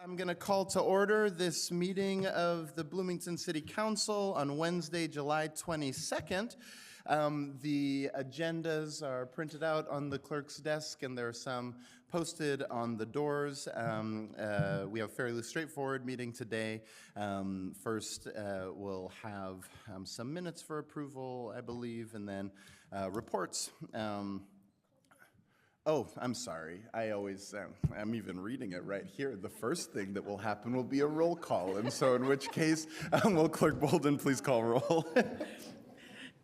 I'm going to call to order this meeting of the Bloomington City Council on Wednesday, July 22nd. The agendas are printed out on the clerk's desk, and there are some posted on the doors. We have a fairly straightforward meeting today. First, we'll have some minutes for approval, I believe, and then reports. Oh, I'm sorry. I'm even reading it right here. The first thing that will happen will be a roll call. And so in which case, will Clerk Bolden please call roll?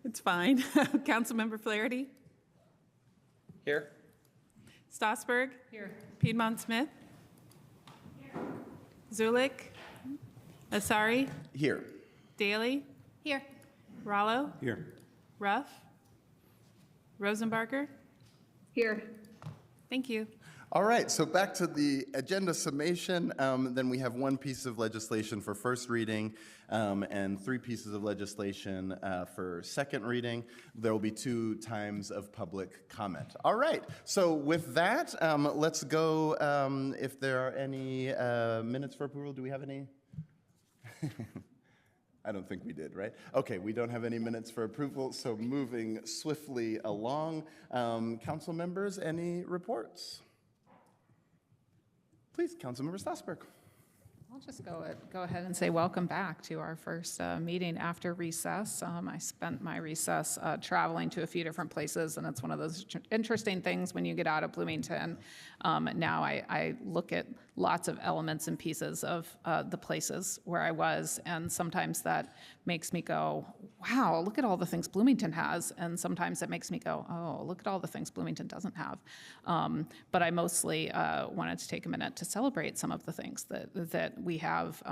It's fine. Councilmember Flaherty? Here. Stossberg? Here. Piedmont Smith? Here. Zulik? Asari? Here. Daly? Here. Rollo? Here. Ruff? Rosenbarger? Here. Thank you. All right, so back to the agenda summation. Then we have one piece of legislation for first reading and 3 pieces of legislation for second reading. There will be 2 times of public comment. All right, so with that, let's go. If there are any minutes for approval, do we have any? I don't think we did, right? Okay, we don't have any minutes for approval, so moving swiftly along. Council members, any reports? Please, Councilmember Stossberg. I'll just go ahead and say welcome back to our first meeting after recess. I spent my recess traveling to a few different places, and it's one of those interesting things when you get out of Bloomington. Now I look at lots of elements and pieces of the places where I was, and sometimes that makes me go, wow, look at all the things Bloomington has, and sometimes it makes me go, oh, look at all the things Bloomington doesn't have. But I mostly wanted to take a minute to celebrate some of the things that we have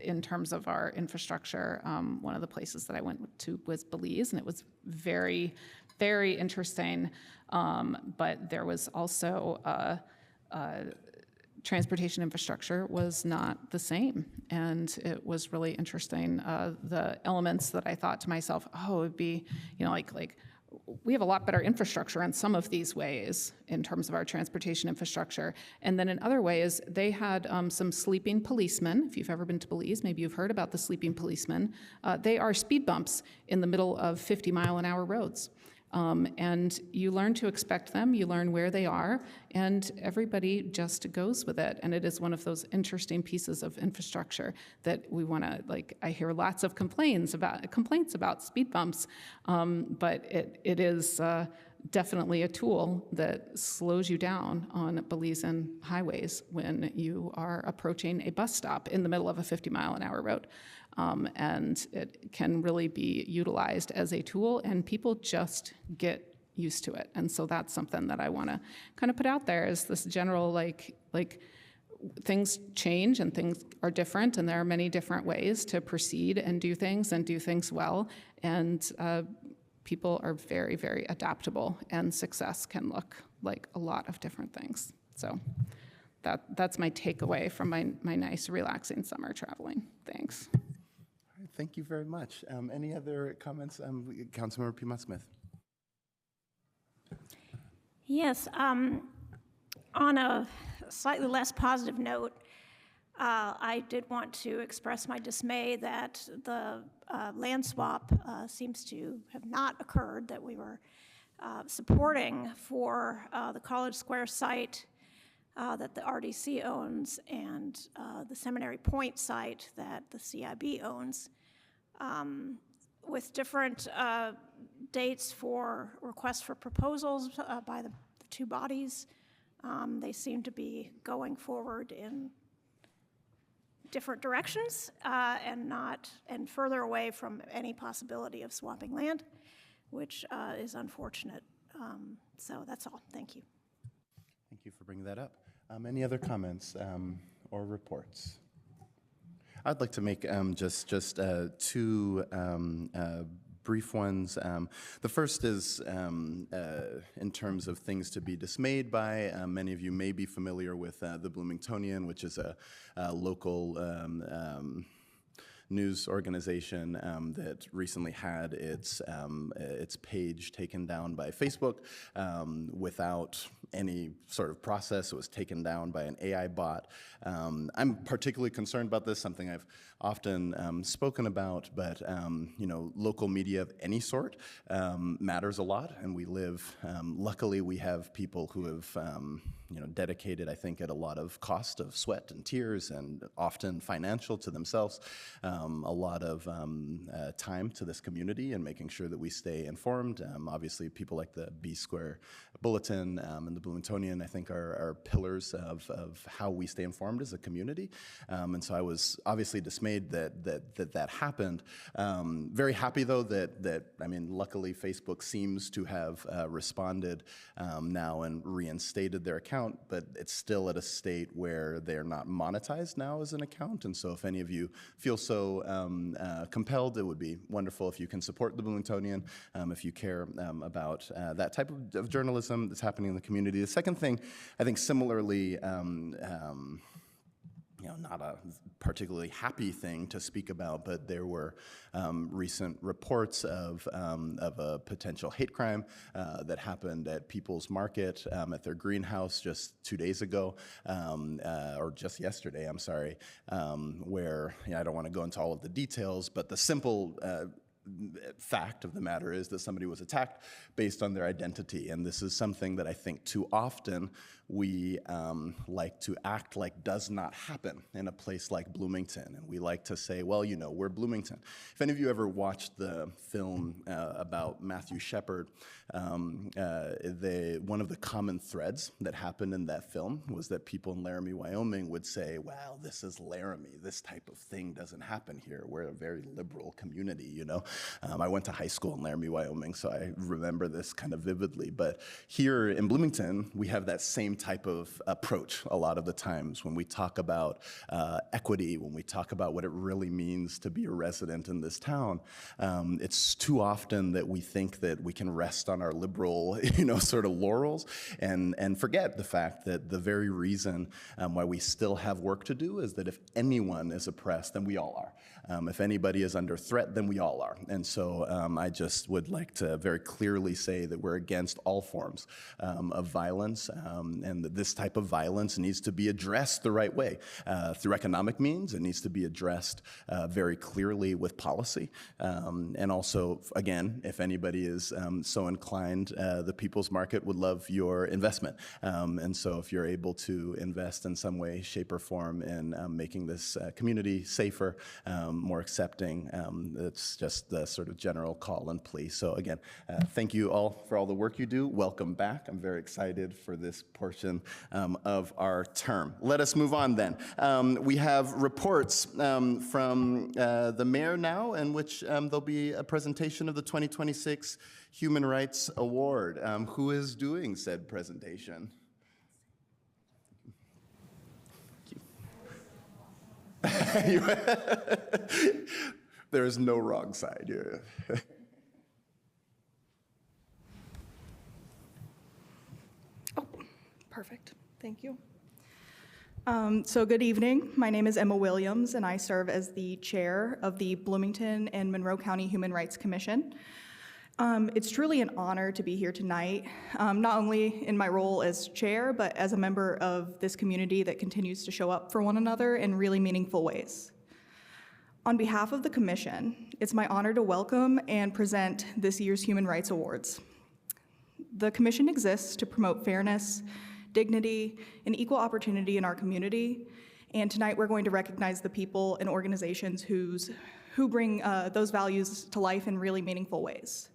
in terms of our infrastructure. One of the places that I went to was Belize, and it was very, very interesting. But there was also transportation infrastructure was not the same, and it was really interesting. The elements that I thought to myself, oh, it would be, like we have a lot better infrastructure in some of these ways in terms of our transportation infrastructure. And then in other ways, they had some sleeping policemen. If you've ever been to Belize, maybe you've heard about the sleeping policemen. They are speed bumps in the middle of 50-mile-an-hour roads. And you learn to expect them, you learn where they are, and everybody just goes with it. And it is one of those interesting pieces of infrastructure that we want to, I hear lots of complaints about speed bumps, but it is definitely a tool that slows you down on Belizean highways when you are approaching a bus stop in the middle of a 50-mile-an-hour road. And it can really be utilized as a tool, and people just get used to it. And so that's something that I want to kind of put out there is this general, like things change and things are different, and there are many different ways to proceed and do things well. And people are very, very adaptable, and success can look like a lot of different things. So that's my takeaway from my nice, relaxing summer traveling. Thanks. Thank you very much. Any other comments? Councilmember Piedmont Smith. Yes, on a slightly less positive note, I did want to express my dismay that the land swap seems to have not occurred that we were supporting for the College Square site that the RDC owns and the Seminary Point site that the CIB owns, with different dates for requests for proposals by the 2 bodies. They seem to be going forward in different directions and further away from any possibility of swapping land, which is unfortunate. So that's all. Thank you. Thank you for bringing that up. Any other comments or reports? I'd like to make just 2 brief ones. The first is in terms of things to be dismayed by. Many of you may be familiar with the Bloomingtonian, which is a local news organization that recently had its page taken down by Facebook without any sort of process. It was taken down by an AI bot. I'm particularly concerned about this, something I've often spoken about, but local media of any sort matters a lot, and we live, luckily we have people who have dedicated, I think, at a lot of cost of sweat and tears and often financial to themselves, a lot of time to this community and making sure that we stay informed. Obviously, people like the B Square Bulletin and the Bloomingtonian, I think, are pillars of how we stay informed as a community. And so I was obviously dismayed that happened. Very happy, though, that luckily Facebook seems to have responded now and reinstated their account, but it's still at a state where they're not monetized now as an account. And so if any of you feel so compelled, it would be wonderful if you can support the Bloomingtonian, if you care about that type of journalism that's happening in the community. The second thing, I think similarly, not a particularly happy thing to speak about, but there were recent reports of a potential hate crime that happened at People's Market at their greenhouse just 2 days ago, or just yesterday, I'm sorry, where I don't want to go into all of the details, but the simple fact of the matter is that somebody was attacked based on their identity. And this is something that I think too often we like to act like does not happen in a place like Bloomington. And we like to say, well, we're Bloomington. If any of you ever watched the film about Matthew Shepard, one of the common threads that happened in that film was that people in Laramie, Wyoming would say, well, this is Laramie. This type of thing doesn't happen here. We're a very liberal community, I went to high school in Laramie, Wyoming, so I remember this kind of vividly. But here in Bloomington, we have that same type of approach a lot of the times when we talk about equity, when we talk about what it really means to be a resident in this town. It's too often that we think that we can rest on our liberal, sort of laurels and forget the fact that the very reason why we still have work to do is that if anyone is oppressed, then we all are. If anybody is under threat, then we all are. And so I just would like to very clearly say that we're against all forms of violence, and that this type of violence needs to be addressed the right way. Through economic means, it needs to be addressed very clearly with policy. And also, again, if anybody is so inclined, the People's Market would love your investment. And so if you're able to invest in some way, shape, or form in making this community safer, more accepting, it's just the sort of general call and plea. So again, thank you all for all the work you do. Welcome back. I'm very excited for this portion of our term. Let us move on then. We have reports from the mayor now, in which there'll be a presentation of the 2026 Human Rights Award. Who is doing said presentation? There is no wrong side here. Oh, perfect. Thank you. So good evening. My name is Emma Williams, and I serve as the chair of the Bloomington and Monroe County Human Rights Commission. It's truly an honor to be here tonight, not only in my role as chair, but as a member of this community that continues to show up for one another in really meaningful ways. On behalf of the commission, it's my honor to welcome and present this year's Human Rights Awards. The commission exists to promote fairness, dignity, and equal opportunity in our community, and tonight we're going to recognize the people and organizations who bring those values to life in really meaningful ways.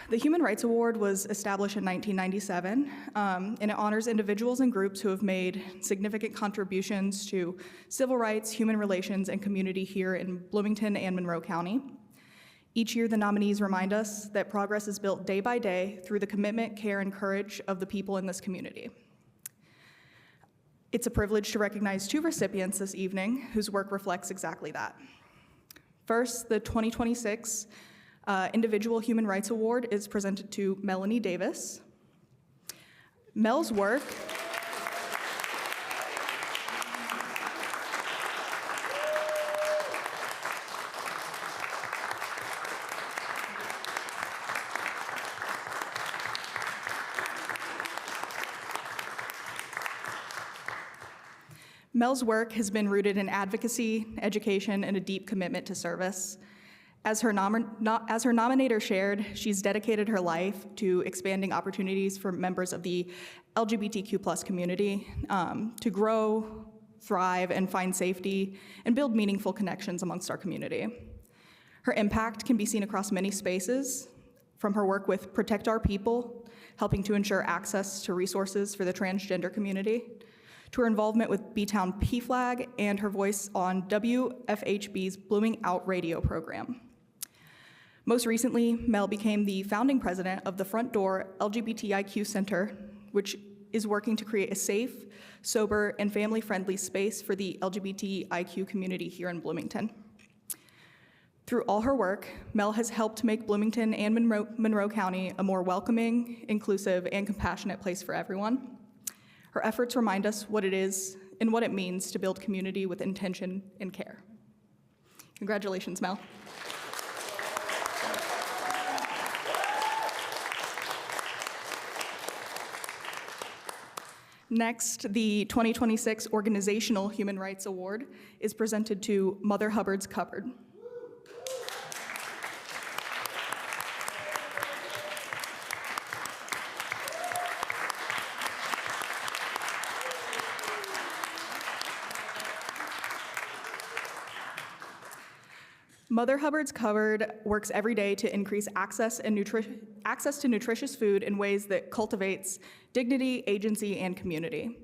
The Human Rights Award was established in 1997, and it honors individuals and groups who have made significant contributions to civil rights, human relations, and community here in Bloomington and Monroe County. Each year, the nominees remind us that progress is built day by day through the commitment, care, and courage of the people in this community. It's a privilege to recognize two recipients this evening whose work reflects exactly that. First, the 2026 Individual Human Rights Award is presented to Melanie Davis. Mel's work Mel's work has been rooted in advocacy, education, and a deep commitment to service. As her nominator shared, she's dedicated her life to expanding opportunities for members of the LGBTQ+ community to grow, thrive, and find safety, and build meaningful connections amongst our community. Her impact can be seen across many spaces, from her work with Protect Our People, helping to ensure access to resources for the transgender community, to her involvement with B-Town PFLAG and her voice on WFHB's Blooming Out radio program. Most recently, Mel became the founding president of the Front Door LGBTIQ Center, which is working to create a safe, sober, and family-friendly space for the LGBTIQ community here in Bloomington. Through all her work, Mel has helped make Bloomington and Monroe County a more welcoming, inclusive, and compassionate place for everyone. Her efforts remind us what it is and what it means to build community with intention and care. Congratulations, Mel. Next, the 2026 Organizational Human Rights Award is presented to Mother Hubbard's Cupboard. Mother Hubbard's Cupboard works every day to increase access to nutritious food in ways that cultivates dignity, agency, and community.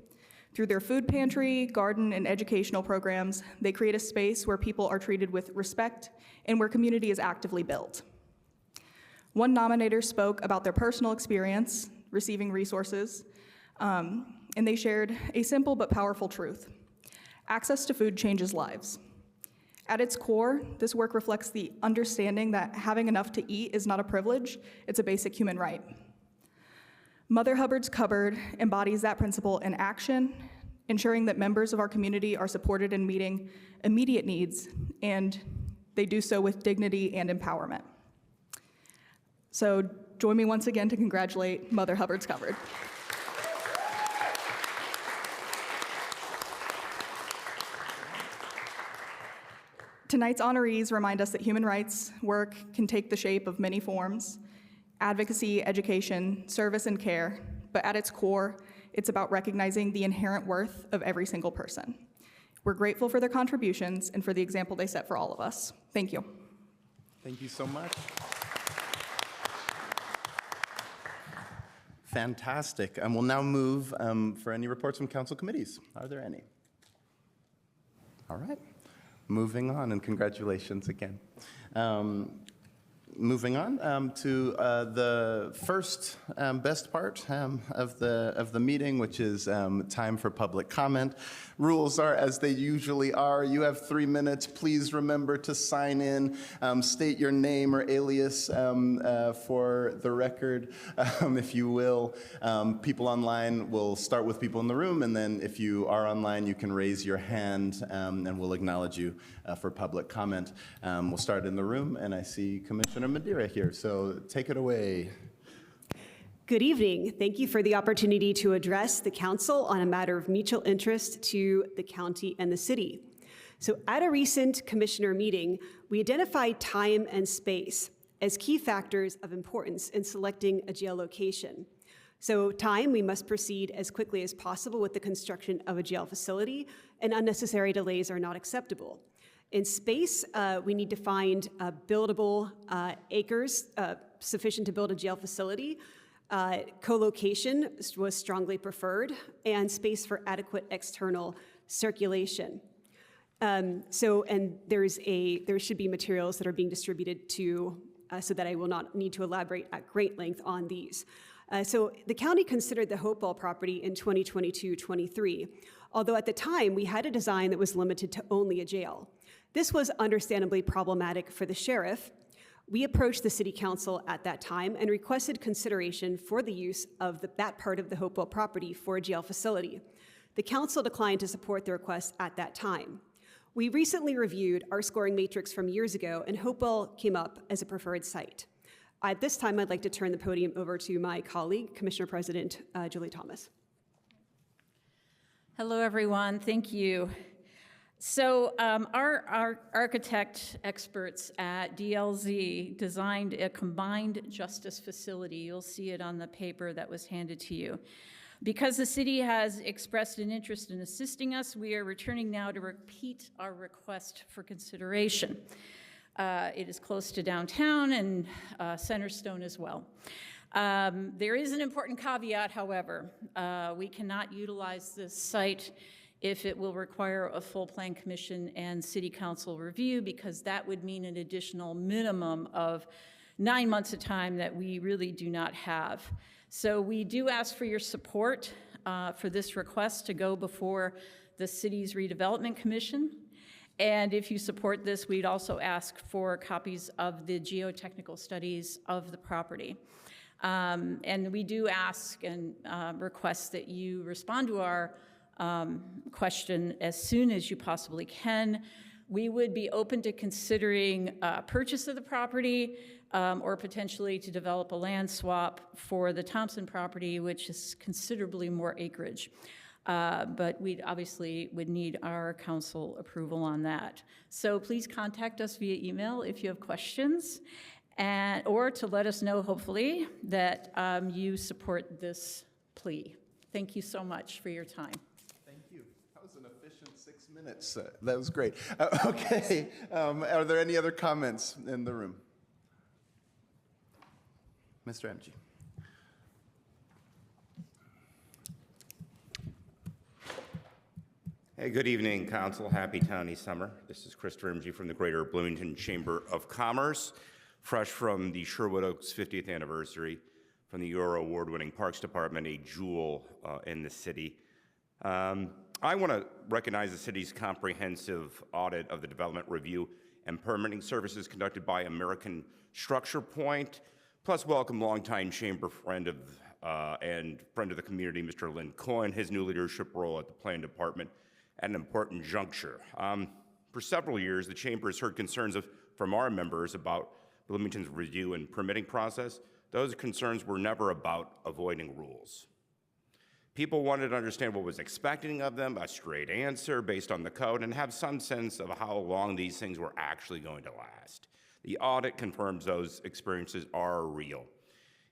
Through their food pantry, garden, and educational programs, they create a space where people are treated with respect and where community is actively built. One nominator spoke about their personal experience receiving resources, and they shared a simple but powerful truth. Access to food changes lives. At its core, this work reflects the understanding that having enough to eat is not a privilege, it's a basic human right. Mother Hubbard's Cupboard embodies that principle in action, ensuring that members of our community are supported in meeting immediate needs, and they do so with dignity and empowerment. So join me once again to congratulate Mother Hubbard's Cupboard. Tonight's honorees remind us that human rights work can take the shape of many forms: advocacy, education, service, and care, but at its core, it's about recognizing the inherent worth of every single person. We're grateful for their contributions and for the example they set for all of us. Thank you. Thank you so much. Fantastic. And we'll now move for any reports from council committees. Are there any? All right. Moving on, and congratulations again. Moving on to the first best part of the meeting, which is time for public comment. Rules are as they usually are. You have 3 minutes. Please remember to sign in, state your name or alias for the record, if you will. People online, will start with people in the room, and then if you are online, you can raise your hand, and we'll acknowledge you for public comment. We'll start in the room, and I see Commissioner Madeira here, so take it away. Good evening. Thank you for the opportunity to address the council on a matter of mutual interest to the county and the city. So at a recent commissioner meeting, we identified time and space as key factors of importance in selecting a jail location. So time, we must proceed as quickly as possible with the construction of a jail facility, and unnecessary delays are not acceptable. In space, we need to find buildable acres sufficient to build a jail facility. Co-location was strongly preferred, and space for adequate external circulation. And there should be materials that are being distributed to, so that I will not need to elaborate at great length on these. So the county considered the Hopewell property in 2022-23, although at the time we had a design that was limited to only a jail. This was understandably problematic for the sheriff. We approached the city council at that time and requested consideration for the use of that part of the Hopewell property for a jail facility. The council declined to support the request at that time. We recently reviewed our scoring matrix from years ago, and Hopewell came up as a preferred site. At this time, I'd like to turn the podium over to my colleague, Commissioner President Julie Thomas. Hello, everyone. Thank you. So our architect experts at DLZ designed a combined justice facility. You'll see it on the paper that was handed to you. Because the city has expressed an interest in assisting us, we are returning now to repeat our request for consideration. It is close to downtown and Centerstone as well. There is an important caveat, however. We cannot utilize this site if it will require a full plan commission and city council review, because that would mean an additional minimum of 9 months of time that we really do not have. So we do ask for your support for this request to go before the city's redevelopment commission. And if you support this, we'd also ask for copies of the geotechnical studies of the property. And we do ask and request that you respond to our question as soon as you possibly can. We would be open to considering purchase of the property or potentially to develop a land swap for the Thompson property, which is considerably more acreage. But we obviously would need our council approval on that. So please contact us via email if you have questions, or to let us know, hopefully, that you support this plea. Thank you so much for your time. Thank you. That was an efficient 6 minutes. That was great. Okay, are there any other comments in the room? Mr. MG. Hey, good evening, Council. Happy Towny Summer. This is Christopher MG from the Greater Bloomington Chamber of Commerce, fresh from the Sherwood Oaks 50th anniversary, from the Euro Award-winning Parks Department, a jewel in the city. I want to recognize the city's comprehensive audit of the development review and permitting services conducted by American Structure Point, plus welcome longtime chamber friend of and friend of the community, Mr. Lynn Cohen, his new leadership role at the Planning Department at an important juncture. For several years, the chamber has heard concerns from our members about Bloomington's review and permitting process. Those concerns were never about avoiding rules. People wanted to understand what was expected of them, a straight answer based on the code, and have some sense of how long these things were actually going to last. The audit confirms those experiences are real.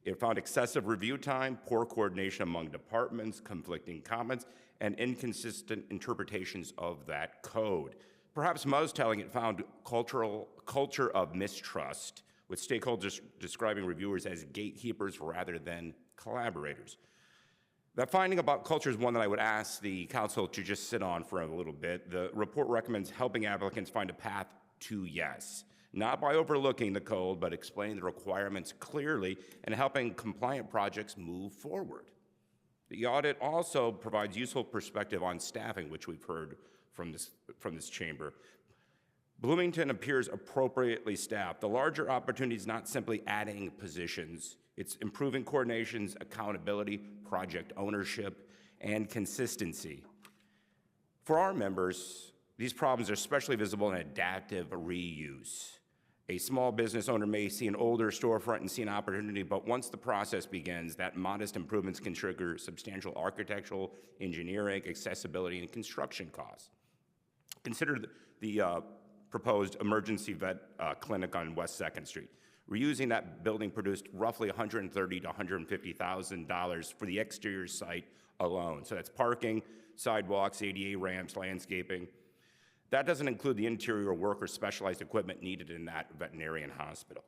It found excessive review time, poor coordination among departments, conflicting comments, and inconsistent interpretations of that code. Perhaps most telling, it found culture of mistrust, with stakeholders describing reviewers as gatekeepers rather than collaborators. That finding about culture is one that I would ask the council to just sit on for a little bit. The report recommends helping applicants find a path to yes, not by overlooking the code, but explaining the requirements clearly and helping compliant projects move forward. The audit also provides useful perspective on staffing, which we've heard from this chamber. Bloomington appears appropriately staffed. The larger opportunity is not simply adding positions, it's improving coordinations, accountability, project ownership, and consistency. For our members, these problems are especially visible in adaptive reuse. A small business owner may see an older storefront and see an opportunity, but once the process begins, that modest improvements can trigger substantial architectural, engineering, accessibility, and construction costs. Consider the proposed emergency vet clinic on West 2nd Street. Reusing that building produced roughly $130,000 to $150,000 for the exterior site alone. So that's parking, sidewalks, ADA ramps, landscaping. That doesn't include the interior work or specialized equipment needed in that veterinarian hospital.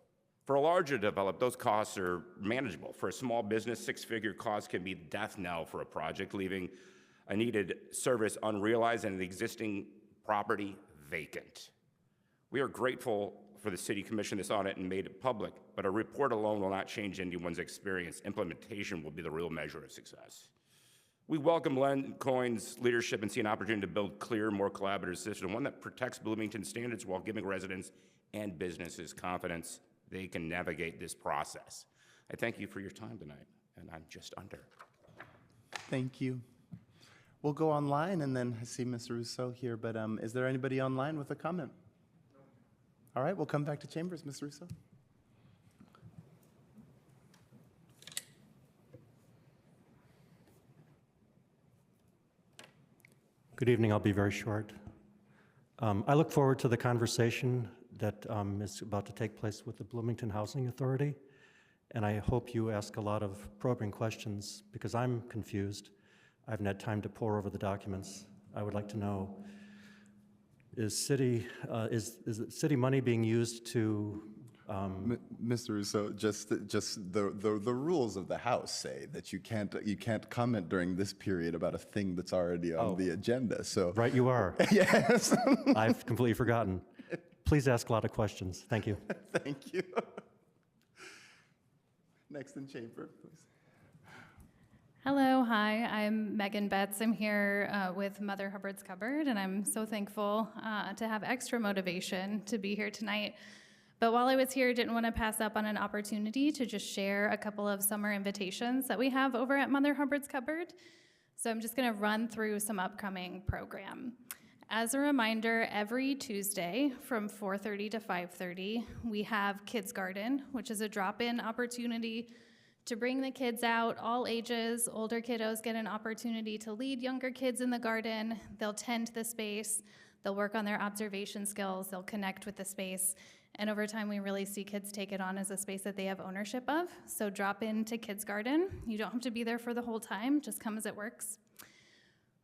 For a larger developer, those costs are manageable. For a small business, six-figure costs can be the death knell for a project, leaving a needed service unrealized and the existing property vacant. We are grateful for the City Commission this audit and made it public, but a report alone will not change anyone's experience. Implementation will be the real measure of success. We welcome Len Cohen's leadership and see an opportunity to build clear, more collaborative system, one that protects Bloomington standards while giving residents and businesses confidence they can navigate this process. I thank you for your time tonight, and I'm just under. Thank you. We'll go online, and then I see Mr. Rousseau here, but is there anybody online with a comment? All right, we'll come back to chambers. Mr. Rousseau. Good evening. I'll be very short. I look forward to the conversation that is about to take place with the Bloomington Housing Authority, and I hope you ask a lot of probing questions because I'm confused. I haven't had time to pore over the documents. I would like to know, is city money being used to Mr. Russo, just the rules of the House say that you can't comment during this period about a thing that's already on the agenda. So right, you are. Yes. I've completely forgotten. Please ask a lot of questions. Thank you. Thank you. Next in chamber, please. Hello, hi, I'm Megan Betts. I'm here with Mother Hubbard's Cupboard, and I'm so thankful to have extra motivation to be here tonight. But while I was here, didn't want to pass up on an opportunity to just share a couple of summer invitations that we have over at Mother Hubbard's Cupboard. So I'm just going to run through some upcoming program. As a reminder, every Tuesday from 4:30 to 5:30, we have Kids Garden, which is a drop-in opportunity to bring the kids out, all ages. Older kiddos get an opportunity to lead younger kids in the garden. They'll tend the space. They'll work on their observation skills. They'll connect with the space. And over time, we really see kids take it on as a space that they have ownership of. So drop into Kids Garden. You don't have to be there for the whole time. Just come as it works.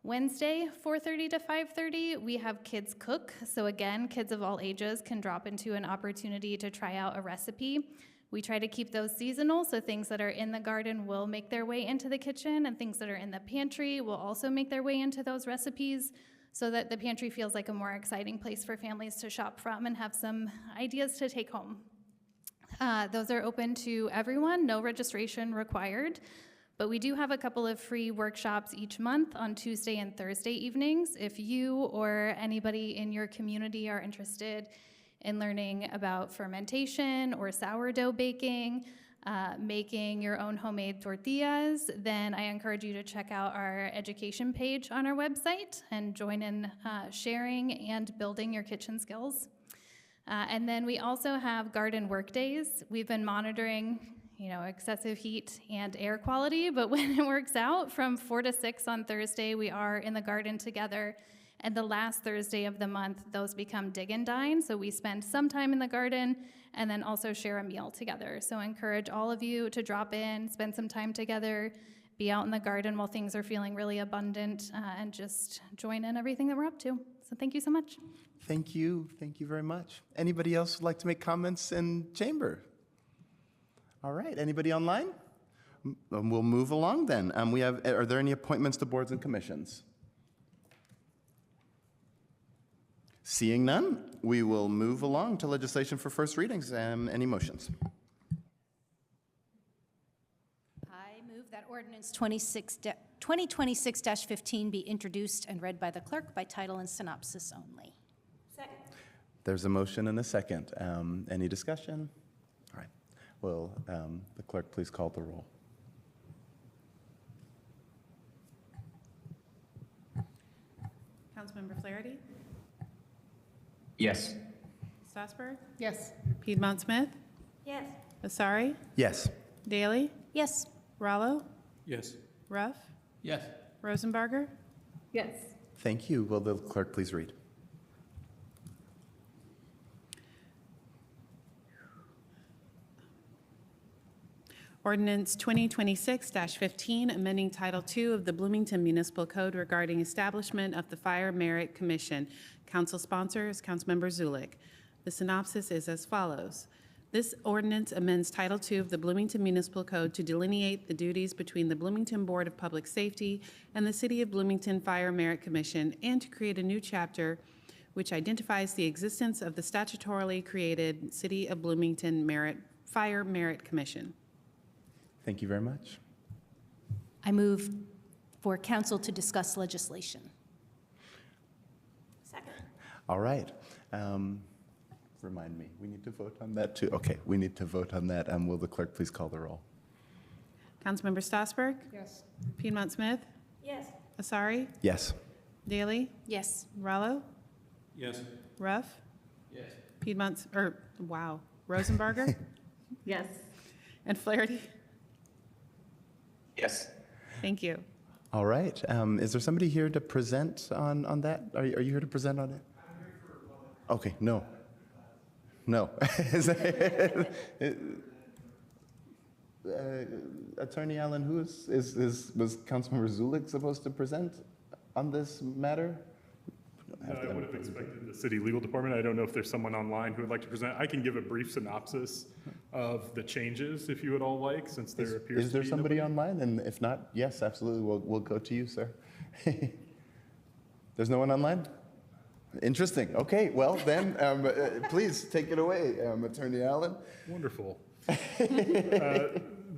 Wednesday, 4:30 to 5:30, we have Kids Cook. So again, kids of all ages can drop into an opportunity to try out a recipe. We try to keep those seasonal, so things that are in the garden will make their way into the kitchen, and things that are in the pantry will also make their way into those recipes, so that the pantry feels like a more exciting place for families to shop from and have some ideas to take home. Those are open to everyone, no registration required, but we do have a couple of free workshops each month on Tuesday and Thursday evenings. If you or anybody in your community are interested in learning about fermentation or sourdough baking, making your own homemade tortillas, then I encourage you to check out our education page on our website and join in sharing and building your kitchen skills. And then we also have garden work days. We've been monitoring, excessive heat and air quality, but when it works out, from 4 to 6 on Thursday, we are in the garden together. And the last Thursday of the month, those become dig and dine. So we spend some time in the garden and then also share a meal together. So I encourage all of you to drop in, spend some time together, be out in the garden while things are feeling really abundant, and just join in everything that we're up to. So thank you so much. Thank you. Thank you very much. Anybody else would like to make comments in chamber? All right. Anybody online? We'll move along then. Are there any appointments to boards and commissions? Seeing none, we will move along to legislation for first readings. Any motions? I move that ordinance 2026-15 be introduced and read by the clerk by title and synopsis only. Second. There's a motion and a second. Any discussion? All right. Will the clerk please call the roll? Councilmember Flaherty? Yes. Strasburg? Yes. Piedmont Smith? Yes. Asari? Yes. Daly? Yes. Rallo? Yes. Ruff? Yes. Rosenbarger? Yes. Thank you. Will the clerk please read? Ordinance 2026-15, amending Title II of the Bloomington Municipal Code regarding establishment of the Fire Merit Commission. Council sponsor is Councilmember Zulik. The synopsis is as follows. This ordinance amends Title II of the Bloomington Municipal Code to delineate the duties between the Bloomington Board of Public Safety and the City of Bloomington Fire Merit Commission, and to create a new chapter which identifies the existence of the statutorily created City of Bloomington Fire Merit Commission. Thank you very much. I move for council to discuss legislation. Second. All right. Remind me, we need to vote on that too. Okay, we need to vote on that. Will the clerk please call the roll? Councilmember Strasburg? Yes. Piedmont Smith? Yes. Asari? Yes. Daly? Yes. Rallo? Yes. Ruff? Yes. Rosenbarger? Yes. And Flaherty? Yes. Thank you. All right. Is there somebody here to present on that? Are you here to present on it? Okay, no. No. Attorney Allen, was Councilmember Zulik supposed to present on this matter? I would have expected the city legal department. I don't know if there's someone online who would like to present. I can give a brief synopsis of the changes if you would all like, since there appears to be Is there somebody nobody. online? And if not, yes, absolutely, we'll go to you, sir. There's no one online? Interesting. Okay, well then, please take it away, Attorney Allen. Wonderful.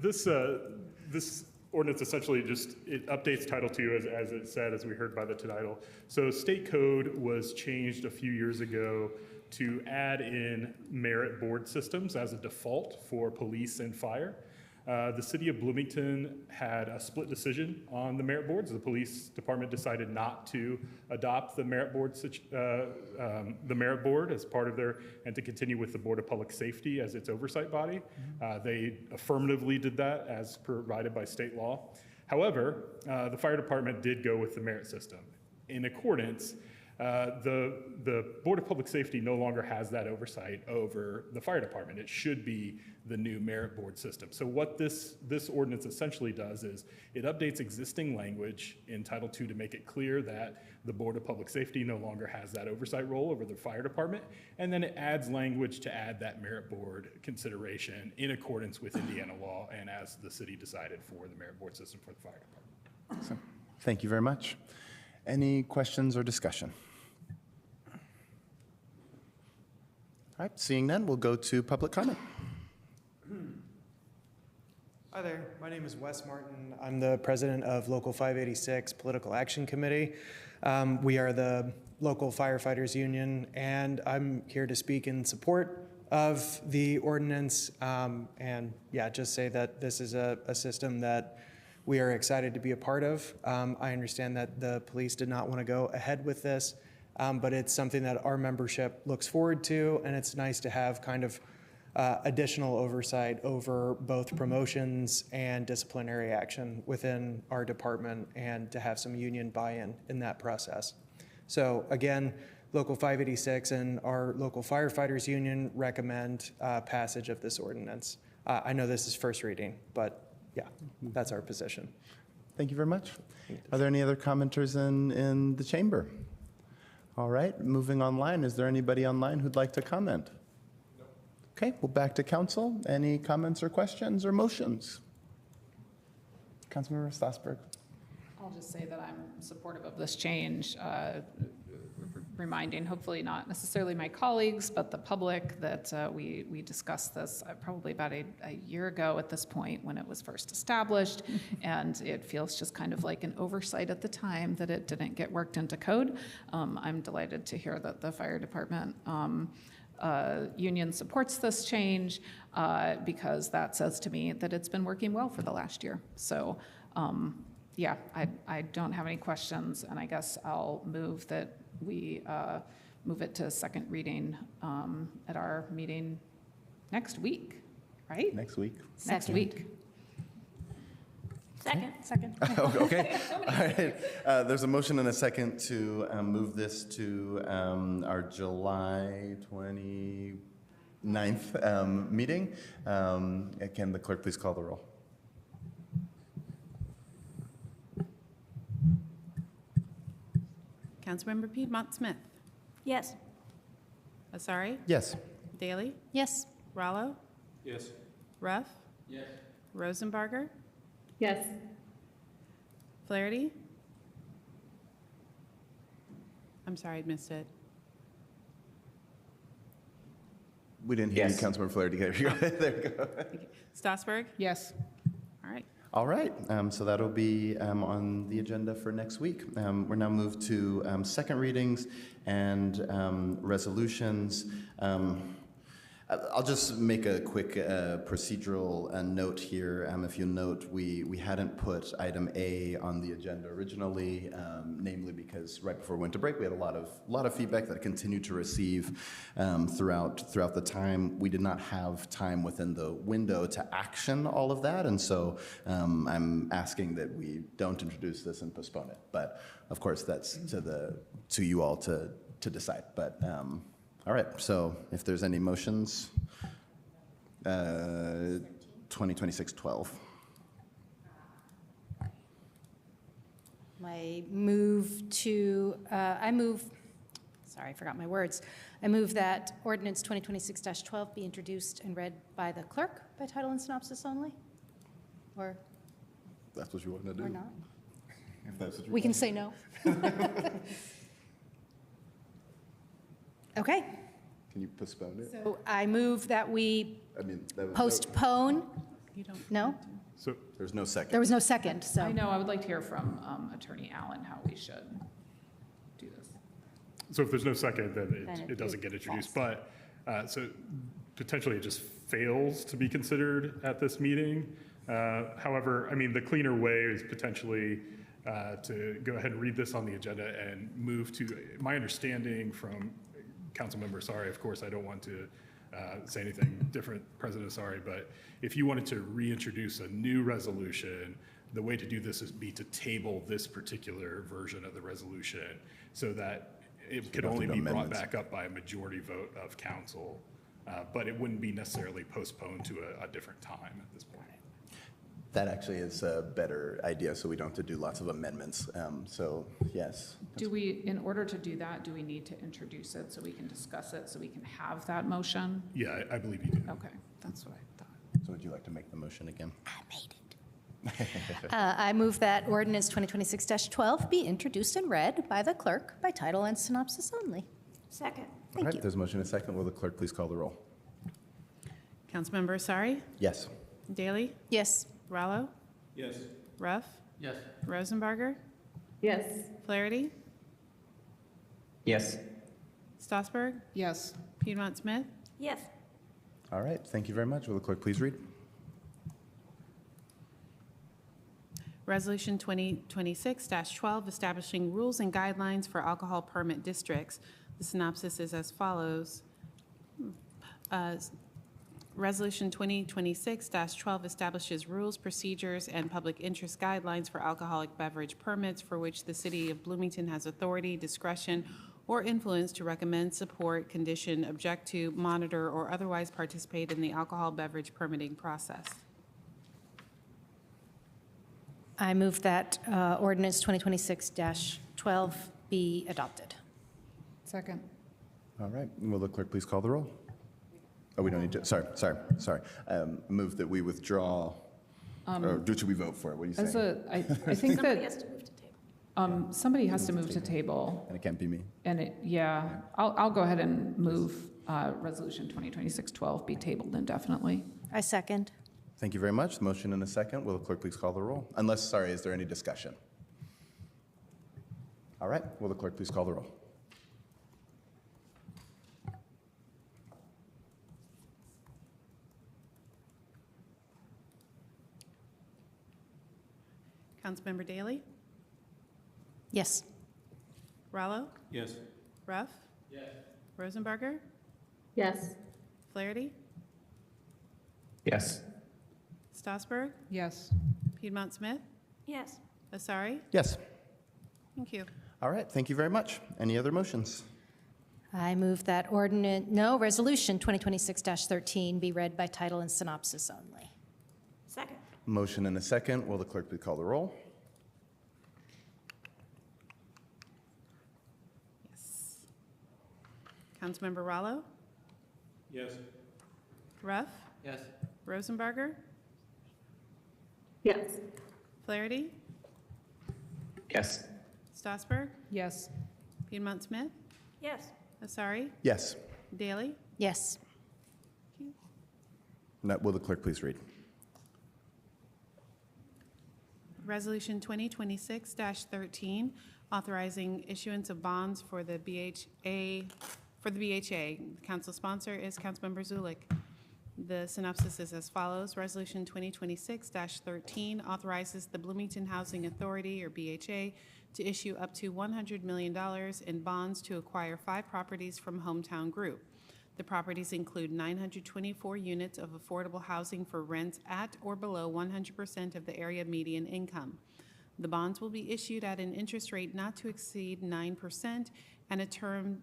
This ordinance essentially it updates Title II as it said, as we heard by the title. So state code was changed a few years ago to add in merit board systems as a default for police and fire. The city of Bloomington had a split decision on the merit boards. The police department decided not to adopt the merit board, as part of and to continue with the Board of Public Safety as its oversight body. They affirmatively did that as provided by state law. However, the fire department did go with the merit system. In accordance, the Board of Public Safety no longer has that oversight over the fire department. It should be the new merit board system. So what this ordinance essentially does is it updates existing language in Title II to make it clear that the Board of Public Safety no longer has that oversight role over the fire department, and then it adds language to add that merit board consideration in accordance with Indiana law and as the city decided for the merit board system for the fire department. So, thank you very much. Any questions or discussion? All right, seeing none, we'll go to public comment. Hi there, my name is Wes Martin. I'm the president of Local 586 Political Action Committee. We are the local firefighters union, and I'm here to speak in support of the ordinance and just say that this is a system that we are excited to be a part of. I understand that the police did not want to go ahead with this, but it's something that our membership looks forward to, and it's nice to have kind of additional oversight over both promotions and disciplinary action within our department and to have some union buy-in in that process. So again, Local 586 and our local firefighters union recommend passage of this ordinance. I know this is first reading, but yeah, that's our position. Thank you very much. Are there any other commenters in the chamber? All right, moving online. Is there anybody online who'd like to comment? Okay, well, back to council. Any comments or questions or motions? Councilmember Strasburg. I'll just say that I'm supportive of this change, reminding hopefully not necessarily my colleagues, but the public that we discussed this probably about a year ago at this point when it was first established, and it feels just kind of like an oversight at the time that it didn't get worked into code. I'm delighted to hear that the fire department union supports this change because that says to me that it's been working well for the last year. So yeah, I don't have any questions, and I guess I'll move that we move it to second reading at our meeting next week, right? Next week. Next week. Second. Okay. All right. There's a motion and a second to move this to our July 29th meeting. Can the clerk please call the roll? Councilmember Piedmont Smith. Yes. Asari. Yes. Daley. Yes. Rallo. Yes. Ruff. Yes. Rosenbarger. Yes. Flaherty. I'm sorry, I missed it. We didn't hear Yes. you, Councilmember Flaherty. There we go. There we go. Strasburg. Yes. All right. All right, so that'll be on the agenda for next week. We're now moved to second readings and resolutions. I'll just make a quick procedural note here. If you'll note, we hadn't put item A on the agenda originally, namely because right before winter break, we had a lot of feedback that I continued to receive throughout the time. We did not have time within the window to action all of that, and so I'm asking that we don't introduce this and postpone it. But of course, that's to you all to decide. But all right, so if there's any motions, 2026-12. I forgot my words. I move that ordinance 2026-12 be introduced and read by the clerk by title and synopsis only? Or That's what you want to do? or not? If that's what you We can want. say no. Okay, Can you postpone it? so I move that we I mean, that was postpone. No? So there's no second. There was no second, so. I know, I would like to hear from Attorney Allen how we should do this. So if there's no second, then Then it doesn't get introduced. falls. But, so potentially it just fails to be considered at this meeting. However, I mean, the cleaner way is potentially to go ahead and read this on the agenda and move to, my understanding from Councilmember Asari, of course, I don't want to say anything different, President Asari, but if you wanted to reintroduce a new resolution, the way to do this is to table this particular version of the resolution so that it could don't have only to be do brought amendments. back up by a majority vote of council, but it wouldn't be necessarily postponed to a different time at this point. That actually is a better idea, so we don't have to do lots of amendments. So, yes. Do we, in order to do that, do we need to introduce it so we can discuss it, so we can have that motion? Yeah, I believe you do. Okay, that's what I thought. So would you like to make the motion again? I made it. I move that ordinance 2026-12 be introduced and read by the clerk by title and synopsis only. Second. All right, there's a motion and a second. Will the clerk please call the roll? Councilmember Asari? Yes. Daley? Yes. Rallo? Yes. Ruff? Yes. Rosenbarger? Yes. Flaherty? Yes. Strasburg? Yes. Piedmont Smith? Yes. All right, thank you very much. Will the clerk please read? Resolution 2026-12, establishing rules and guidelines for alcohol permit districts. The synopsis is as follows. Resolution 2026-12 establishes rules, procedures, and public interest guidelines for alcoholic beverage permits for which the City of Bloomington has authority, discretion, or influence to recommend, support, condition, object to, monitor, or otherwise participate in the alcohol beverage permitting process. I move that ordinance 2026-12 be adopted. Second. All right, will the clerk please call the roll? Oh, we don't need to, sorry. Move that we withdraw, or should we vote for it? What do you As say? I think Somebody has that to move to table. somebody has to move to table. And it can't be me. And I'll go ahead and move Resolution 2026-12 be tabled indefinitely. I second. Thank you very much. Motion and a second. Will the clerk please call the roll? Is there any discussion? All right, will the clerk please call the roll? Councilmember Daley? Yes. Rallo? Yes. Ruff? Yes. Rosenbarger? Yes. Flaherty? Yes. Strasburg? Yes. Piedmont Smith? Yes. Asari? Yes. Thank you. All right, thank you very much. Any other motions? I move that Resolution 2026-13 be read by title and synopsis only. Second. Motion and a second. Will the clerk please call the roll? Yes. Councilmember Rallo? Yes. Ruff? Yes. Rosenbarger? Yes. Flaherty? Yes. Strasburg? Yes. Piedmont Smith? Yes. Asari? Yes. Daley? Yes. Now, will the clerk please read? Resolution 2026-13, authorizing issuance of bonds for the BHA For the BHA, the council sponsor is Councilmember Zulik. The synopsis is as follows. Resolution 2026-13 authorizes the Bloomington Housing Authority, or BHA, to issue up to $100 million in bonds to acquire 5 properties from Hometown Group. The properties include 924 units of affordable housing for rent at or below 100% of the area median income. The bonds will be issued at an interest rate not to exceed 9% and a term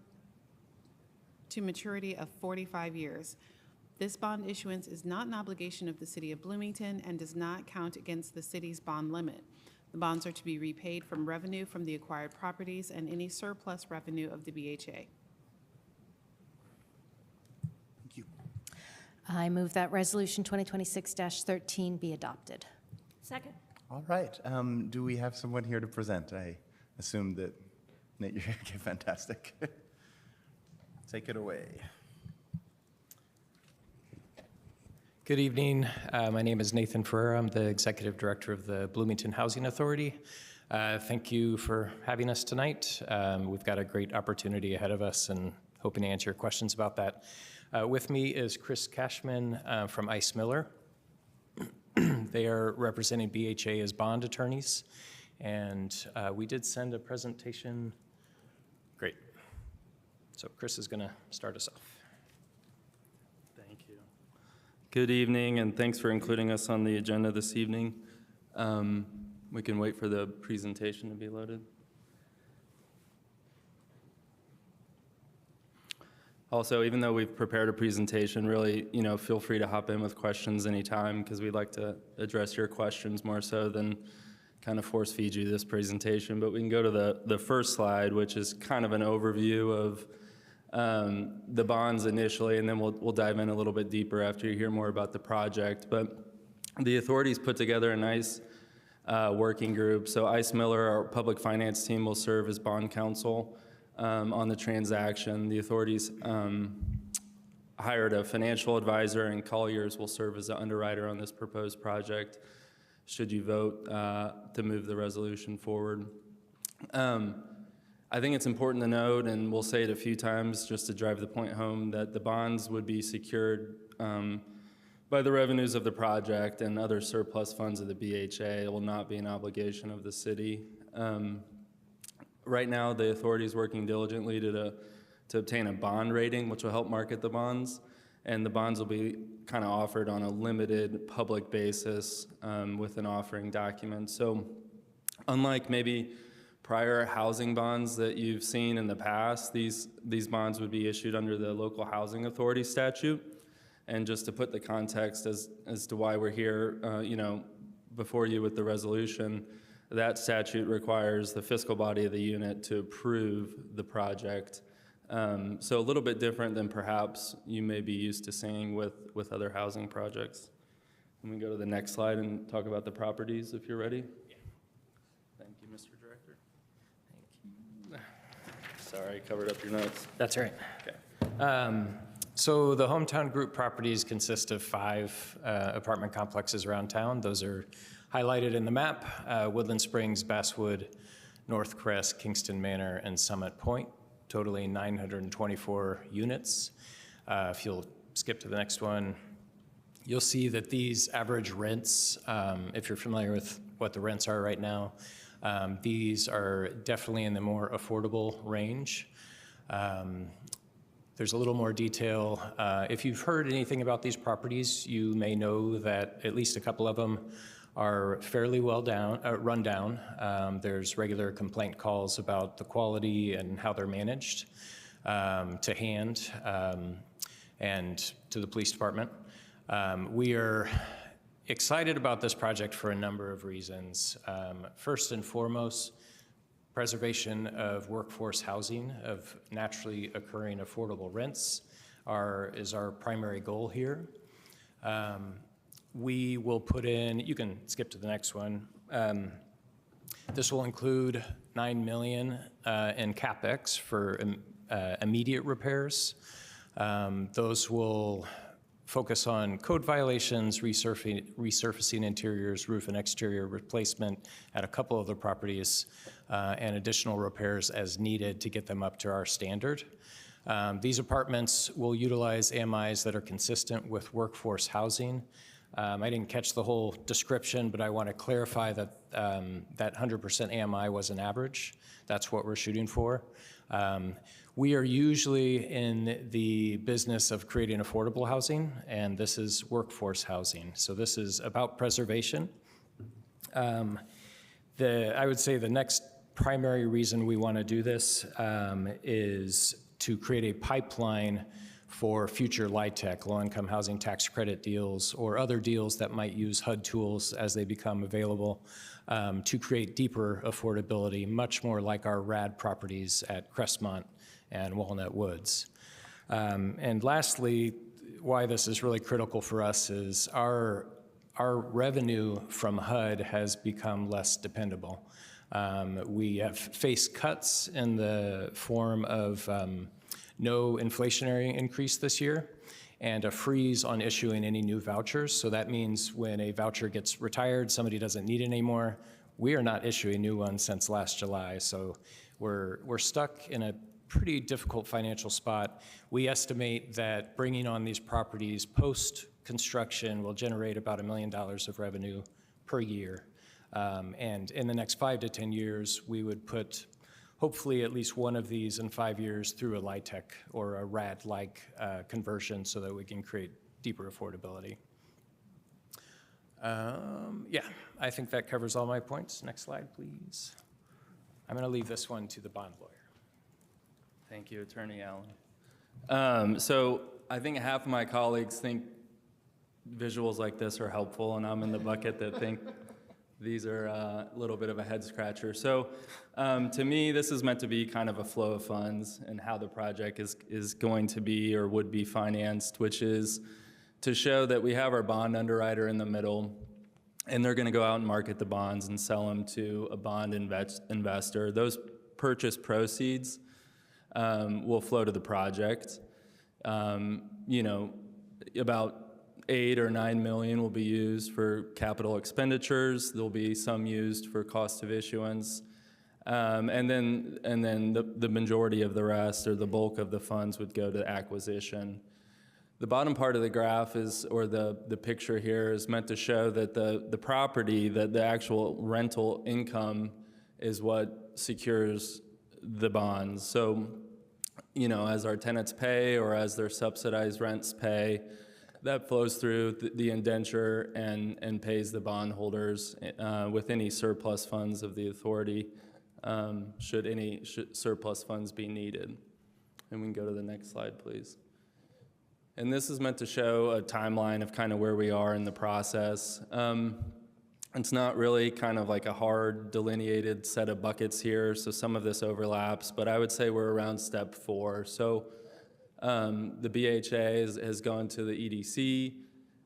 to maturity of 45 years. This bond issuance is not an obligation of the City of Bloomington and does not count against the city's bond limit. The bonds are to be repaid from revenue from the acquired properties and any surplus revenue of the BHA. Thank you. I move that Resolution 2026-13 be adopted. Second. All right. Do we have someone here to present? I assume that, Nate, you're okay, fantastic. Take it away. Good evening. My name is Nathan Ferrer. I'm the Executive Director of the Bloomington Housing Authority. Thank you for having us tonight. We've got a great opportunity ahead of us and hoping to answer your questions about that. With me is Chris Cashman from Ice Miller. They are representing BHA as bond attorneys, and we did send a presentation. Great. So Chris is going to start us off. Thank you. Good evening, and thanks for including us on the agenda this evening. We can wait for the presentation to be loaded. Also, even though we've prepared a presentation, really, feel free to hop in with questions anytime, because we'd like to address your questions more so than kind of force feed you this presentation. But we can go to the first slide, which is kind of an overview of the bonds initially, and then we'll dive in a little bit deeper after you hear more about the project. But the authorities put together a nice working group. So Ice Miller, our public finance team, will serve as bond counsel on the transaction. The authorities hired a financial advisor, and Colliers will serve as the underwriter on this proposed project, should you vote to move the resolution forward. I think it's important to note, and we'll say it a few times just to drive the point home, that the bonds would be secured by the revenues of the project and other surplus funds of the BHA. It will not be an obligation of the city. Right now, the authority is working diligently to obtain a bond rating, which will help market the bonds, and the bonds will be kind of offered on a limited public basis with an offering document. So unlike maybe prior housing bonds that you've seen in the past, these bonds would be issued under the local housing authority statute. And just to put the context as to why we're here, before you with the resolution, that statute requires the fiscal body of the unit to approve the project. So a little bit different than perhaps you may be used to seeing with other housing projects. Let me go to the next slide and talk about the properties if you're ready. Yeah. Thank you, Mr. Director. Thank you. Sorry, I covered up your notes. That's right. Okay. So the Hometown Group properties consist of 5 apartment complexes around town. Those are highlighted in the map: Woodland Springs, Basswood, North Crest, Kingston Manor, and Summit Point, totaling 924 units. If you'll skip to the next one, you'll see that these average rents, if you're familiar with what the rents are right now, these are definitely in the more affordable range. There's a little more detail. If you've heard anything about these properties, you may know that at least a couple of them are fairly well run down. There's regular complaint calls about the quality and how they're managed to hand and to the police department. We are excited about this project for a number of reasons. First and foremost, preservation of workforce housing, of naturally occurring affordable rents is our primary goal here. We will put in, you can skip to the next one. This will include $9 million in CapEx for immediate repairs. Those will focus on code violations, resurfacing interiors, roof and exterior replacement at a couple of the properties, and additional repairs as needed to get them up to our standard. These apartments will utilize AMIs that are consistent with workforce housing. I didn't catch the whole description, but I want to clarify that that 100% AMI was an average. That's what we're shooting for. We are usually in the business of creating affordable housing, and this is workforce housing. So this is about preservation. I would say the next primary reason we want to do this is to create a pipeline for future LIHTC, low-income housing tax credit deals, or other deals that might use HUD tools as they become available to create deeper affordability, much more like our RAD properties at Crestmont and Walnut Woods. And lastly, why this is really critical for us is our revenue from HUD has become less dependable. We have faced cuts in the form of no inflationary increase this year and a freeze on issuing any new vouchers. So that means when a voucher gets retired, somebody doesn't need it anymore, we are not issuing new ones since last July. So we're stuck in a pretty difficult financial spot. We estimate that bringing on these properties post-construction will generate about $1 million of revenue per year. And in the next 5 to 10 years, we would put hopefully at least one of these in 5 years through a LIHTC or a RAD-like conversion so that we can create deeper affordability. Yeah, I think that covers all my points. Next slide, please. I'm going to leave this one to the bond lawyer. Thank you, Attorney Allen. So I think half of my colleagues think visuals like this are helpful, and I'm in the bucket that think these are a little bit of a head scratcher. So to me, this is meant to be kind of a flow of funds and how the project is going to be or would be financed, which is to show that we have our bond underwriter in the middle, and they're going to go out and market the bonds and sell them to a bond investor. Those purchase proceeds will flow to the project. You know, about 8 or 9 million will be used for capital expenditures. There'll be some used for cost of issuance. And then the majority of the rest, or the bulk of the funds, would go to acquisition. The bottom part of the graph is, or the picture here, is meant to show that the property, that the actual rental income is what secures the bonds. So, you know, as our tenants pay or as their subsidized rents pay, that flows through the indenture and pays the bondholders with any surplus funds of the authority, should any surplus funds be needed. And we can go to the next slide, please. And this is meant to show a timeline of kind of where we are in the process. It's not really kind of like a hard delineated set of buckets here, so some of this overlaps, but I would say we're around step 4. So the BHA has gone to the EDC.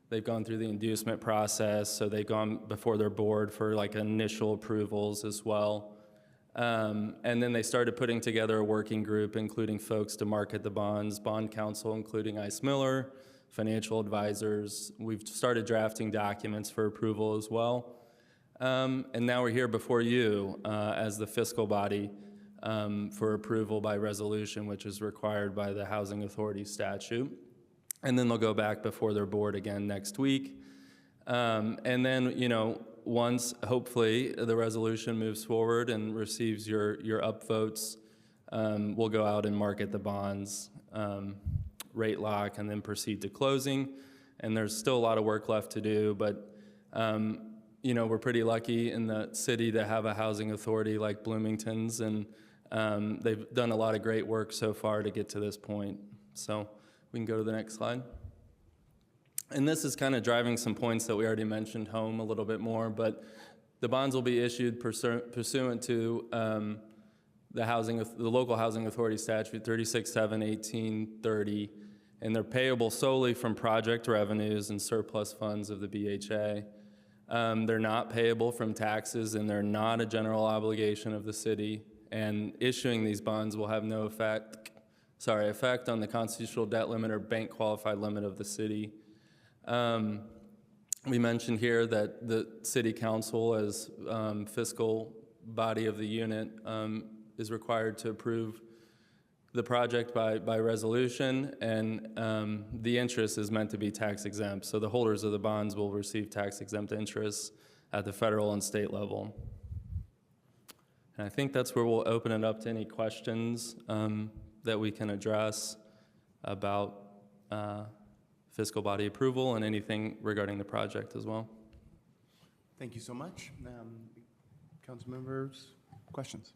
They've gone through the inducement process, so they've gone before their board for like initial approvals as well. And then they started putting together a working group, including folks to market the bonds, bond counsel, including Ice Miller, financial advisors. We've started drafting documents for approval as well. And now we're here before you as the fiscal body for approval by resolution, which is required by the Housing Authority statute. And then they'll go back before their board again next week. And then, you know, once, hopefully, the resolution moves forward and receives your upvotes, we'll go out and market the bonds, rate lock, and then proceed to closing. And there's still a lot of work left to do, but you know, we're pretty lucky in the city to have a housing authority like Bloomington's, and they've done a lot of great work so far to get to this point. So we can go to the next slide. And this is kind of driving some points that we already mentioned home a little bit more, but the bonds will be issued pursuant to the local housing authority statute 36-7-1830, and they're payable solely from project revenues and surplus funds of the BHA. They're not payable from taxes, and they're not a general obligation of the city. And issuing these bonds will have no effect on the constitutional debt limit or bank qualified limit of the city. We mentioned here that the city council, as fiscal body of the unit, is required to approve the project by resolution, and the interest is meant to be tax exempt. So the holders of the bonds will receive tax exempt interest at the federal and state level. And I think that's where we'll open it up to any questions that we can address about fiscal body approval and anything regarding the project as well. Thank you so much. Council members, questions?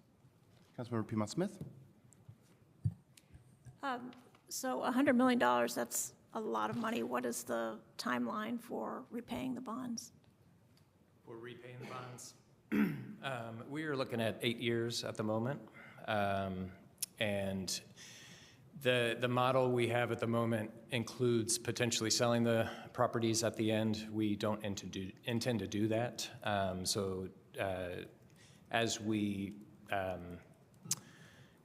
Councilmember Piedmont Smith. So $100 million, that's a lot of money. What is the timeline for repaying the bonds? For repaying the bonds? We are looking at 8 years at the moment. And the model we have at the moment includes potentially selling the properties at the end. We don't intend to do that.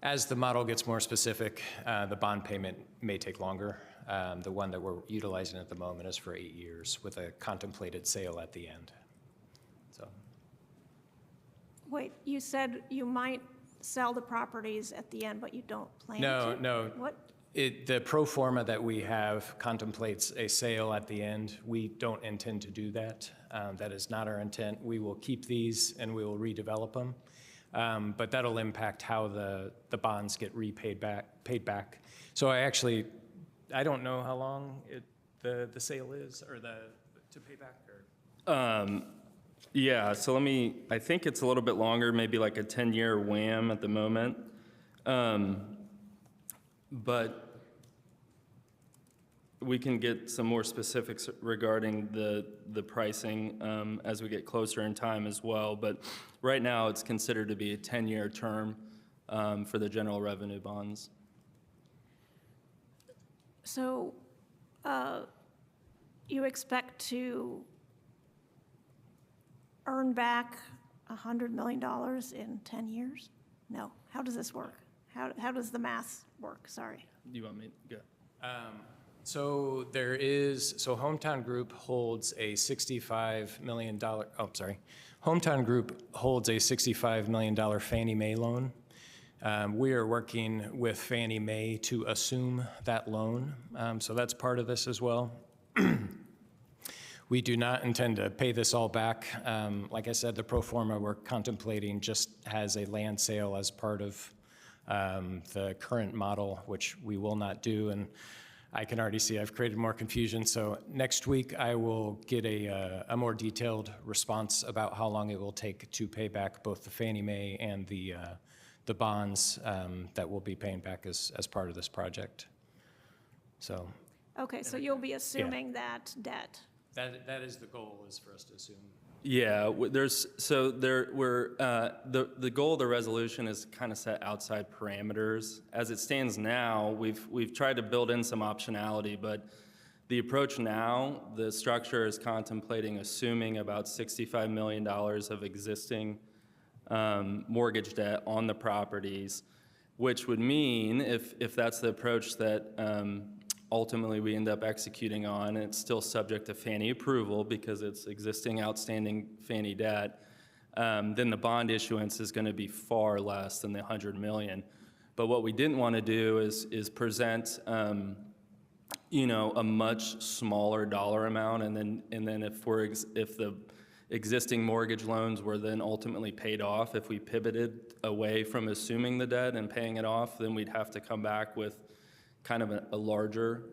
As the model gets more specific, the bond payment may take longer. The one that we're utilizing at the moment is for 8 years with a contemplated sale at the end. So, Wait, you said you might sell the properties at the end, but you don't plan to? No. What? The pro forma that we have contemplates a sale at the end. We don't intend to do that. That is not our intent. We will keep these and we will redevelop them. But that'll impact how the bonds get paid back. So I don't know how long the sale is or to pay back. Or Yeah, so I think it's a little bit longer, maybe like a 10-year wham at the moment. But we can get some more specifics regarding the pricing as we get closer in time as well. But right now, it's considered to be a 10-year term for the general revenue bonds. So you expect to earn back $100 million in 10 years? No. How does this work? How does the math work? Sorry. You want me to go? So Hometown Group holds a $65 million, Hometown Group holds a $65 million Fannie Mae loan. We are working with Fannie Mae to assume that loan. So that's part of this as well. We do not intend to pay this all back. Like I said, the pro forma we're contemplating just has a land sale as part of the current model, which we will not do. And I can already see I've created more confusion. So next week I will get a more detailed response about how long it will take to pay back both the Fannie Mae and the bonds that we'll be paying back as part of this project. So. Okay, so you'll be assuming that debt. That is the goal, is for us to assume. Yeah, the goal of the resolution is kind of set outside parameters. As it stands now, we've tried to build in some optionality, but the approach now, the structure is contemplating assuming about $65 million of existing mortgage debt on the properties, which would mean if that's the approach that ultimately we end up executing on, it's still subject to Fannie approval because it's existing outstanding Fannie debt, then the bond issuance is going to be far less than the $100 million. But what we didn't want to do is present a much smaller dollar amount, and then if the existing mortgage loans were then ultimately paid off, if we pivoted away from assuming the debt and paying it off, then we'd have to come back with kind of a larger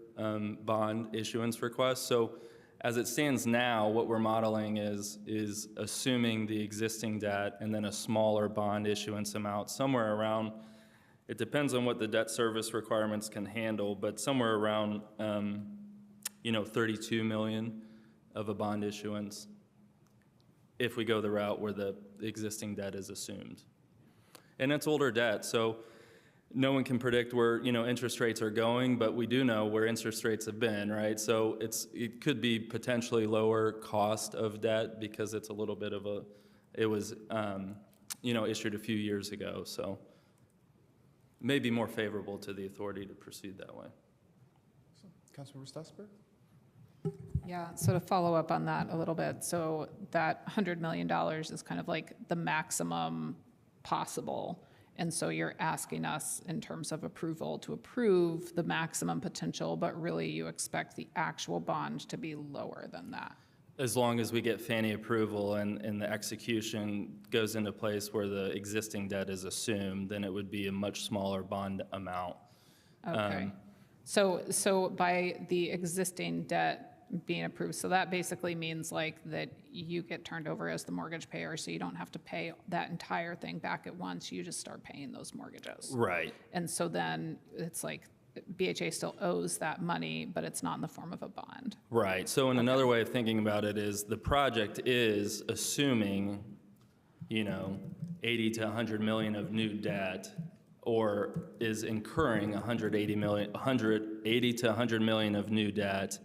bond issuance request. So as it stands now, what we're modeling is assuming the existing debt and then a smaller bond issuance amount, somewhere around, it depends on what the debt service requirements can handle, but somewhere around 32 million of a bond issuance if we go the route where the existing debt is assumed. And it's older debt, so no one can predict where interest rates are going, but we do know where interest rates have been, right? So it could be potentially lower cost of debt because it's a little bit of it was issued a few years ago, so maybe more favorable to the authority to proceed that way. Councilmember Stussberg? Yeah, so to follow up on that a little bit, so that $100 million is kind of like the maximum possible. And so you're asking us in terms of approval to approve the maximum potential, but really you expect the actual bond to be lower than that. As long as we get Fannie approval and the execution goes into place where the existing debt is assumed, then it would be a much smaller bond amount. Okay. So by the existing debt being approved, so that basically means like that you get turned over as the mortgage payer, so you don't have to pay that entire thing back at once, you just start paying those mortgages. Right. And so then it's like BHA still owes that money, but it's not in the form of a bond. Right. So in another way of thinking about it is the project is assuming, 80 to 100 million of new debt, or is incurring 180 to 100 million of new debt.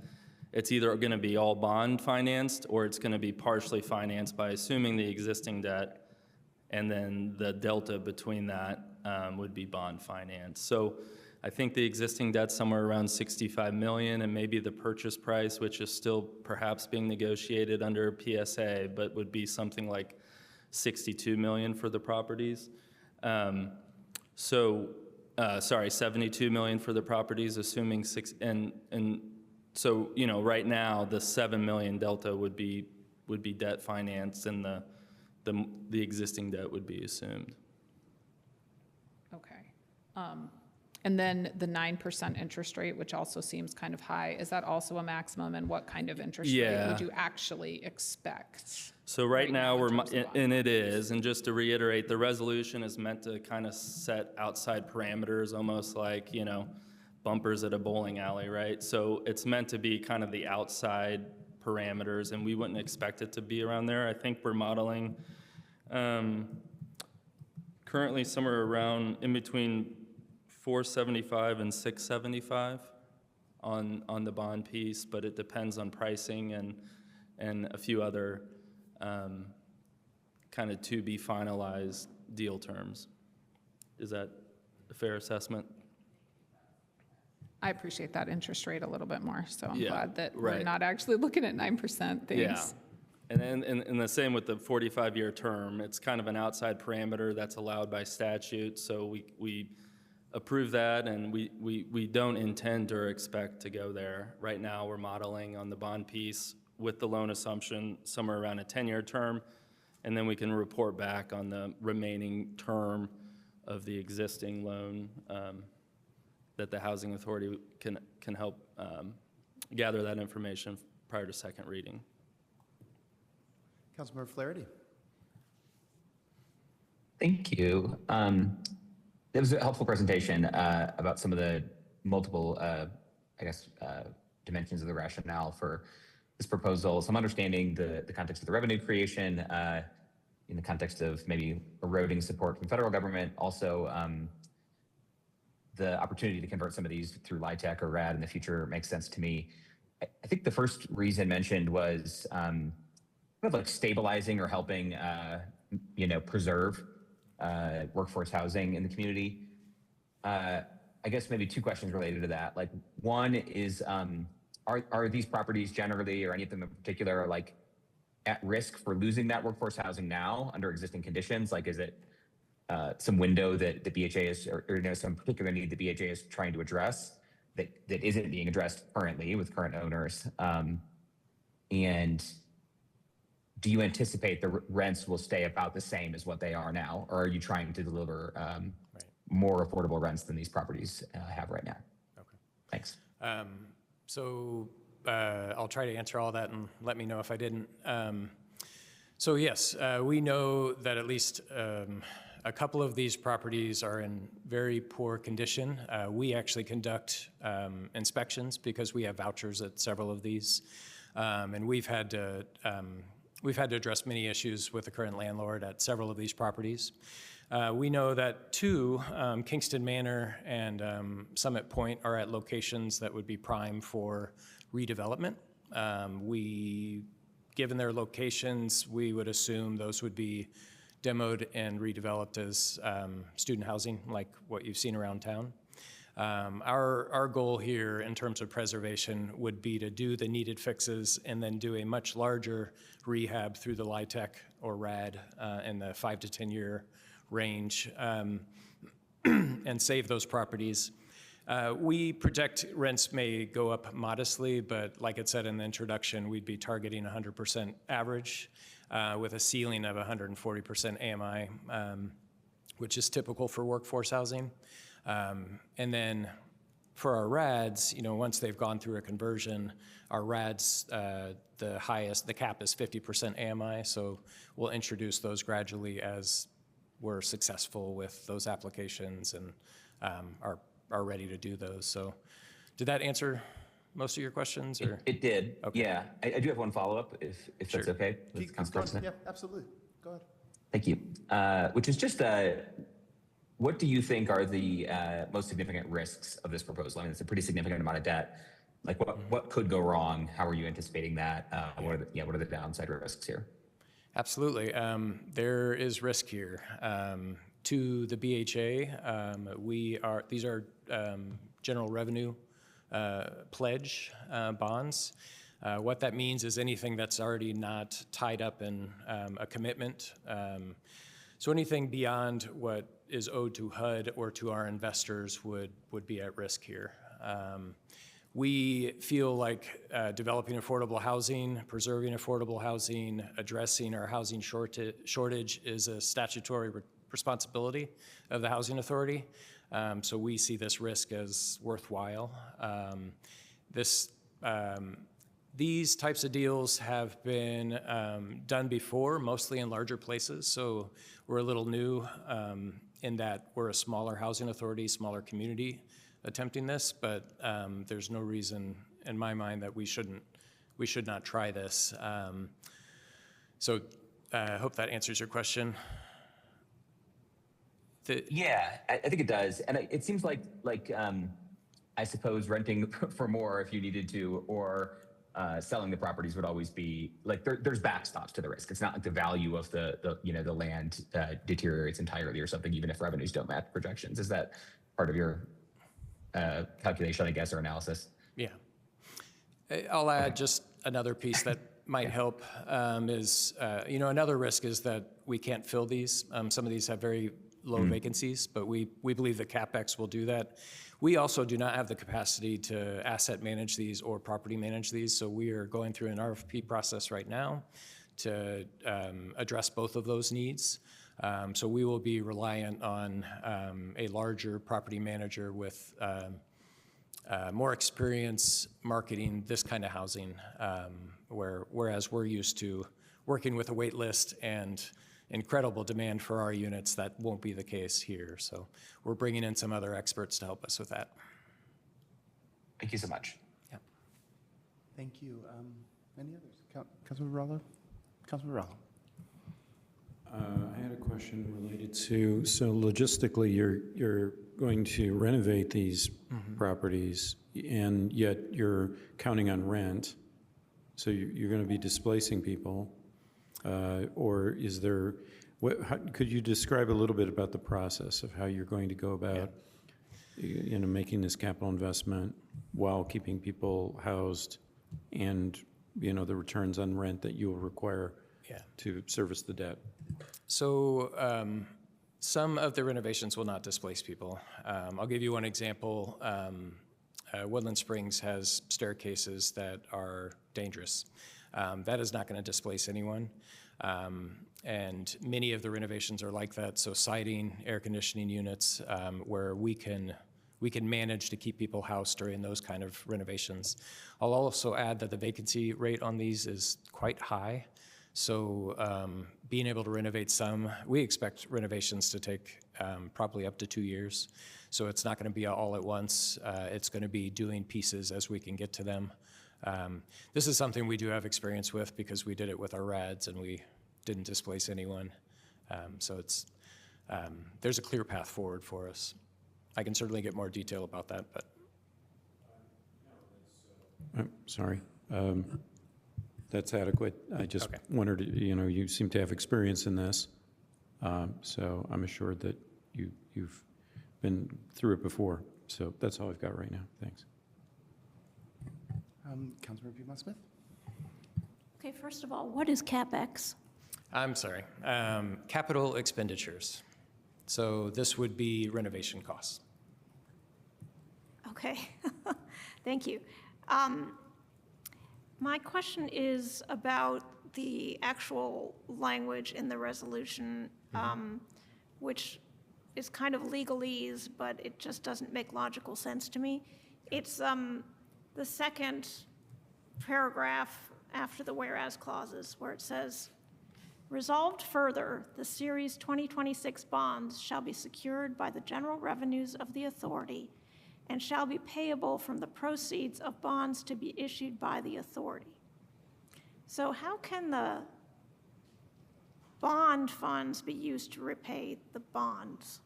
It's either going to be all bond financed or it's going to be partially financed by assuming the existing debt, and then the delta between that would be bond finance. So I think the existing debt's somewhere around 65 million, and maybe the purchase price, which is still perhaps being negotiated under PSA, but would be something like 62 million for the properties. 72 million for the properties, assuming so, right now, the 7 million delta would be debt financed, and the existing debt would be assumed. Okay. And then the 9% interest rate, which also seems kind of high, is that also a maximum, and what kind of interest rate would you actually expect? So right now, and it is, and just to reiterate, the resolution is meant to kind of set outside parameters, almost like, bumpers at a bowling alley, right? So it's meant to be kind of the outside parameters, and we wouldn't expect it to be around there. I think we're modeling currently somewhere around in between 475 and 675 on the bond piece, but it depends on pricing and a few other kind of to be finalized deal terms. Is that a fair assessment? I appreciate that interest rate a little bit more, so I'm Yeah, glad that right. we're not actually looking at 9%. Thanks. Yeah. And the same with the 45-year term. It's kind of an outside parameter that's allowed by statute, so we approve that, and we don't intend or expect to go there. Right now, we're modeling on the bond piece with the loan assumption somewhere around a 10-year term, and then we can report back on the remaining term of the existing loan that the Housing Authority can help gather that information prior to second reading. Councilmember Flaherty. Thank you. It was a helpful presentation about some of the multiple, dimensions of the rationale for this proposal. So I'm understanding the context of the revenue creation in the context of maybe eroding support from federal government. Also, the opportunity to convert some of these through LIHTC or RAD in the future makes sense to me. I think the first reason mentioned was kind of like stabilizing or helping, preserve workforce housing in the community. I guess maybe two questions related to that. Like, one is, are these properties generally, or any of them in particular, like at risk for losing that workforce housing now under existing conditions? Like, is it some window that the BHA is, or some particular need the BHA is trying to address that isn't being addressed currently with current owners? And do you anticipate the rents will stay about the same as what they are now, or are you trying to deliver more affordable rents than these properties have right now? Okay. Thanks. I'll try to answer all that and let me know if I didn't. So yes, we know that at least a couple of these properties are in very poor condition. We actually conduct inspections because we have vouchers at several of these, and we've had to address many issues with the current landlord at several of these properties. We know that two, Kingston Manor and Summit Point, are at locations that would be prime for redevelopment. Given their locations, we would assume those would be demoed and redeveloped as student housing, like what you've seen around town. Our goal here in terms of preservation would be to do the needed fixes and then do a much larger rehab through the LIHTC or RAD in the 5 to 10 year range and save those properties. We project rents may go up modestly, but like it said in the introduction, we'd be targeting 100% average with a ceiling of 140% AMI, which is typical for workforce housing. And then for our RADs, once they've gone through a conversion, our RADs, the cap is 50% AMI, so we'll introduce those gradually as we're successful with those applications and are ready to do those. So did that answer most of your questions? Or? It did, okay. Yeah. I do have one follow-up, if Sure. that's okay. with Council President. Yeah, absolutely. Go ahead. Thank you. Which is just, what do you think are the most significant risks of this proposal? I mean, it's a pretty significant amount of debt. Like, what could go wrong? How are you anticipating that? What are the downside risks here? Absolutely. There is risk here. To the BHA, these are general revenue pledge bonds. What that means is anything that's already not tied up in a commitment. So anything beyond what is owed to HUD or to our investors would be at risk here. We feel like developing affordable housing, preserving affordable housing, addressing our housing shortage is a statutory responsibility of the Housing Authority. So we see this risk as worthwhile. These types of deals have been done before, mostly in larger places. So we're a little new in that we're a smaller housing authority, smaller community attempting this, but there's no reason in my mind that we should not try this. So I hope that answers your question. Yeah, I think it does. And it seems like I suppose renting for more if you needed to, or selling the properties would always be like there's backstops to the risk. It's not like the value of the land deteriorates entirely or something, even if revenues don't match projections. Is that part of your calculation, I guess, or analysis? Yeah. I'll add just another piece that might help is, another risk is that we can't fill these. Some of these have very low vacancies, but we believe that CapEx will do that. We also do not have the capacity to asset manage these or property manage these, so we are going through an RFP process right now to address both of those needs. So we will be reliant on a larger property manager with more experience marketing this kind of housing, whereas we're used to working with a wait list and incredible demand for our units. That won't be the case here. So we're bringing in some other experts to help us with that. Thank you so much. Yeah. Thank you. Any others? Councilman Rallo? Councilman Rallo. I had a question related to, so logistically, you're going to renovate these properties, and yet you're counting on rent. So you're going to be displacing people. Or is there, could you describe a little bit about the process of how you're going to go about making this capital investment while keeping people housed and, the returns on rent that you will require to service the debt? So some of the renovations will not displace people. I'll give you one example. Woodland Springs has staircases that are dangerous. That is not going to displace anyone. And many of the renovations are like that. So siding, air conditioning units, where we can manage to keep people housed during those kind of renovations. I'll also add that the vacancy rate on these is quite high. So being able to renovate some, we expect renovations to take probably up to 2 years. So it's not going to be all at once. It's going to be doing pieces as we can get to them. This is something we do have experience with because we did it with our RADs and we didn't displace anyone. So there's a clear path forward for us. I can certainly get more detail about that, but. Sorry. That's adequate. I just wondered, you seem to have experience in this. So I'm assured that you've been through it before. So that's all I've got right now. Thanks. Councilmember Piedmont-Smith. Okay, first of all, what is CapEx? I'm sorry. Capital expenditures. So this would be renovation costs. Okay, thank you. My question is about the actual language in the resolution, which is kind of legalese, but it just doesn't make logical sense to me. It's the second paragraph after the whereas clauses, where it says, resolved further, the Series 2026 bonds shall be secured by the general revenues of the authority and shall be payable from the proceeds of bonds to be issued by the authority. So how can the bond funds be used to repay the bonds?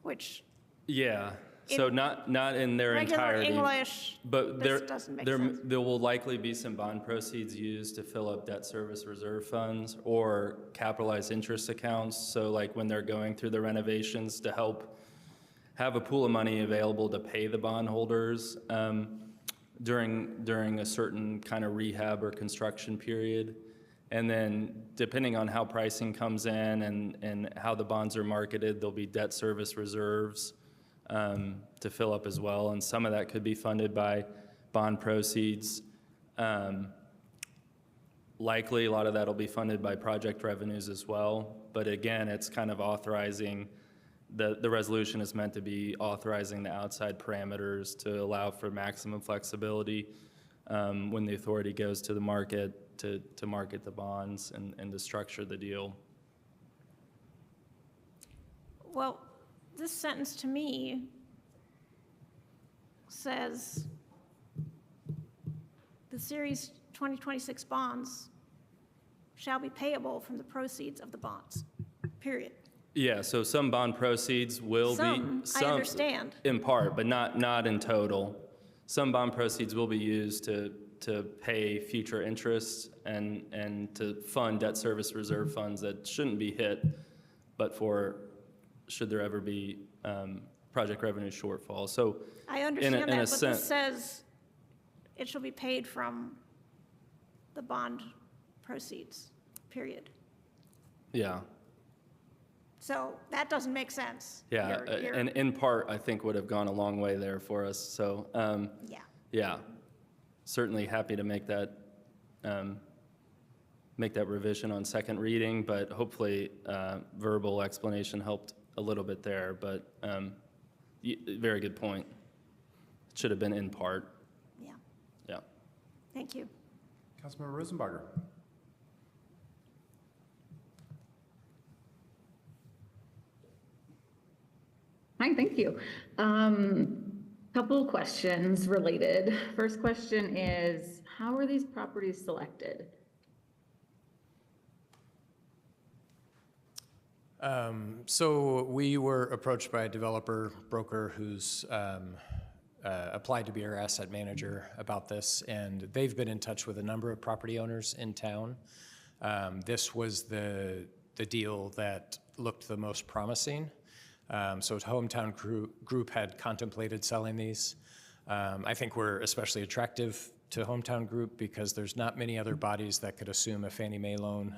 Which, Yeah, so not in their regular entirety. English, But this doesn't make sense. there will likely be some bond proceeds used to fill up debt service reserve funds or capitalized interest accounts. So like when they're going through the renovations to help have a pool of money available to pay the bondholders during a certain kind of rehab or construction period. And then depending on how pricing comes in and how the bonds are marketed, there'll be debt service reserves to fill up as well. And some of that could be funded by bond proceeds. Likely, a lot of that will be funded by project revenues as well. But again, it's kind of authorizing, the resolution is meant to be authorizing the outside parameters to allow for maximum flexibility when the authority goes to the market to market the bonds and to structure the deal. Well, this sentence to me says the Series 2026 bonds shall be payable from the proceeds of the bonds, period. Yeah, so some bond proceeds will be. I understand. In part, but not in total. Some bond proceeds will be used to pay future interest and to fund debt service reserve funds that shouldn't be hit, but for, should there ever be project revenue shortfall. So I understand in a that, but sense, this says it shall be paid from the bond proceeds, period. yeah. So that doesn't make sense. Yeah, and in part, I think would have gone a long way there for us. So, yeah, certainly happy to make that revision on second reading, but hopefully verbal explanation helped a little bit there. But very good point. It should have been in part. Yeah. Yeah. Thank you. Councilmember Rosenbarger. Hi, thank you. Couple questions related. First question is, how are these properties selected? So we were approached by a developer broker who's applied to be our asset manager about this, and they've been in touch with a number of property owners in town. This was the deal that looked the most promising. So Hometown Group had contemplated selling these. I think we're especially attractive to Hometown Group because there's not many other bodies that could assume a Fannie Mae loan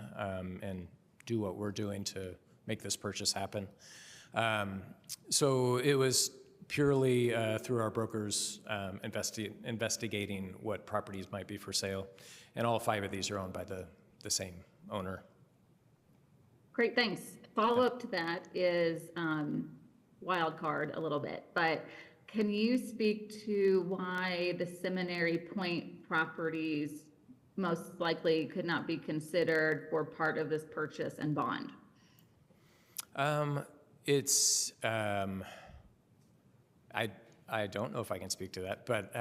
and do what we're doing to make this purchase happen. So it was purely through our brokers investigating what properties might be for sale. And all 5 of these are owned by the same owner. Great, thanks. Follow-up to that is wild card a little bit, but can you speak to why the Seminary Point properties most likely could not be considered for part of this purchase and bond? I don't know if I can speak to that, but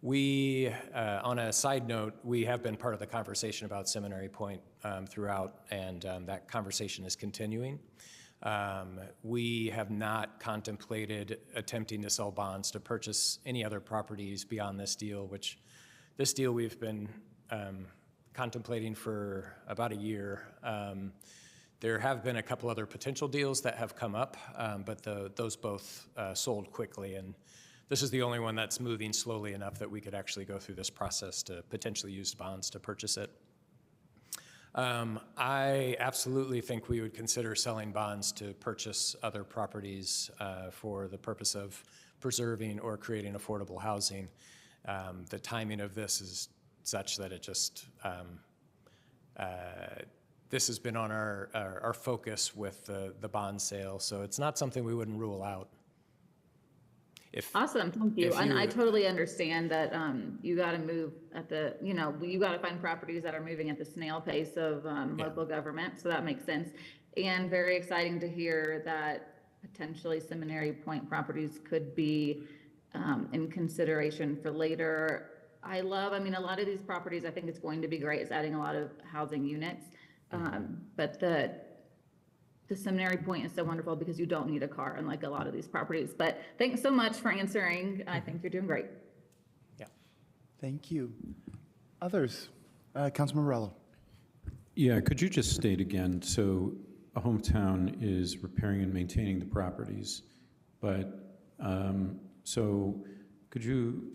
we, on a side note, we have been part of the conversation about Seminary Point throughout, and that conversation is continuing. We have not contemplated attempting to sell bonds to purchase any other properties beyond this deal, which this deal we've been contemplating for about a year. There have been a couple other potential deals that have come up, but those both sold quickly, and this is the only one that's moving slowly enough that we could actually go through this process to potentially use bonds to purchase it. I absolutely think we would consider selling bonds to purchase other properties for the purpose of preserving or creating affordable housing. The timing of this is such that it just, this has been on our focus with the bond sale, so it's not something we wouldn't rule out. Awesome, thank you. And I totally understand that you got to move at the, you got to find properties that are moving at the snail pace of local government, so that makes sense. And very exciting to hear that potentially Seminary Point properties could be in consideration for later. I mean, a lot of these properties, I think it's going to be great. It's adding a lot of housing units, but the Seminary Point is so wonderful because you don't need a car, unlike a lot of these properties. But thanks so much for answering. I think you're doing great. Yeah. Thank you. Others? Councilman Morello. Yeah, could you just state again, so a hometown is repairing and maintaining the properties, but so could you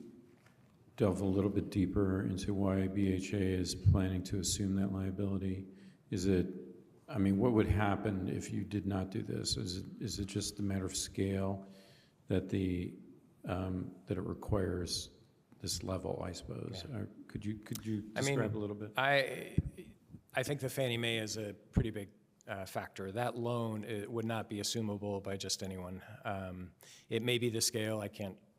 delve a little bit deeper into why BHA is planning to assume that liability? Is it, I mean, what would happen if you did not do this? Is it just a matter of scale that that it requires this level, I suppose? Yeah. Or could you describe a little bit? I think the Fannie Mae is a pretty big factor. That loan, it would not be assumable by just anyone. It may be the scale.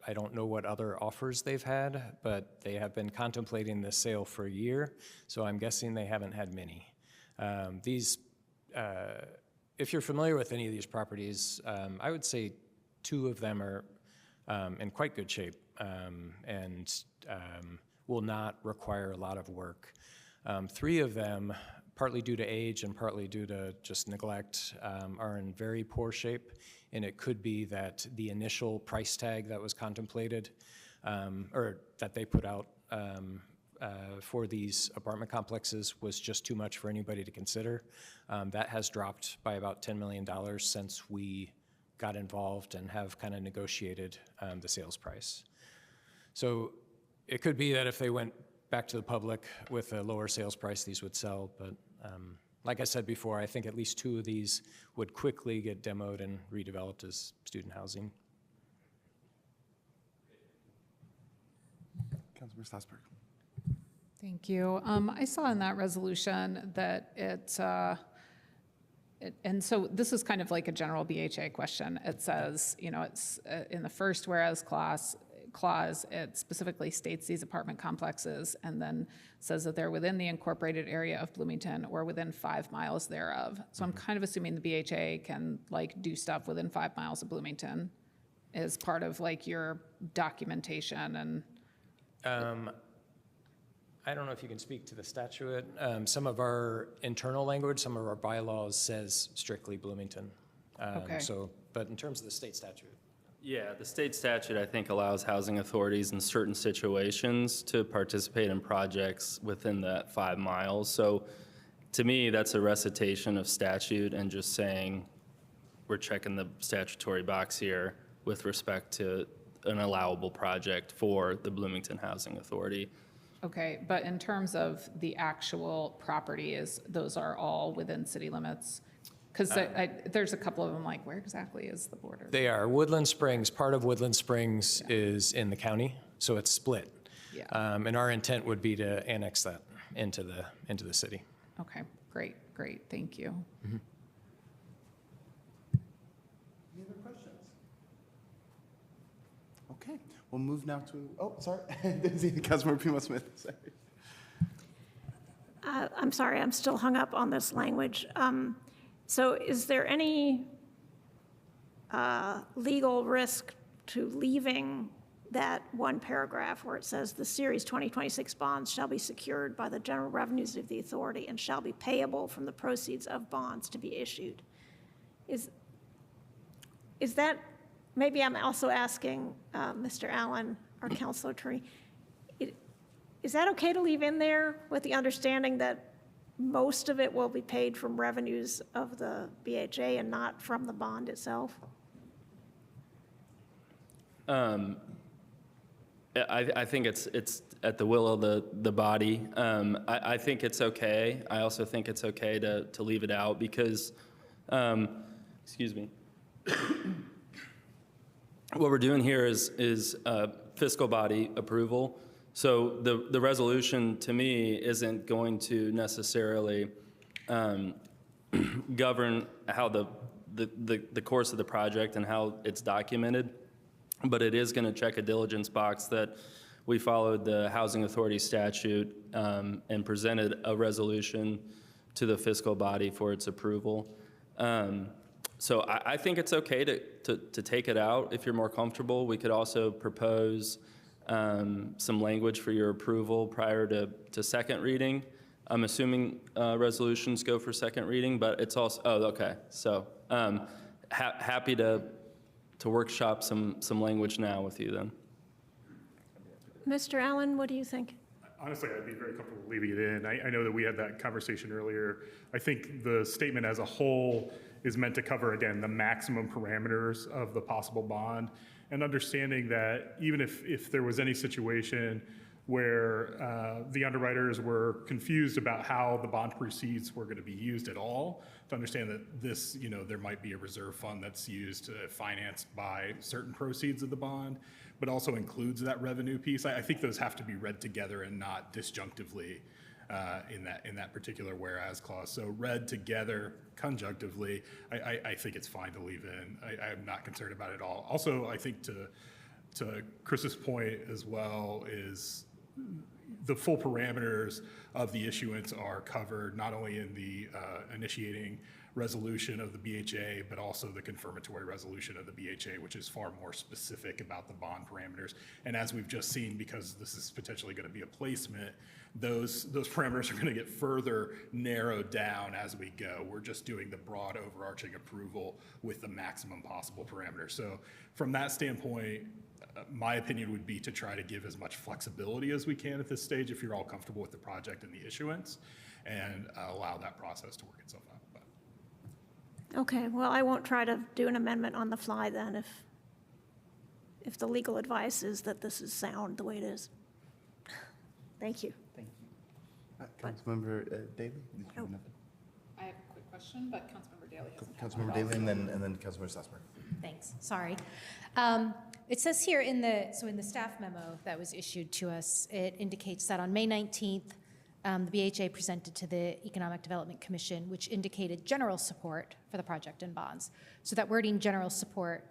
I don't know what other offers they've had, but they have been contemplating this sale for a year, so I'm guessing they haven't had many. If you're familiar with any of these properties, I would say 2 of them are in quite good shape and will not require a lot of work. 3 of them, partly due to age and partly due to just neglect, are in very poor shape, and it could be that the initial price tag that was contemplated or that they put out for these apartment complexes was just too much for anybody to consider. That has dropped by about $10 million since we got involved and have kind of negotiated the sales price. So it could be that if they went back to the public with a lower sales price, these would sell, but like I said before, I think at least 2 of these would quickly get demoed and redeveloped as student housing. Councilmember Stassberg. Thank you. I saw in that resolution that and so this is kind of like a general BHA question. It says, it's in the first whereas clause, it specifically states these apartment complexes and then says that they're within the incorporated area of Bloomington or within 5 miles thereof. So I'm kind of assuming the BHA can do stuff within 5 miles of Bloomington as part of your documentation and. I don't know if you can speak to the statute. Some of our internal language, some of our bylaws says strictly Bloomington. Okay. But in terms of the state statute. Yeah, the state statute, I think, allows housing authorities in certain situations to participate in projects within that 5 miles. So to me, that's a recitation of statute and just saying we're checking the statutory box here with respect to an allowable project for the Bloomington Housing Authority. Okay, but in terms of the actual property, those are all within city limits? Because there's a couple of them, where exactly is the border? They are. Woodland Springs, part of Woodland Springs is in the county, so it's split. Yeah. And our intent would be to annex that into the city. Okay, great, thank you. Mm-hmm. Any other questions? Okay, we'll move now to, sorry, Councilmember Pima-Smith, sorry. I'm sorry, I'm still hung up on this language. So is there any legal risk to leaving that one paragraph where it says the Series 2026 bonds shall be secured by the general revenues of the authority and shall be payable from the proceeds of bonds to be issued? Is that, maybe I'm also asking Mr. Allen, our council attorney, is that okay to leave in there with the understanding that most of it will be paid from revenues of the BHA and not from the bond itself? I think it's at the will of the body. I think it's okay. I also think it's okay to leave it out because, excuse me, what we're doing here is fiscal body approval. So the resolution to me isn't going to necessarily govern how the course of the project and how it's documented, but it is going to check a diligence box that we followed the Housing Authority statute and presented a resolution to the fiscal body for its approval. So I think it's okay to take it out if you're more comfortable. We could also propose some language for your approval prior to second reading. I'm assuming resolutions go for second reading, but it's also, oh, okay. So happy to workshop some language now with you then. Mr. Allen, what do you think? Honestly, I'd be very comfortable leaving it in. I know that we had that conversation earlier. I think the statement as a whole is meant to cover, again, the maximum parameters of the possible bond, and understanding that even if there was any situation where the underwriters were confused about how the bond proceeds were going to be used at all, to understand that this, there might be a reserve fund that's used financed by certain proceeds of the bond, but also includes that revenue piece. I think those have to be read together and not disjunctively in that particular whereas clause. So read together conjunctively, I think it's fine to leave in. I'm not concerned about it at all. Also, I think to Chris's point as well is the full parameters of the issuance are covered not only in the initiating resolution of the BHA, but also the confirmatory resolution of the BHA, which is far more specific about the bond parameters. And as we've just seen, because this is potentially going to be a placement, those parameters are going to get further narrowed down as we go. We're just doing the broad overarching approval with the maximum possible parameters. So from that standpoint, my opinion would be to try to give as much flexibility as we can at this stage if you're all comfortable with the project and the issuance, and allow that process to work itself out. Okay, well, I won't try to do an amendment on the fly then if the legal advice is that this is sound the way it is. Thank you. Thank you. Councilmember Daley? I have a quick question, but Councilmember Daley hasn't. Councilmember Daley and then Councilmember Sussberg. Thanks, sorry. It says here in the staff memo that was issued to us, it indicates that on May 19th, the BHA presented to the Economic Development Commission, which indicated general support for the project and bonds. So that wording, general support,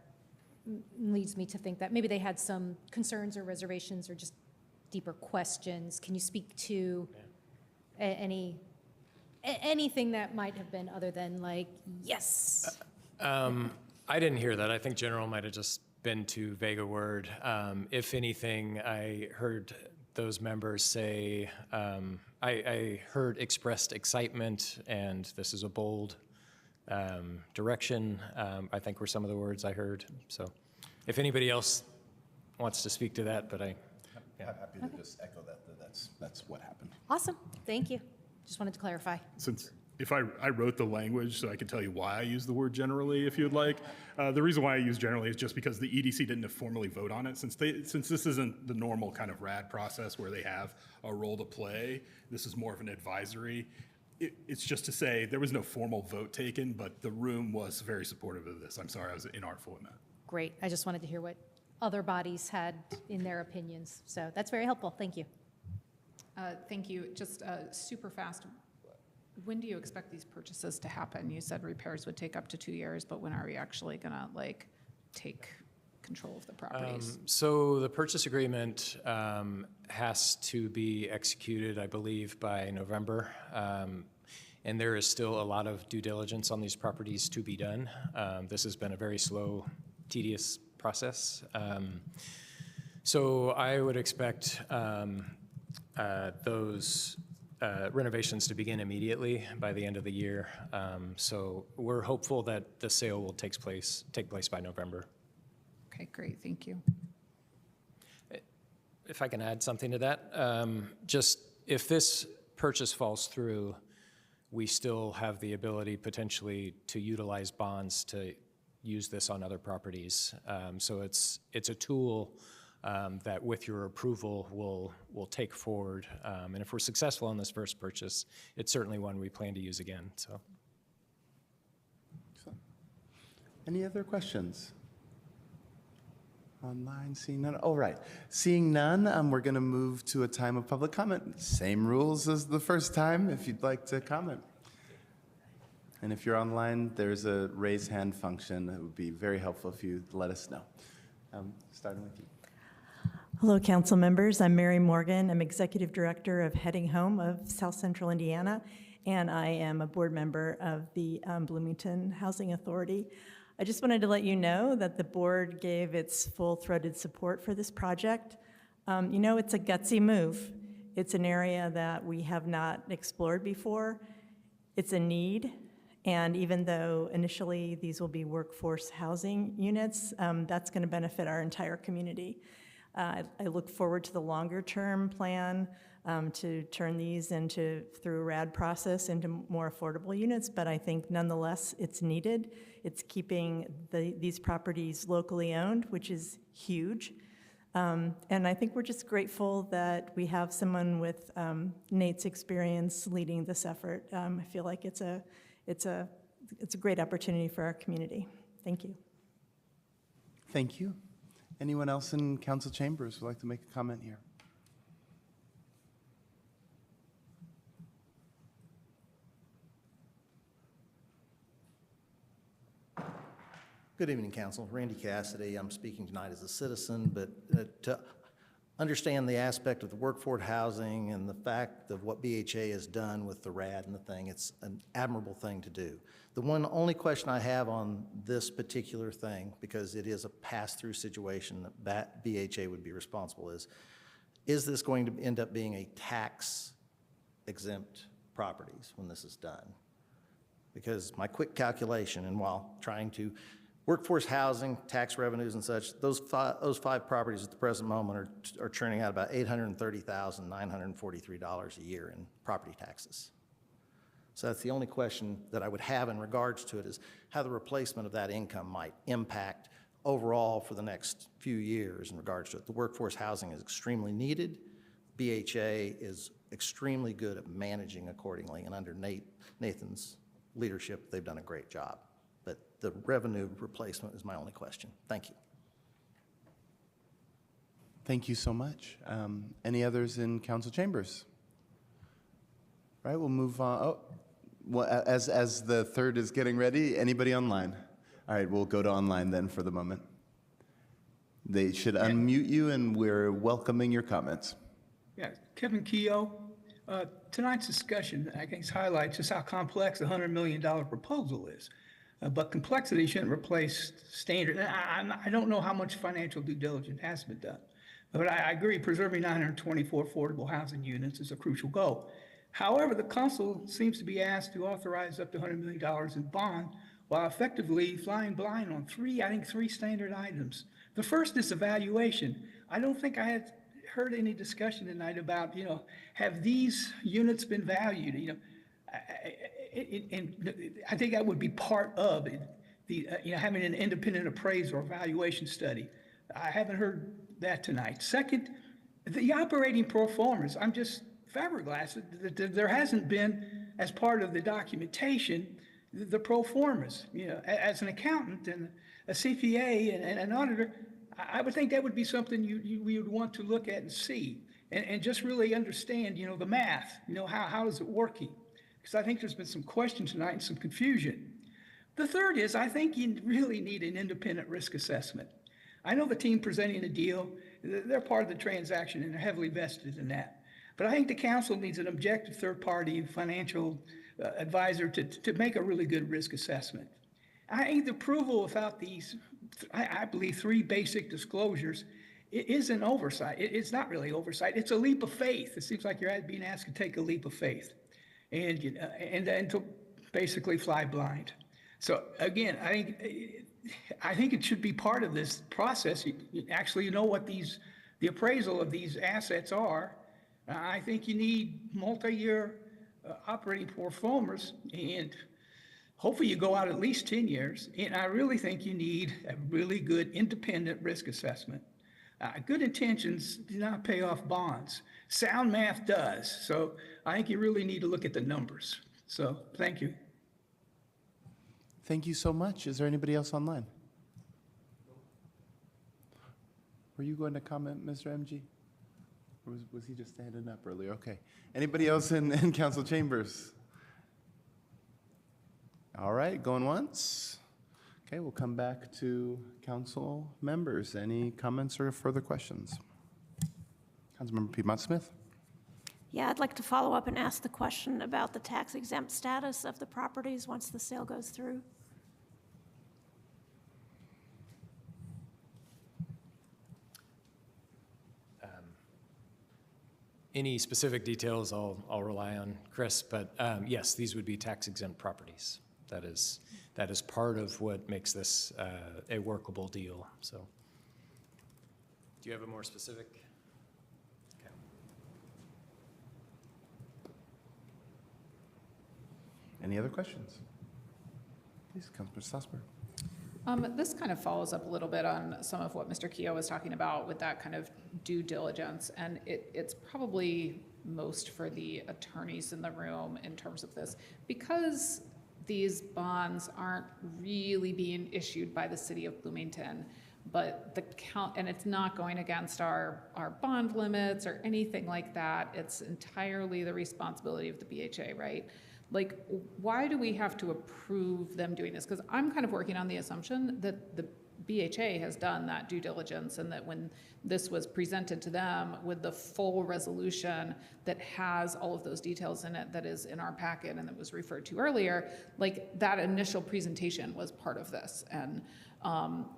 leads me to think that maybe they had some concerns or reservations or just deeper questions. Can you speak to anything that might have been other than like, yes? I didn't hear that. I think general might have just been too vague a word. If anything, I heard those members say, I heard expressed excitement, and this is a bold direction, I think were some of the words I heard. So if anybody else wants to speak to that, but I'm happy to just echo that, that's what happened. Awesome, thank you. Just wanted to clarify. Since if I wrote the language, so I can tell you why I use the word generally, if you'd like. The reason why I use generally is just because the EDC didn't formally vote on it. Since this isn't the normal kind of RAD process where they have a role to play, this is more of an advisory. It's just to say there was no formal vote taken, but the room was very supportive of this. I'm sorry, I was inartful in that. Great, I just wanted to hear what other bodies had in their opinions. So that's very helpful, thank you. Thank you. Just super fast. When do you expect these purchases to happen? You said repairs would take up to 2 years, but when are we actually going to take control of the properties? So the purchase agreement has to be executed, I believe, by November. And there is still a lot of due diligence on these properties to be done. This has been a very slow, tedious process. So I would expect those renovations to begin immediately by the end of the year. So we're hopeful that the sale will take place by November. Okay, great, thank you. If I can add something to that, just if this purchase falls through, we still have the ability potentially to utilize bonds to use this on other properties. So it's a tool that with your approval, we'll take forward. And if we're successful on this first purchase, it's certainly one we plan to use again, so. Any other questions? Online, seeing none. All right. Seeing none, we're going to move to a time of public comment. Same rules as the first time if you'd like to comment. And if you're online, there's a raise hand function. It would be very helpful if you let us know. Starting with you. Hello, council members. I'm Mary Morgan. I'm Executive Director of Heading Home of South Central Indiana, and I am a board member of the Bloomington Housing Authority. I just wanted to let you know that the board gave its full-throated support for this project. You know, it's a gutsy move. It's an area that we have not explored before. It's a need, and even though initially these will be workforce housing units, that's going to benefit our entire community. I look forward to the longer-term plan to turn these through a RAD process into more affordable units, but I think nonetheless it's needed. It's keeping these properties locally owned, which is huge. And I think we're just grateful that we have someone with Nate's experience leading this effort. I feel like it's a great opportunity for our community. Thank you. Thank you. Anyone else in council chambers would like to make a comment here? Good evening, Council. Randy Cassidy. I'm speaking tonight as a citizen, but to understand the aspect of the workforce housing and the fact of what BHA has done with the RAD and the thing, it's an admirable thing to do. The only question I have on this particular thing, because it is a pass-through situation that BHA would be responsible, is this going to end up being a tax-exempt properties when this is done? Because my quick calculation, and while trying to workforce housing, tax revenues and such, those five properties at the present moment are churning out about $830,943 a year in property taxes. So that's the only question that I would have in regards to it, is how the replacement of that income might impact overall for the next few years in regards to it. The workforce housing is extremely needed. BHA is extremely good at managing accordingly, and under Nathan's leadership, they've done a great job. But the revenue replacement is my only question. Thank you. Thank you so much. Any others in council chambers? All right, we'll move on. Oh, well, as the third is getting ready, anybody online? All right, we'll go to online then for the moment. They should unmute you, and we're welcoming your comments. Yeah, Kevin Keogh. Tonight's discussion, I think, highlights just how complex the $100 million proposal is. But complexity shouldn't replace standard. I don't know how much financial due diligence has been done, but I agree preserving 924 affordable housing units is a crucial goal. However, the council seems to be asked to authorize up to $100 million in bond while effectively flying blind on three standard items. The first is evaluation. I don't think I had heard any discussion tonight about, have these units been valued? And I think that would be part of having an independent appraisal or evaluation study. I haven't heard that tonight. Second, the operating pro formas. I'm just flabbergasted that there hasn't been, as part of the documentation, the pro formas. As an accountant and a CPA and an auditor, I would think that would be something we would want to look at and see, and just really understand, the math. How is it working? Because I think there's been some questions tonight and some confusion. The third is, I think you really need an independent risk assessment. I know the team presenting the deal, they're part of the transaction and they're heavily vested in that. But I think the council needs an objective third-party financial advisor to make a really good risk assessment. I think the approval without these, I believe, three basic disclosures is an oversight. It's not really oversight. It's a leap of faith. It seems like you're being asked to take a leap of faith and to basically fly blind. So again, I think it should be part of this process. You actually know what the appraisal of these assets are. I think you need multi-year operating performers, and hopefully you go out at least 10 years. And I really think you need a really good independent risk assessment. Good intentions do not pay off bonds. Sound math does. So I think you really need to look at the numbers. So thank you. Thank you so much. Is there anybody else online? Were you going to comment, Mr. MG? Or was he just standing up earlier? Okay. Anybody else in council chambers? All right, going once. Okay, we'll come back to council members. Any comments or further questions? Councilmember Piedmont Smith. Yeah, I'd like to follow up and ask the question about the tax exempt status of the properties once the sale goes through. Any specific details, I'll rely on Chris, but yes, these would be tax exempt properties. That is part of what makes this a workable deal. So, do you have a more specific? Okay. Any other questions? Please, Councilor Strasburg. This kind of follows up a little bit on some of what Mr. Keogh was talking about with that kind of due diligence, and it's probably most for the attorneys in the room in terms of this, because these bonds aren't really being issued by the city of Bloomington, but and it's not going against our bond limits or anything like that. It's entirely the responsibility of the BHA, right? Like, why do we have to approve them doing this? Because I'm kind of working on the assumption that the BHA has done that due diligence, and that when this was presented to them with the full resolution that has all of those details in it, that is in our packet and that was referred to earlier, like that initial presentation was part of this. And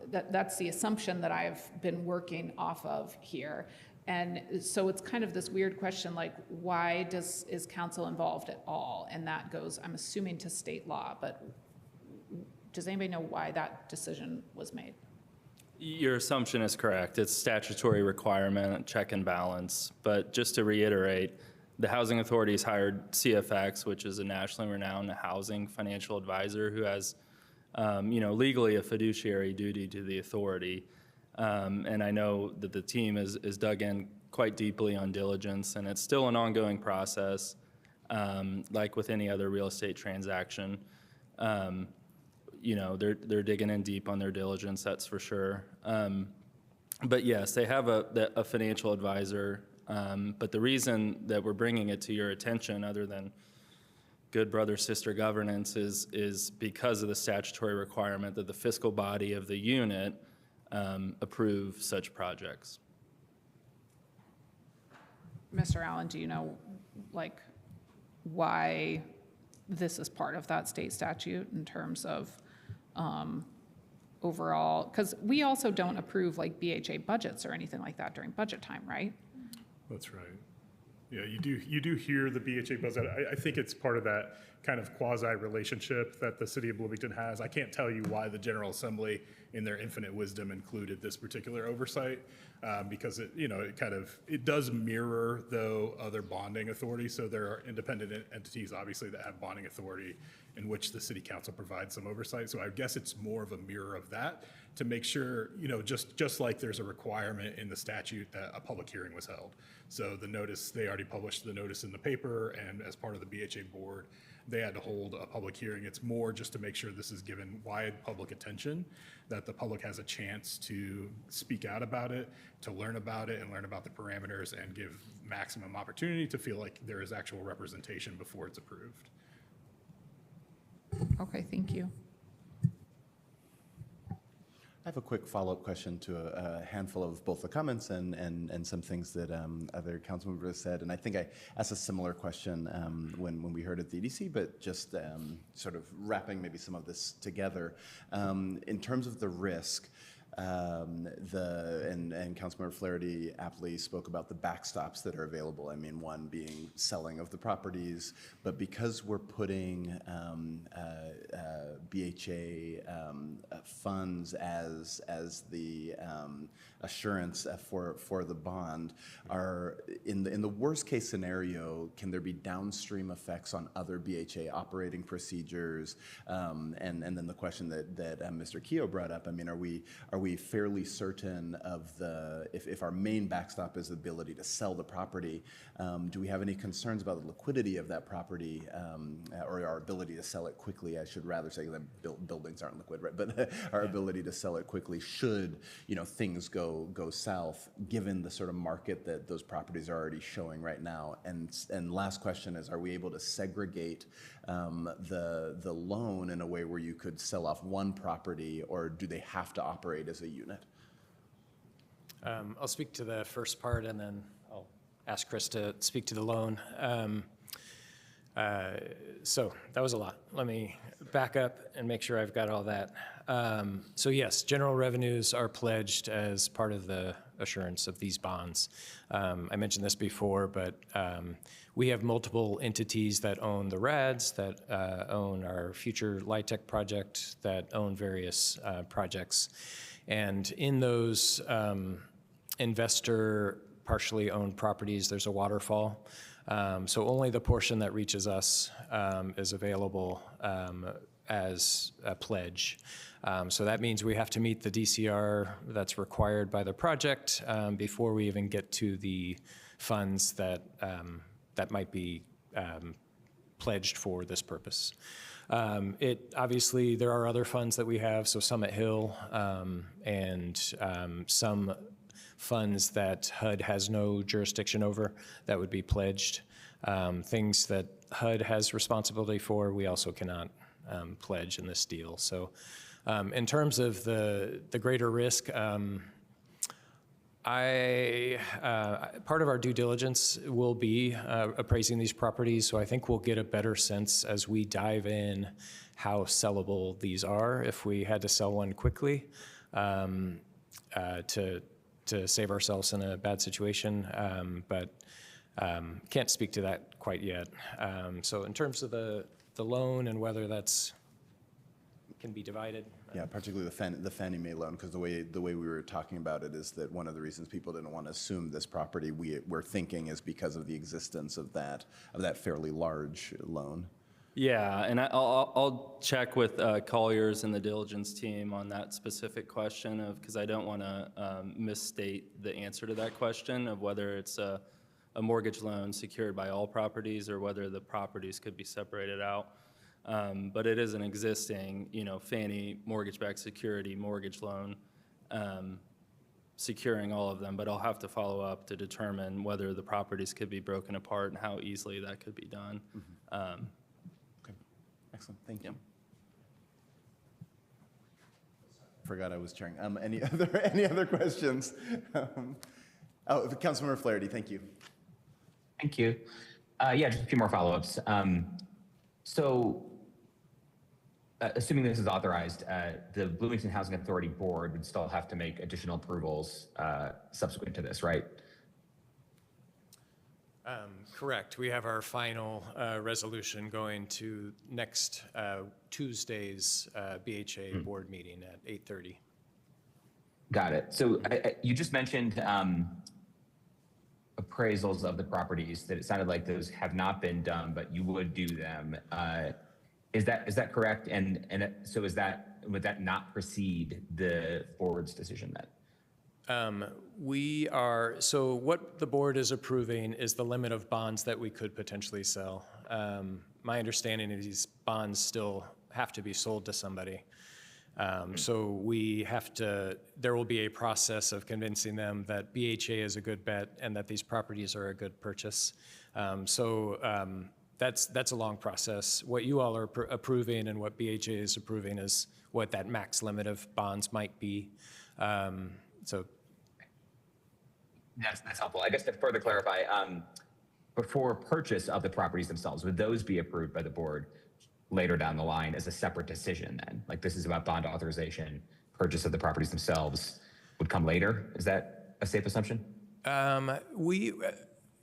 that's the assumption that I've been working off of here. And so it's kind of this weird question, like, why is council involved at all? And that goes, I'm assuming, to state law, but does anybody know why that decision was made? Your assumption is correct. It's statutory requirement, check and balance. But just to reiterate, the Housing Authority has hired CFX, which is a nationally renowned housing financial advisor who has, legally a fiduciary duty to the authority. And I know that the team is dug in quite deeply on diligence, and it's still an ongoing process, like with any other real estate transaction. They're digging in deep on their diligence, that's for sure. But yes, they have a financial advisor. But the reason that we're bringing it to your attention, other than good brother-sister governance, is because of the statutory requirement that the fiscal body of the unit approve such projects. Mr. Allen, do you know, like, why this is part of that state statute in terms of overall? Because we also don't approve like BHA budgets or anything like that during budget time, right? That's right. Yeah, you do hear the BHA budget. I think it's part of that kind of quasi-relationship that the city of Bloomington has. I can't tell you why the General Assembly, in their infinite wisdom, included this particular oversight, because it does mirror, though, other bonding authorities. So there are independent entities, obviously, that have bonding authority in which the city council provides some oversight. So I guess it's more of a mirror of that to make sure, just like there's a requirement in the statute that a public hearing was held. So the notice, they already published the notice in the paper, and as part of the BHA board, they had to hold a public hearing. It's more just to make sure this is given wide public attention, that the public has a chance to speak out about it, to learn about it, and learn about the parameters, and give maximum opportunity to feel like there is actual representation before it's approved. Okay, thank you. I have a quick follow-up question to a handful of both the comments and some things that other council members said. And I think I asked a similar question when we heard at the EDC, but just sort of wrapping maybe some of this together. In terms of the risk, and Councilmember Flaherty aptly spoke about the backstops that are available. I mean, one being selling of the properties, but because we're putting BHA funds as the assurance for the bond, are in the worst case scenario, can there be downstream effects on other BHA operating procedures? And then the question that Mr. Keogh brought up, I mean, are we we fairly certain of if our main backstop is the ability to sell the property, do we have any concerns about the liquidity of that property or our ability to sell it quickly? I should rather say that buildings aren't liquid, right? But our ability to sell it quickly should, things go south, given the sort of market that those properties are already showing right now. And last question is, are we able to segregate the loan in a way where you could sell off one property, or do they have to operate as a unit? I'll speak to the first part, and then I'll ask Chris to speak to the loan. So that was a lot. Let me back up and make sure I've got all that. So yes, general revenues are pledged as part of the assurance of these bonds. I mentioned this before, but we have multiple entities that own the RADs, that own our future LIHTC project, that own various projects. And in those investor partially owned properties, there's a waterfall. So only the portion that reaches us is available as a pledge. So that means we have to meet the DCR that's required by the project before we even get to the funds that might be pledged for this purpose. Obviously, there are other funds that we have, so Summit Hill and some funds that HUD has no jurisdiction over that would be pledged. Things that HUD has responsibility for, we also cannot pledge in this deal. So in terms of the greater risk, part of our due diligence will be appraising these properties, so I think we'll get a better sense as we dive in how sellable these are if we had to sell one quickly to save ourselves in a bad situation, but can't speak to that quite yet. So in terms of the loan and whether that's can be divided. Yeah, particularly the Fannie Mae loan, because the way we were talking about it is that one of the reasons people didn't want to assume this property we're thinking is because of the existence of that fairly large loan. Yeah, and I'll check with Colliers and the diligence team on that specific question because I don't want to misstate the answer to that question of whether it's a mortgage loan secured by all properties or whether the properties could be separated out. But it is an existing, Fannie mortgage-backed security mortgage loan securing all of them, but I'll have to follow up to determine whether the properties could be broken apart and how easily that could be done. Mm-hmm. Okay, excellent, thank you. Forgot I was chairing. Any other questions? Councilmember Flaherty, thank you. Thank you. Yeah, just a few more follow-ups. So, assuming this is authorized, the Bloomington Housing Authority Board would still have to make additional approvals subsequent to this, right? Correct. We have our final resolution going to next Tuesday's BHA board meeting at 8:30. Got it. So you just mentioned appraisals of the properties that it sounded like those have not been done, but you would do them. Is that correct? And so would that not precede the board's decision then? So what the board is approving is the limit of bonds that we could potentially sell. My understanding is these bonds still have to be sold to somebody. So there will be a process of convincing them that BHA is a good bet and that these properties are a good purchase. That's a long process. What you all are approving and what BHA is approving is what that max limit of bonds might be. So that's helpful. I guess to further clarify, before purchase of the properties themselves, would those be approved by the board later down the line as a separate decision then? Like this is about bond authorization, purchase of the properties themselves would come later? Is that a safe assumption?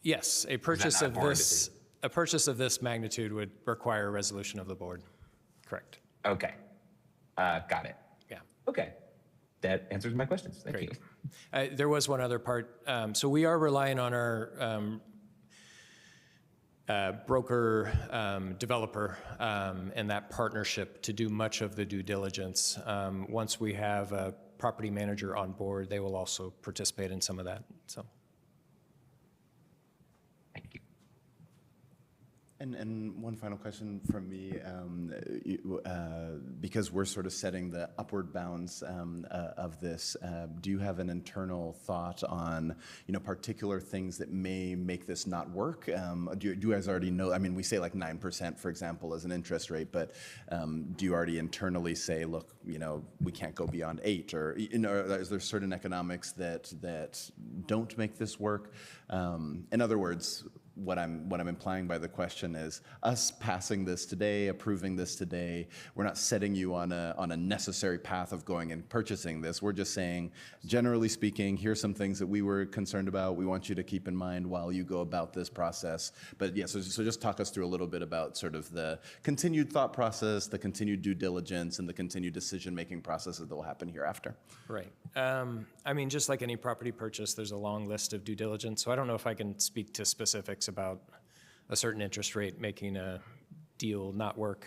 Yes, a purchase of this magnitude would require a resolution of the board. Correct. Okay. Got it. Yeah. Okay. That answers my questions. Thank you. There was one other part. So we are relying on our broker developer and that partnership to do much of the due diligence. Once we have a property manager on board, they will also participate in some of that, so. And one final question from me, because we're sort of setting the upward bounds of this, do you have an internal thought on, particular things that may make this not work? Do you guys already know, I mean, we say like 9%, for example, as an interest rate, but do you already internally say, look, we can't go beyond 8, or, is there certain economics that don't make this work? In other words, what I'm implying by the question is us passing this today, approving this today, we're not setting you on a necessary path of going and purchasing this. We're just saying, generally speaking, here's some things that we were concerned about. We want you to keep in mind while you go about this process. But yeah, so just talk us through a little bit about sort of the continued thought process, the continued due diligence, and the continued decision-making processes that will happen hereafter. Right. I mean, just like any property purchase, there's a long list of due diligence. So I don't know if I can speak to specifics about a certain interest rate making a deal not work.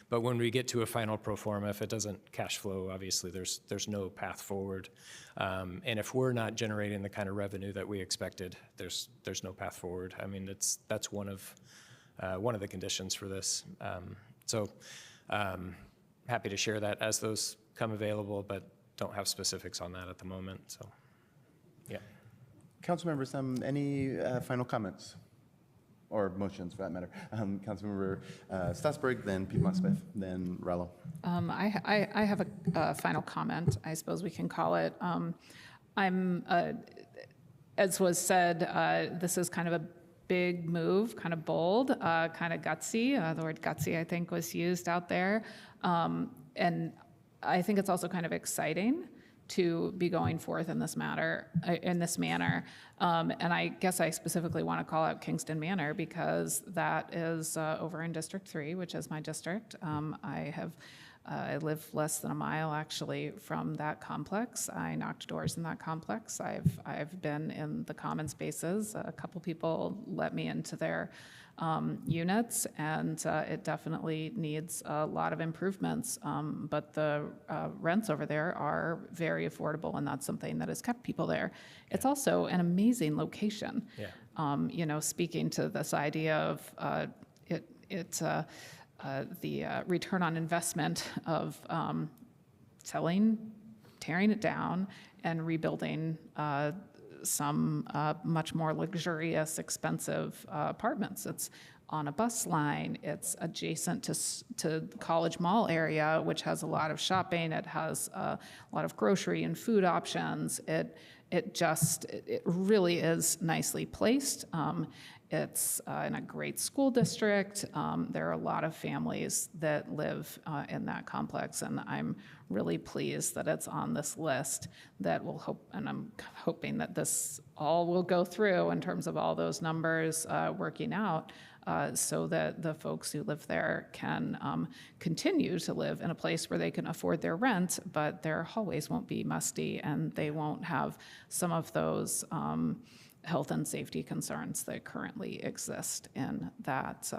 But when we get to a final pro forma, if it doesn't cash flow, obviously there's no path forward. And if we're not generating the kind of revenue that we expected, there's no path forward. I mean, that's one of the conditions for this. Happy to share that as those come available, but don't have specifics on that at the moment. So, yeah. Council members, any final comments? Or motions, for that matter. Councilmember Statsberg, then Piedmont Smith, then Rallo. I have a final comment, I suppose we can call it. As was said, this is kind of a big move, kind of bold, kind of gutsy. The word gutsy, I think, was used out there. And I think it's also kind of exciting to be going forth in this manner. And I guess I specifically want to call out Kingston Manor because that is over in District 3, which is my district. I live less than a mile actually from that complex. I knocked doors in that complex. I've been in the common spaces. A couple people let me into their units, and it definitely needs a lot of improvements. But the rents over there are very affordable, and that's something that has kept people there. It's also an amazing location. Yeah. Speaking to this idea of the return on investment of tearing it down and rebuilding some much more luxurious, expensive apartments. It's on a bus line. It's adjacent to the College Mall area, which has a lot of shopping. It has a lot of grocery and food options. It really is nicely placed. It's in a great school district. There are a lot of families that live in that complex, and I'm really pleased that it's on this list that will and I'm hoping that this all will go through in terms of all those numbers working out so that the folks who live there can continue to live in a place where they can afford their rent, but their hallways won't be musty and they won't have some of those health and safety concerns that currently exist in that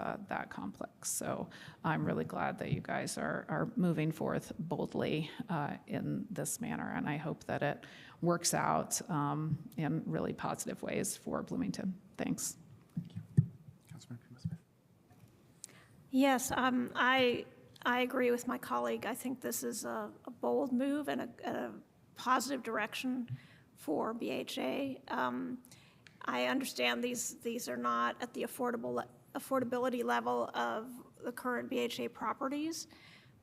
complex. So I'm really glad that you guys are moving forth boldly in this manner, and I hope that it works out in really positive ways for Bloomington. Thanks. Thank you. Councilmember Piedmont-Smith. Yes, I agree with my colleague. I think this is a bold move and a positive direction for BHA. I understand these are not at the affordability level of the current BHA properties,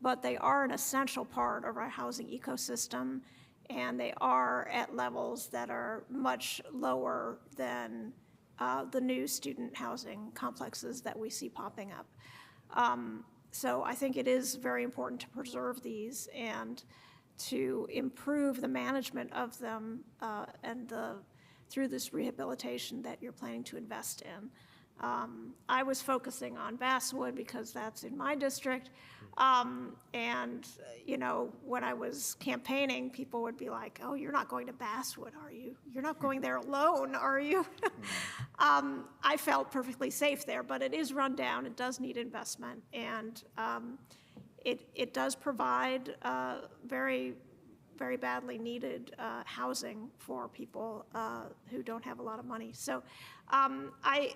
but they are an essential part of our housing ecosystem, and they are at levels that are much lower than the new student housing complexes that we see popping up. So I think it is very important to preserve these and to improve the management of them through this rehabilitation that you're planning to invest in. I was focusing on Basswood because that's in my district. And, when I was campaigning, people would be like, oh, you're not going to Basswood, are you? You're not going there alone, are you? I felt perfectly safe there, but it is run down. It does need investment. And it does provide very very badly needed housing for people who don't have a lot of money. So I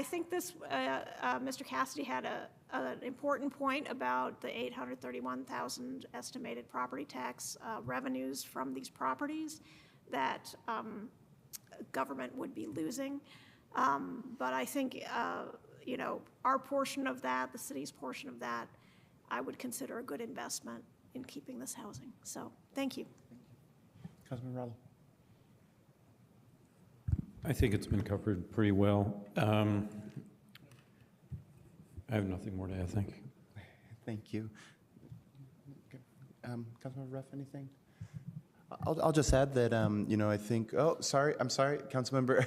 think this, Mr. Cassidy had an important point about the 831,000 estimated property tax revenues from these properties that government would be losing. But I think, you know, our portion of that, the city's portion of that, I would consider a good investment in keeping this housing. So thank you. Councilman Rallo. I think it's been covered pretty well. I have nothing more to add, thank you. Thank you. Okay. Councilmember Ruff, anything? I'll just add that, you know, I think, I'm sorry, Councilmember,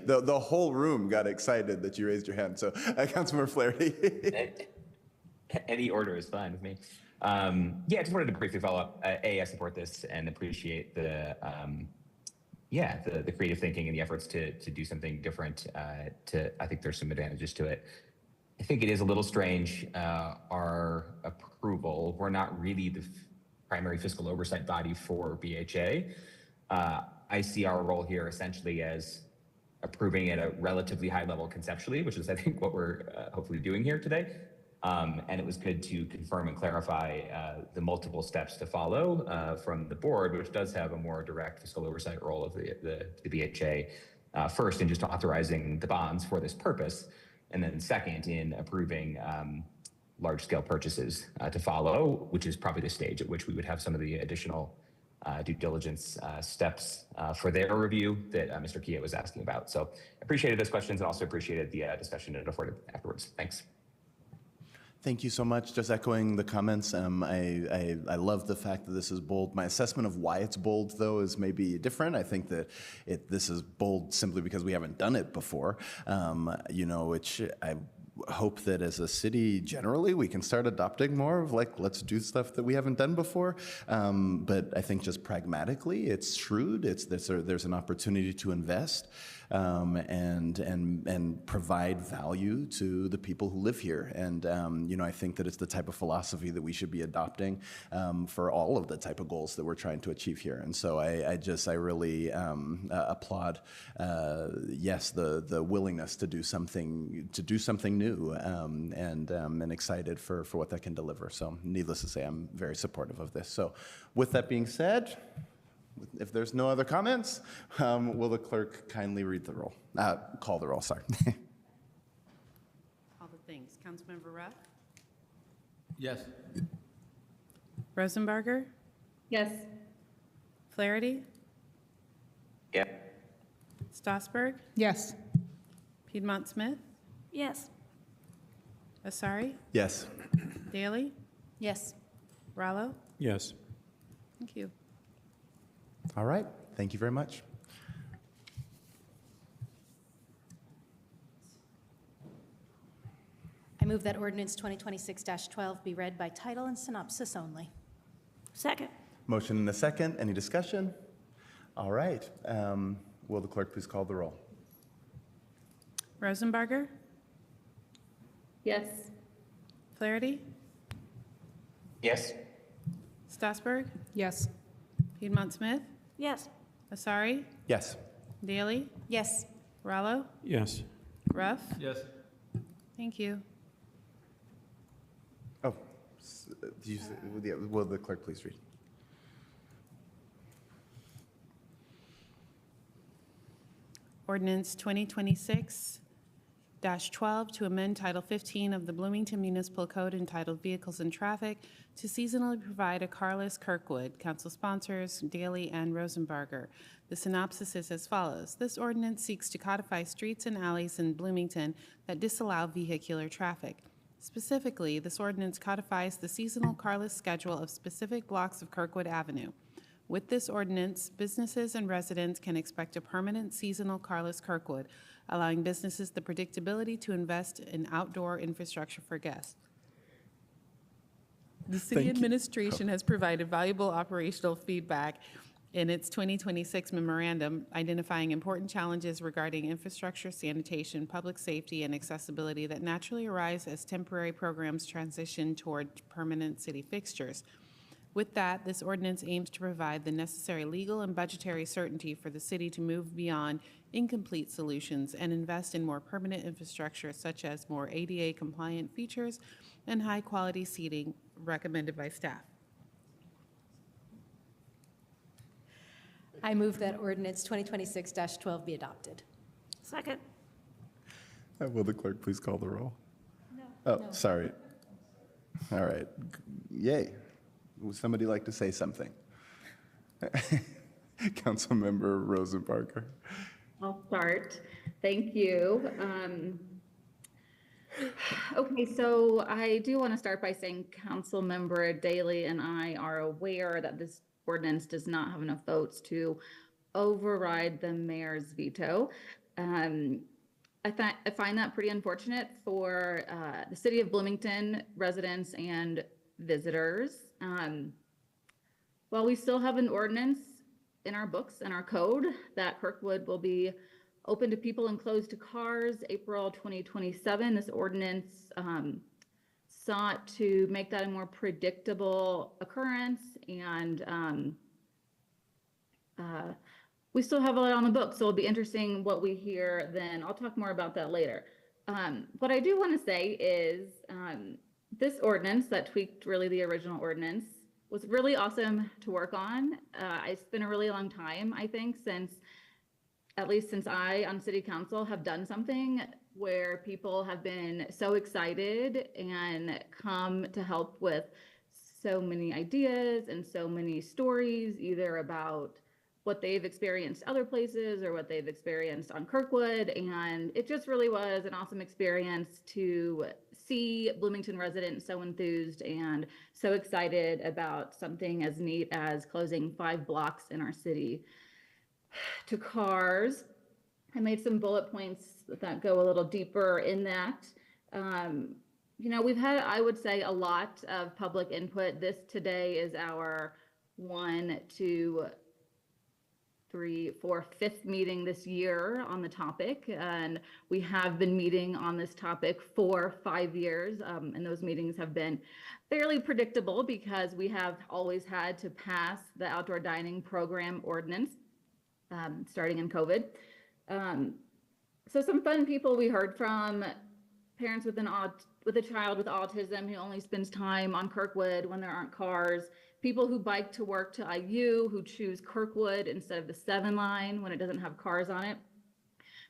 the whole room got excited that you raised your hand, so Councilmember Flaherty. Any order is fine with me. Yeah, I just wanted to briefly follow up. I support this and appreciate the creative thinking and the efforts to do something different. I think there's some advantages to it. I think it is a little strange, our approval. We're not really the primary fiscal oversight body for BHA. I see our role here essentially as approving at a relatively high level conceptually, which is I think what we're hopefully doing here today. And it was good to confirm and clarify the multiple steps to follow from the board, which does have a more direct fiscal oversight role of the BHA. First, in just authorizing the bonds for this purpose, and then second, in approving large-scale purchases to follow, which is probably the stage at which we would have some of the additional due diligence steps for their review that Mr. Kia was asking about. So appreciated those questions and also appreciated the discussion it afforded afterwards. Thanks. Thank you so much. Just echoing the comments, I love the fact that this is bold. My assessment of why it's bold, though, is maybe different. I think that this is bold simply because we haven't done it before, you know, which I hope that as a city generally we can start adopting more of, like, let's do stuff that we haven't done before. But I think just pragmatically it's shrewd. There's an opportunity to invest and provide value to the people who live here. And you know, I think that it's the type of philosophy that we should be adopting for all of the type of goals that we're trying to achieve here. And so I really applaud yes, the willingness to do something new, and excited for what that can deliver. So needless to say, I'm very supportive of this. So with that being said, if there's no other comments, will the clerk kindly read the roll? Call the roll, sorry. All the things. Councilmember Ruff? Yes. Rosenbarger? Yes. Flaherty? Yeah. Stossberg? Yes. Piedmont Smith? Yes. Asari? Yes. Daley? Yes. Rallo? Yes. Thank you. All right, thank you very much. I move that ordinance 2026-12 be read by title and synopsis only. Second. Motion and a second. Any discussion? All right. Will the clerk please call the roll? Rosenbarger? Yes. Flaherty? Yes. Stossberg? Yes. Piedmont Smith? Yes. Asari? Yes. Daley? Yes. Rallo? Yes. Ruff? Yes. Thank you. Oh, will the clerk please read? Ordinance 2026-12 to amend Title 15 of the Bloomington Municipal Code entitled Vehicles and Traffic to seasonally provide a carless Kirkwood. Council sponsors Daley and Rosenbarger. The synopsis is as follows. This ordinance seeks to codify streets and alleys in Bloomington that disallow vehicular traffic. Specifically, this ordinance codifies the seasonal carless schedule of specific blocks of Kirkwood Avenue. With this ordinance, businesses and residents can expect a permanent seasonal carless Kirkwood, allowing businesses the predictability to invest in outdoor infrastructure for guests. The city administration has provided valuable operational feedback in its 2026 memorandum identifying important challenges regarding infrastructure, sanitation, public safety, and accessibility that naturally arise as temporary programs transition toward permanent city fixtures. With that, this ordinance aims to provide the necessary legal and budgetary certainty for the city to move beyond incomplete solutions and invest in more permanent infrastructure such as more ADA-compliant features and high-quality seating recommended by staff. I move that ordinance 2026-12 be adopted. Second. Will the clerk please call the roll? No. Oh, No. sorry. All right. Yay. Would somebody like to say something? Councilmember Rosenbarger. I'll start. Thank you. Okay, so I do want to start by saying Councilmember Daley and I are aware that this ordinance does not have enough votes to override the mayor's veto. I find that pretty unfortunate for the city of Bloomington residents and visitors. While we still have an ordinance in our books and our code that Kirkwood will be open to people and closed to cars April 2027, this ordinance sought to make that a more predictable occurrence, and we still have a lot on the book, so it'll be interesting what we hear then. I'll talk more about that later. What I do want to say is this ordinance that tweaked really the original ordinance was really awesome to work on. It's been a really long time, I think, at least since I on city council have done something where people have been so excited and come to help with so many ideas and so many stories, either about what they've experienced other places or what they've experienced on Kirkwood. And it just really was an awesome experience to see Bloomington residents so enthused and so excited about something as neat as closing 5 blocks in our city to cars. I made some bullet points that go a little deeper in that. You know, we've had, I would say, a lot of public input. This today is our 1, 2, 3, 4, 5th meeting this year on the topic, and we have been meeting on this topic for 5 years, and those meetings have been fairly predictable because we have always had to pass the outdoor dining program ordinance starting in COVID. So some fun people we heard from: parents with a child with autism who only spends time on Kirkwood when there aren't cars, people who bike to work to IU who choose Kirkwood instead of the 7 line when it doesn't have cars on it,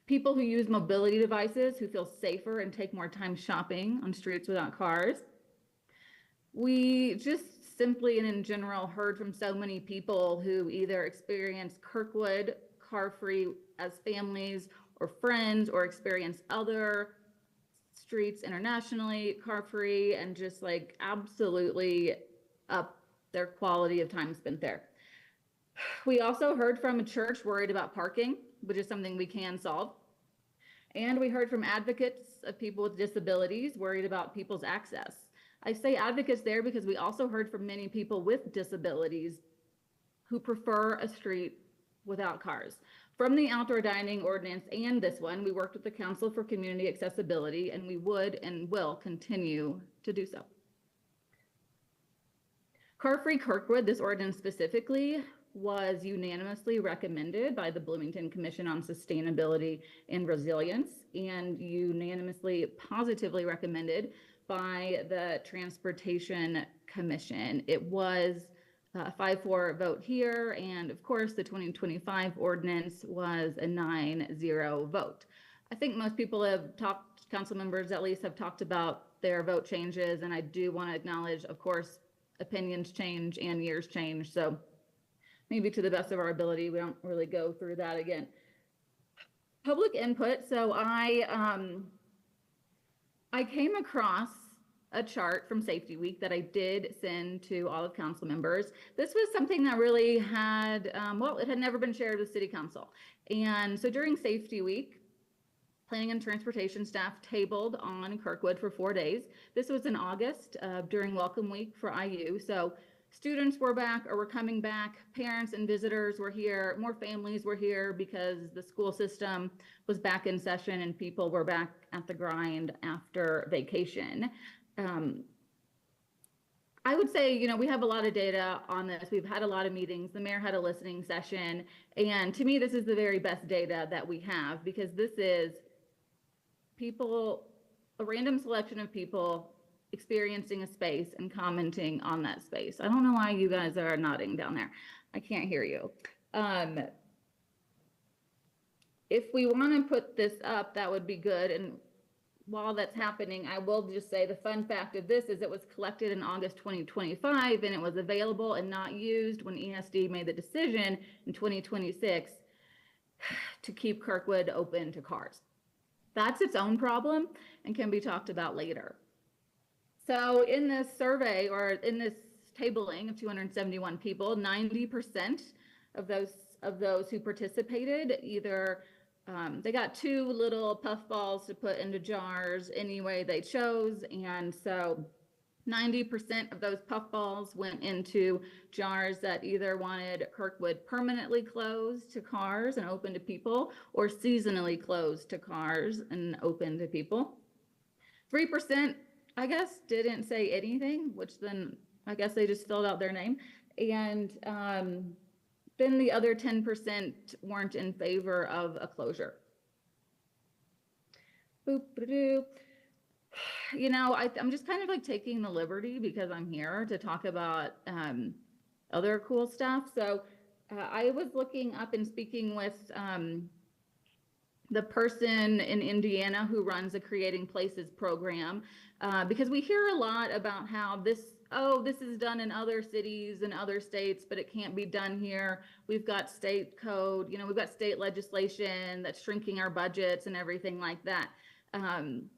people who use mobility devices who feel safer and take more time shopping on streets without cars. We just simply and in general heard from so many people who either experience Kirkwood car-free as families or friends, or experience other streets internationally car-free, and just like absolutely up their quality of time spent there. We also heard from a church worried about parking, which is something we can solve. And we heard from advocates of people with disabilities worried about people's access. I say advocates there because we also heard from many people with disabilities who prefer a street without cars. From the outdoor dining ordinance and this one, we worked with the Council for Community Accessibility, and we would and will continue to do so. Car-free Kirkwood, this ordinance specifically, was unanimously recommended by the Bloomington Commission on Sustainability and Resilience, and unanimously positively recommended by the Transportation Commission. It was a 5-4 vote here, and of course the 2025 ordinance was a 9-0 vote. I think most people have talked, council members at least have talked about their vote changes, and I do want to acknowledge, of course, opinions change and years change, so maybe to the best of our ability we don't really go through that again. Public input. So I came across a chart from Safety Week that I did send to all of council members. This was something that really had, well, it had never been shared with City Council. And so during Safety Week, Planning and Transportation staff tabled on Kirkwood for 4 days. This was in August during Welcome Week for IU. So students were back or were coming back, parents and visitors were here, more families were here because the school system was back in session and people were back at the grind after vacation. I would say, you know, we have a lot of data on this. We've had a lot of meetings. The mayor had a listening session. And to me, this is the very best data that we have, because this is people, a random selection of people experiencing a space and commenting on that space. I don't know why you guys are nodding down there. I can't hear you. If we want to put this up, that would be good. And while that's happening, I will just say the fun fact of this is it was collected in August 2025, and it was available and not used when ESD made the decision in 2026 to keep Kirkwood open to cars. That's its own problem and can be talked about later. So in this survey, or in this tabling of 271 people, 90% of those who participated either they got 2 little puffballs to put into jars any way they chose. And so 90% of those puffballs went into jars that either wanted Kirkwood permanently closed to cars and open to people, or seasonally closed to cars and open to people. 3%, I guess, didn't say anything, which then I guess they just filled out their name. And then the other 10% weren't in favor of a closure. Boop-a-doo. You know, I'm just kind of like taking the liberty, because I'm here to talk about other cool stuff. So I was looking up and speaking with the person in Indiana who runs the Creating Places program, because we hear a lot about how this is done in other cities and other states, but it can't be done here. We've got state code, you know, we've got state legislation that's shrinking our budgets and everything like that. And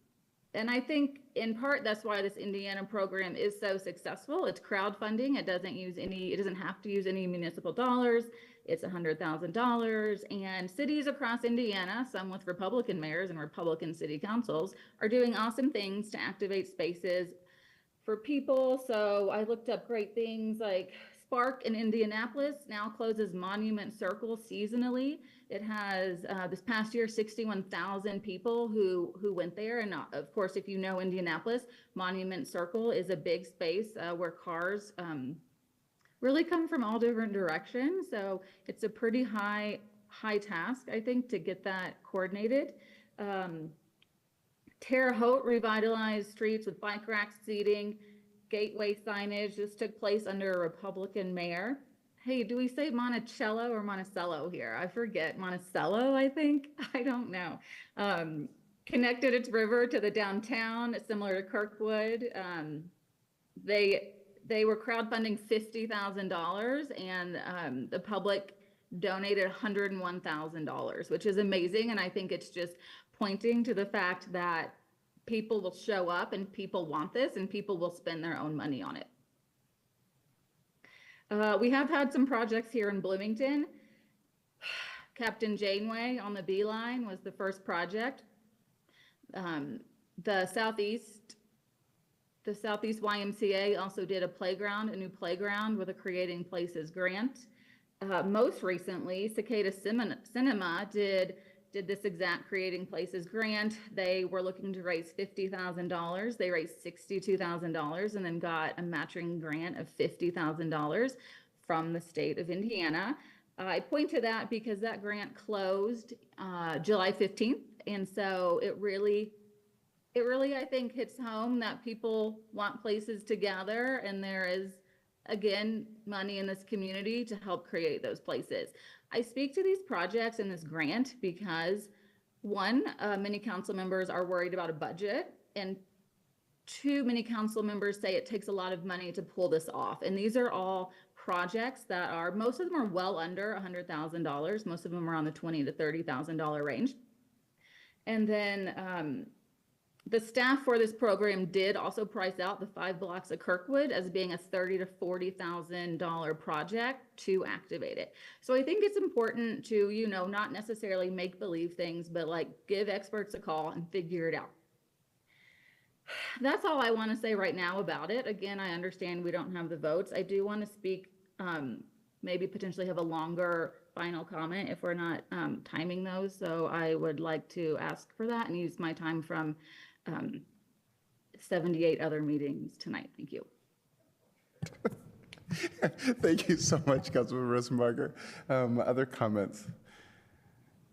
I think in part that's why this Indiana program is so successful. It's crowdfunding. It doesn't have to use any municipal dollars. It's $100,000, and cities across Indiana, some with Republican mayors and Republican city councils, are doing awesome things to activate spaces for people. So I looked up great things like Spark in Indianapolis now closes Monument Circle seasonally. It has, this past year, 61,000 people who went there. And of course, if you know Indianapolis, Monument Circle is a big space where cars really come from all different directions. So it's a pretty high task, I think, to get that coordinated. Terre Haute revitalized streets with bike rack seating, gateway signage. This took place under a Republican mayor. Hey, do we say Monticello or Monticello here? I forget. Monticello, I think. I don't know. Connected its river to the downtown, similar to Kirkwood. They were crowdfunding $50,000, and the public donated $101,000, which is amazing. And I think it's just pointing to the fact that people will show up and people want this and people will spend their own money on it. We have had some projects here in Bloomington. Captain Janeway on the Beeline was the first project. The Southeast YMCA also did a new playground with a Creating Places grant. Most recently, Cicada Cinema did this exact Creating Places grant. They were looking to raise $50,000. They raised $62,000 and then got a matching grant of $50,000 from the state of Indiana. I point to that because that grant closed July 15th. And so it really, I think, hits home that people want places to gather, and there is, again, money in this community to help create those places. I speak to these projects and this grant because, one, many council members are worried about a budget, and two, many council members say it takes a lot of money to pull this off. And these are all projects that are, most of them are well under $100,000. Most of them are on the $20,000 to $30,000 range. And then the staff for this program did also price out the 5 blocks of Kirkwood as being a $30,000 to $40,000 project to activate it. So I think it's important to, you know, not necessarily make believe things, but like give experts a call and figure it out. That's all I want to say right now about it. Again, I understand we don't have the votes. I do want to speak, maybe potentially have a longer final comment if we're not timing those. So I would like to ask for that and use my time from 78 other meetings tonight. Thank you. Thank you so much, Councilmember Rosenbarger. Other comments,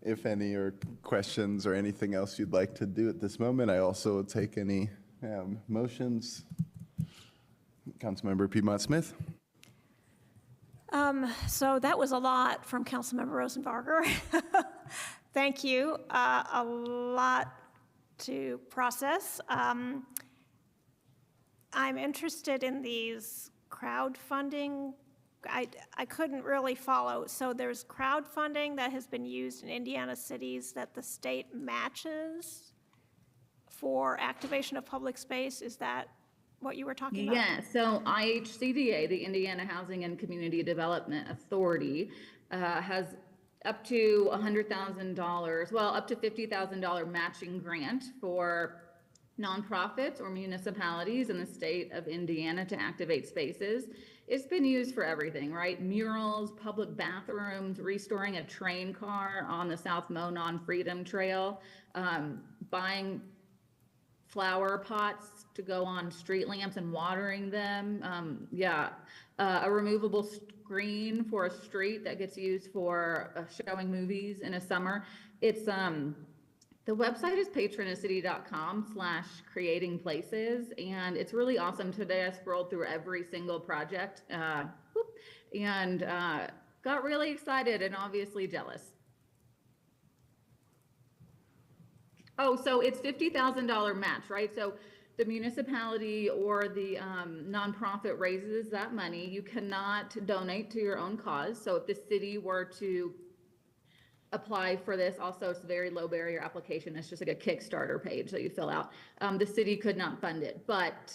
if any, or questions or anything else you'd like to do at this moment? I also will take any motions. Councilmember Piedmont Smith. So that was a lot from Councilmember Rosenbarger. Thank you. A lot to process. I'm interested in these crowdfunding. I couldn't really follow. So there's crowdfunding that has been used in Indiana cities that the state matches for activation of public space. Is that what you were talking about? Yeah, so IHCDA, the Indiana Housing and Community Development Authority, has up to $100,000, well, up to $50,000 matching grant for nonprofits or municipalities in the state of Indiana to activate spaces. It's been used for everything, right? Murals, public bathrooms, restoring a train car on the South Monon Freedom Trail, buying flower pots to go on street lamps and watering them. A removable screen for a street that gets used for showing movies in a summer. It's the website is patronicity.com/creating places, and it's really awesome. Today I scrolled through every single project and got really excited and obviously jealous. Oh, so it's $50,000 match, right? So the municipality or the nonprofit raises that money. You cannot donate to your own cause. So if the city were to apply for this, also it's a very low barrier application. It's just like a Kickstarter page that you fill out. The city could not fund it, but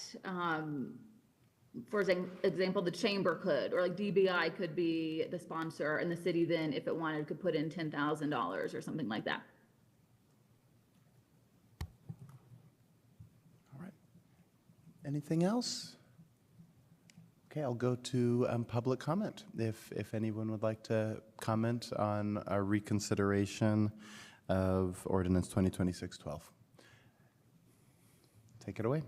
for example, the chamber could, or like DBI could be the sponsor, and the city then, if it wanted, could put in $10,000 or something like that. Anything else? Okay, I'll go to public comment. If anyone would like to comment on our reconsideration of Ordinance 2026-12. Take it away.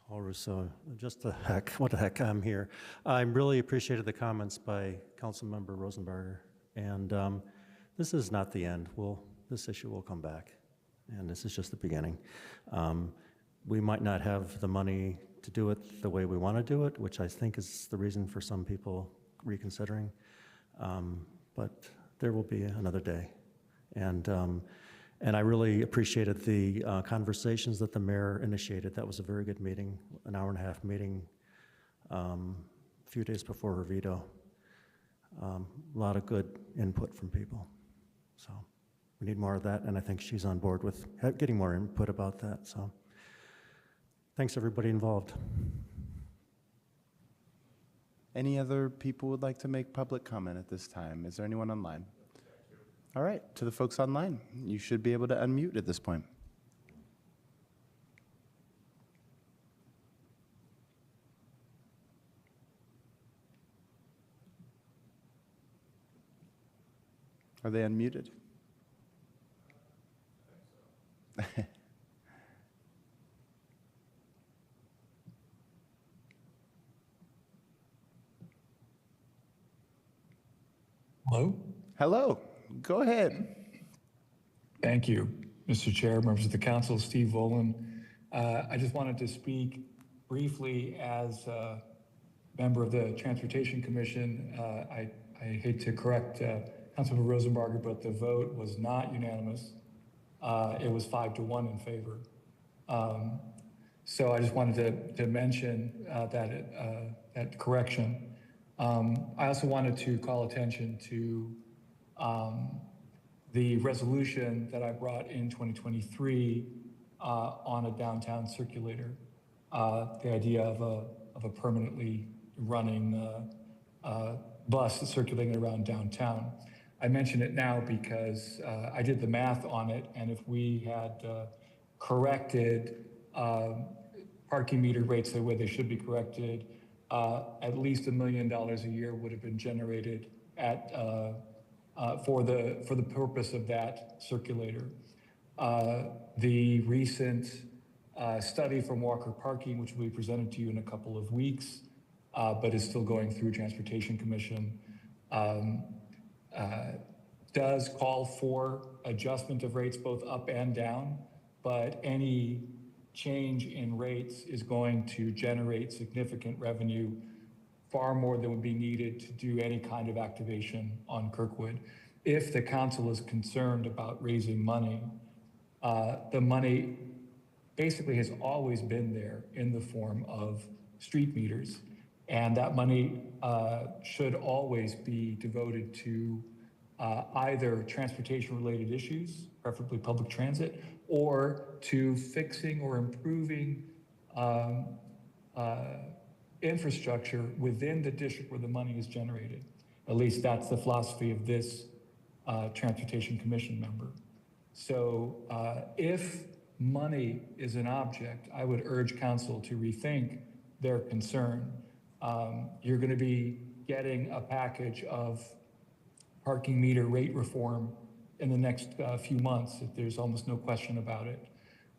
Paul Rousseau, just the heck, what the heck, I'm here. I really appreciated the comments by Councilmember Rosenbarger, and this is not the end. This issue will come back, and this is just the beginning. We might not have the money to do it the way we want to do it, which I think is the reason for some people reconsidering, but there will be another day. And I really appreciated the conversations that the mayor initiated. That was a very good meeting, an hour-and-a-half meeting a few days before her veto. A lot of good input from people. So we need more of that, and I think she's on board with getting more input about that. So thanks, everybody involved. Any other people would like to make public comment at this time? Is there anyone online? All right, to the folks online, you should be able to unmute at this point. Are they unmuted? Hello? Hello. Go ahead. Thank you, Mr. Chair, members of the council, Steve Volan. I just wanted to speak briefly as a member of the Transportation Commission. I hate to correct Councilmember Rosenbarger, but the vote was not unanimous. It was 5-1 in favor. So I just wanted to mention that correction. I also wanted to call attention to the resolution that I brought in 2023 on a downtown circulator, the idea of a permanently running bus circulating around downtown. I mention it now because I did the math on it, and if we had corrected parking meter rates the way they should be corrected, at least $1 million a year would have been generated at for the purpose of that circulator. The recent study from Walker Parking, which will be presented to you in a couple of weeks, but is still going through Transportation Commission, does call for adjustment of rates both up and down, but any change in rates is going to generate significant revenue, far more than would be needed to do any kind of activation on Kirkwood. If the council is concerned about raising money, the money basically has always been there in the form of street meters. And that money should always be devoted to either transportation-related issues, preferably public transit, or to fixing or improving infrastructure within the district where the money is generated. At least that's the philosophy of this Transportation Commission member. So if money is an object, I would urge council to rethink their concern. You're going to be getting a package of parking meter rate reform in the next few months. There's almost no question about it.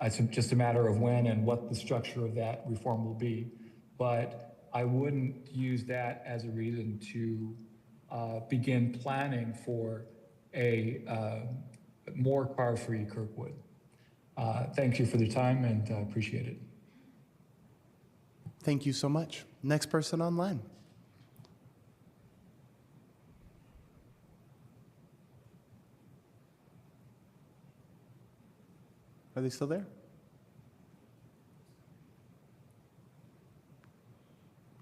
It's just a matter of when and what the structure of that reform will be. But I wouldn't use that as a reason to begin planning for a more car-free Kirkwood. Thank you for the time, and appreciate it. Thank you so much. Next person online. Are they still there?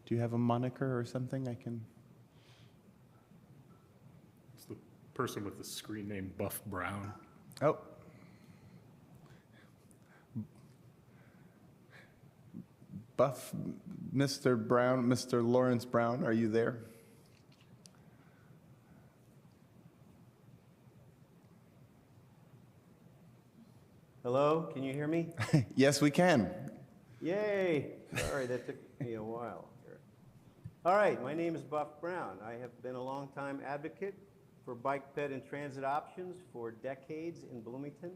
Do you have a moniker or something I can? It's the person with the screen name Buff Brown. Oh. Buff, Mr. Brown, Mr. Lawrence Brown, are you there? Hello, can you hear me? Yes, we can. Yay! Sorry, that took me a while here. All right, my name is Buff Brown. I have been a longtime advocate for bike, ped, and transit options for decades in Bloomington,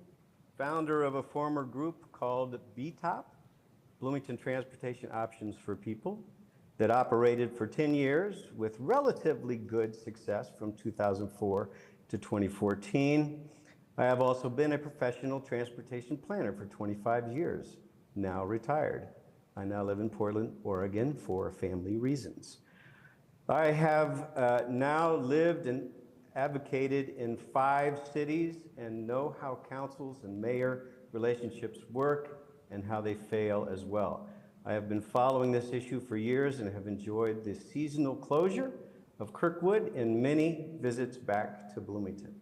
founder of a former group called BTOP, Bloomington Transportation Options for People, that operated for 10 years with relatively good success from 2004 to 2014. I have also been a professional transportation planner for 25 years, now retired. I now live in Portland, Oregon for family reasons. I have now lived and advocated in 5 cities and know how councils and mayor relationships work and how they fail as well. I have been following this issue for years and have enjoyed the seasonal closure of Kirkwood and many visits back to Bloomington.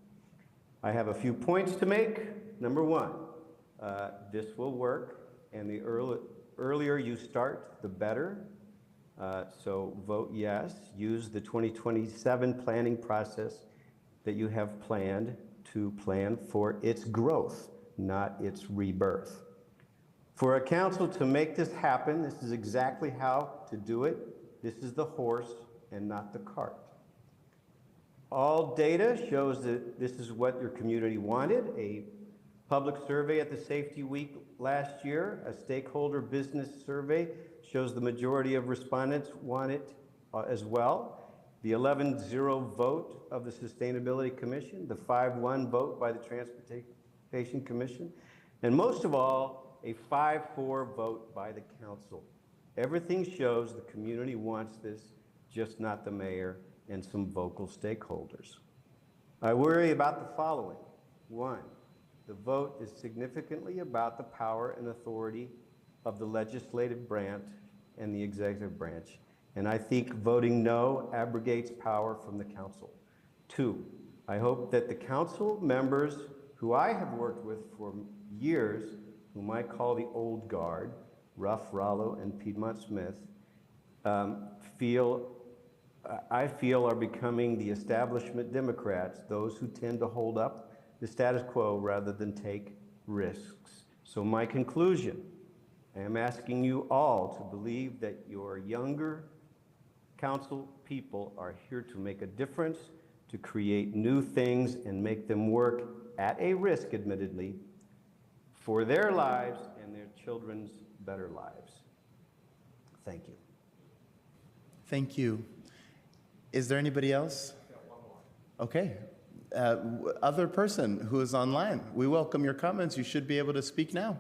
I have a few points to make. Number 1, this will work, and the earlier you start, the better. So vote yes. Use the 2027 planning process that you have planned to plan for its growth, not its rebirth. For a council to make this happen, this is exactly how to do it. This is the horse and not the cart. All data shows that this is what your community wanted. A public survey at the Safety Week last year, a stakeholder business survey shows the majority of respondents want it as well. The 11-0 vote of the Sustainability Commission, the 5-1 vote by the Transportation Commission, and most of all, a 5-4 vote by the council. Everything shows the community wants this, just not the mayor and some vocal stakeholders. I worry about the following. 1, the vote is significantly about the power and authority of the legislative branch and the executive branch. And I think voting no abrogates power from the council. 2, I hope that the council members who I have worked with for years, whom I call the old guard, Ruff, Rollo, and Piedmont Smith, I feel are becoming the establishment Democrats, those who tend to hold up the status quo rather than take risks. So my conclusion, I am asking you all to believe that your younger council people are here to make a difference, to create new things and make them work at a risk, admittedly, for their lives and their children's better lives. Thank you. Thank you. Is there anybody else? Okay. Other person who is online, we welcome your comments. You should be able to speak now.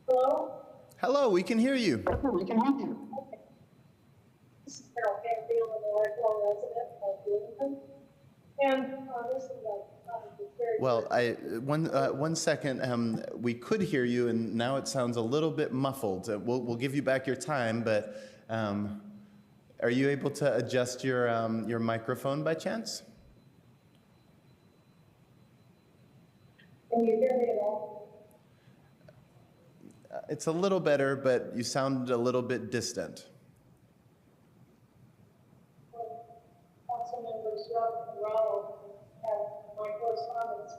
Hello? Hello, we can hear you. We can hear you. Okay. This is Carol Canfield, I'm a lifelong resident of Bloomington. And this is very Well, one second. We could hear you, and now it sounds a little bit muffled. We'll give you back your time, but are you able to adjust your microphone by chance? Can you hear me at all? It's a little better, but you sound a little bit distant. Council members Rupp and Rao have my correspondence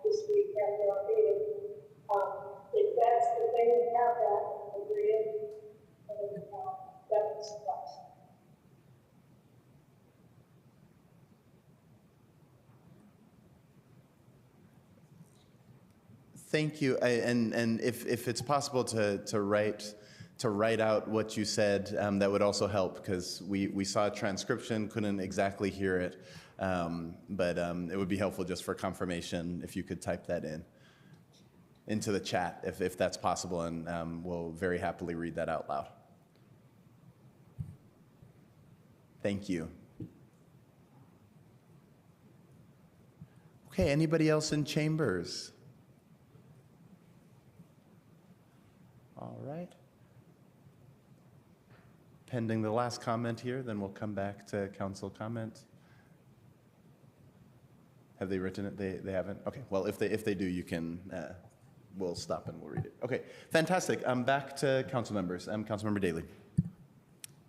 this week after our meeting. If that's the thing, we have that agreed, and that would suffice. Thank you. And if it's possible to write out what you said, that would also help, because we saw a transcription, couldn't exactly hear it, but it would be helpful just for confirmation if you could type that into the chat, if that's possible, and we'll very happily read that out loud. Thank you. Okay, anybody else in chambers? All right. Pending the last comment here, then we'll come back to council comment. Have they written it? They haven't? Okay, well, if they do, you can, we'll stop and we'll read it. Okay, fantastic. Back to council members. Councilmember Daley.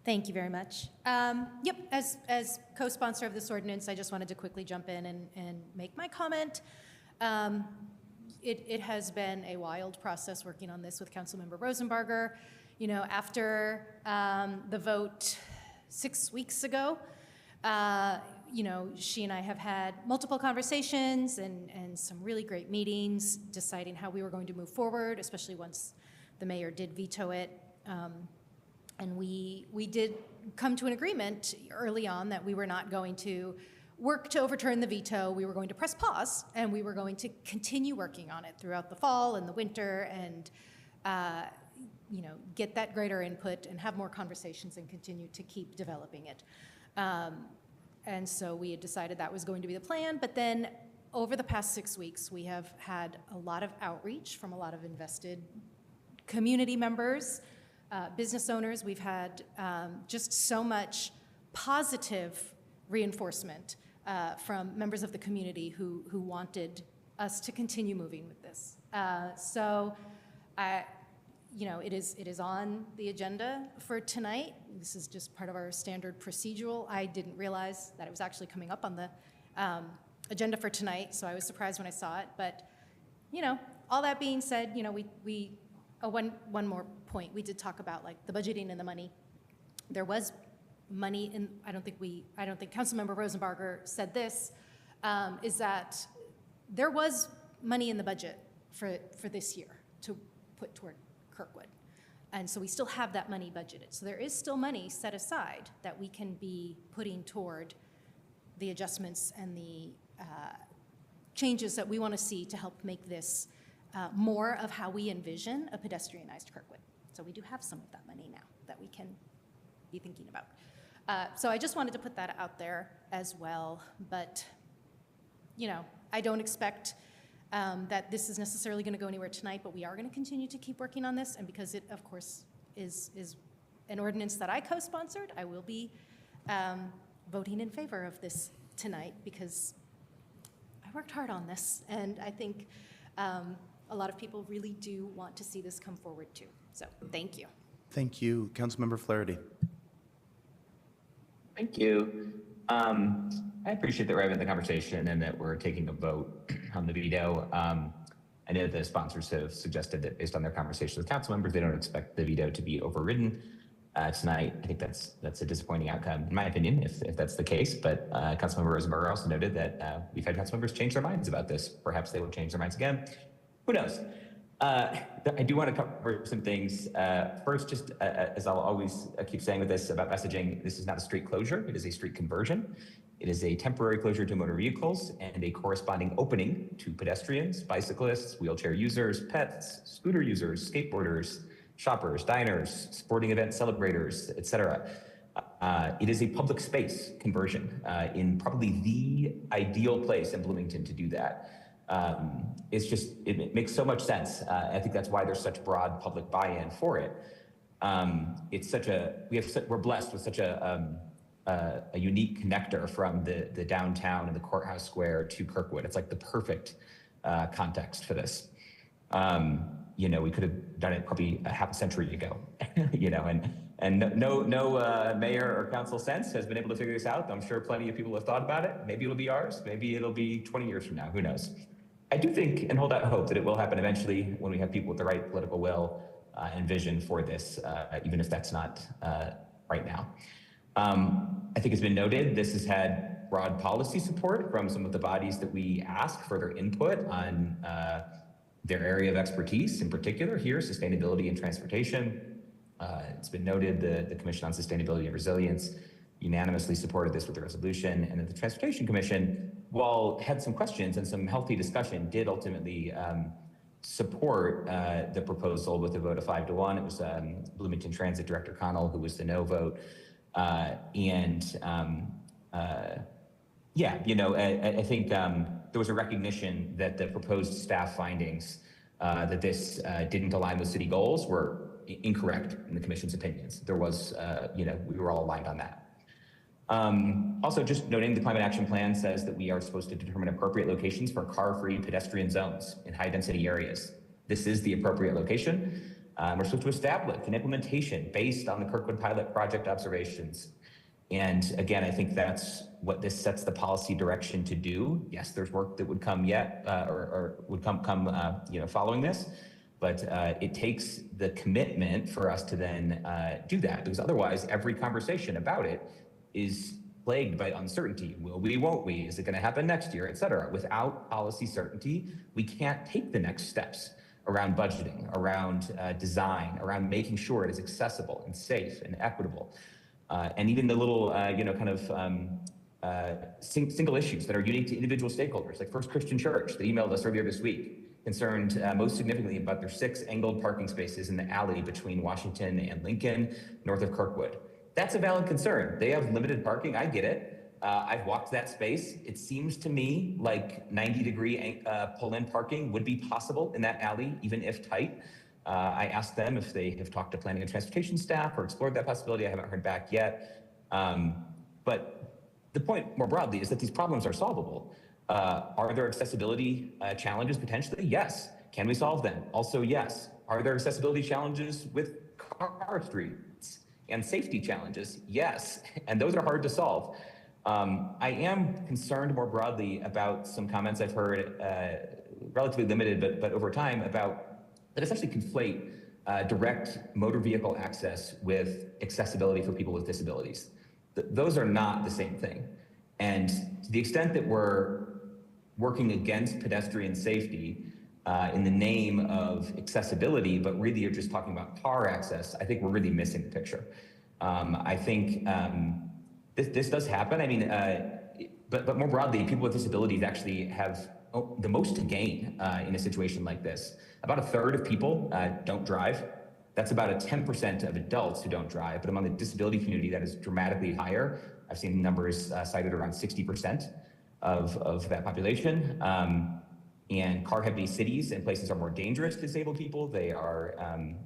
Thank you very much. Yep, as co-sponsor of this ordinance, I just wanted to quickly jump in and make my comment. It has been a wild process working on this with Councilmember Rosenbarger. You know, after the vote 6 weeks ago, you know, she and I have had multiple conversations and some really great meetings deciding how we were going to move forward, especially once the mayor did veto it. And we did come to an agreement early on that we were not going to work to overturn the veto. We were going to press pause, and we were going to continue working on it throughout the fall and the winter, and you know, get that greater input and have more conversations and continue to keep developing it. And so we had decided that was going to be the plan. But then over the past 6 weeks, we have had a lot of outreach from a lot of invested community members, business owners. We've had just so much positive reinforcement from members of the community who wanted us to continue moving with this. You know, it is on the agenda for tonight. This is just part of our standard procedural. I didn't realize that it was actually coming up on the agenda for tonight, so I was surprised when I saw it. But, you know, all that being said, you know, one more point. We did talk about like the budgeting and the money. There was money in, I don't think Councilmember Rosenbarger said this, is that there was money in the budget for this year to put toward Kirkwood. And so we still have that money budgeted. So there is still money set aside that we can be putting toward the adjustments and the changes that we want to see to help make this more of how we envision a pedestrianized Kirkwood. So we do have some of that money now that we can be thinking about. So I just wanted to put that out there as well. But, you know, I don't expect that this is necessarily going to go anywhere tonight, but we are going to continue to keep working on this. And because it, of course, is an ordinance that I co-sponsored, I will be voting in favor of this tonight because I worked hard on this. And I think a lot of people really do want to see this come forward too. So thank you. Thank you. Councilmember Flaherty. Thank you. I appreciate that we're having the conversation and that we're taking a vote on the veto. I know the sponsors have suggested that based on their conversations with council members, they don't expect the veto to be overridden. tonight. I think that's a disappointing outcome, in my opinion, if that's the case. But Councilmember Rosenberger also noted that we've had council members change their minds about this. Perhaps they will change their minds again. Who knows? I do want to cover some things. First, just as I'll always keep saying with this about messaging, this is not a street closure. It is a street conversion. It is a temporary closure to motor vehicles and a corresponding opening to pedestrians, bicyclists, wheelchair users, pets, scooter users, skateboarders, shoppers, diners, sporting event celebrators, etc. It is a public space conversion in probably the ideal place in Bloomington to do that. It makes so much sense. I think that's why there's such broad public buy-in for it. We're blessed with such a unique connector from the downtown and the courthouse square to Kirkwood. It's like the perfect context for this. We could have done it probably a half a century ago, and no mayor or council since has been able to figure this out. I'm sure plenty of people have thought about it. Maybe it'll be ours. Maybe it'll be 20 years from now. Who knows? I do think and hold out hope that it will happen eventually when we have people with the right political will and vision for this, even if that's not right now. I think it's been noted, this has had broad policy support from some of the bodies that we ask for their input on their area of expertise, in particular here, sustainability and transportation. It's been noted the Commission on Sustainability and Resilience unanimously supported this with the resolution, and that the Transportation Commission, while had some questions and some healthy discussion, did ultimately support the proposal with a vote of 5-1. It was Bloomington Transit Director Connell who was the no vote. I think there was a recognition that the proposed staff findings that this didn't align with city goals were incorrect in the commission's opinions. There was, we were all aligned on that. Also, just noting the climate action plan says that we are supposed to determine appropriate locations for car-free pedestrian zones in high-density areas. This is the appropriate location. We're supposed to establish an implementation based on the Kirkwood pilot project observations. And again, I think that's what this sets the policy direction to do. Yes, there's work that would come would come following this, but it takes the commitment for us to then do that, because otherwise every conversation about it is plagued by uncertainty. Will we, won't we? Is it going to happen next year, et cetera? Without policy certainty, we can't take the next steps around budgeting, around design, around making sure it is accessible and safe and equitable. And even the little, single issues that are unique to individual stakeholders, like First Christian Church that emailed us earlier this week, concerned most significantly about their 6 angled parking spaces in the alley between Washington and Lincoln, north of Kirkwood. That's a valid concern. They have limited parking, I get it. I've walked that space. It seems to me like 90-degree pull-in parking would be possible in that alley, even if tight. I asked them if they have talked to planning and transportation staff or explored that possibility. I haven't heard back yet. But the point more broadly is that these problems are solvable. Are there accessibility challenges potentially? Yes. Can we solve them? Also, yes. Are there accessibility challenges with car streets and safety challenges? Yes. And those are hard to solve. I am concerned more broadly about some comments I've heard, relatively limited, but over time, about that essentially conflate direct motor vehicle access with accessibility for people with disabilities. Those are not the same thing. And to the extent that we're working against pedestrian safety in the name of accessibility, but really you're just talking about car access, I think we're really missing the picture. I think this does happen. I mean, but more broadly, people with disabilities actually have the most to gain in a situation like this. About a third of people don't drive. That's about a 10% of adults who don't drive, but among the disability community, that is dramatically higher. I've seen numbers cited around 60% of that population. And car-heavy cities and places are more dangerous to disabled people. They are,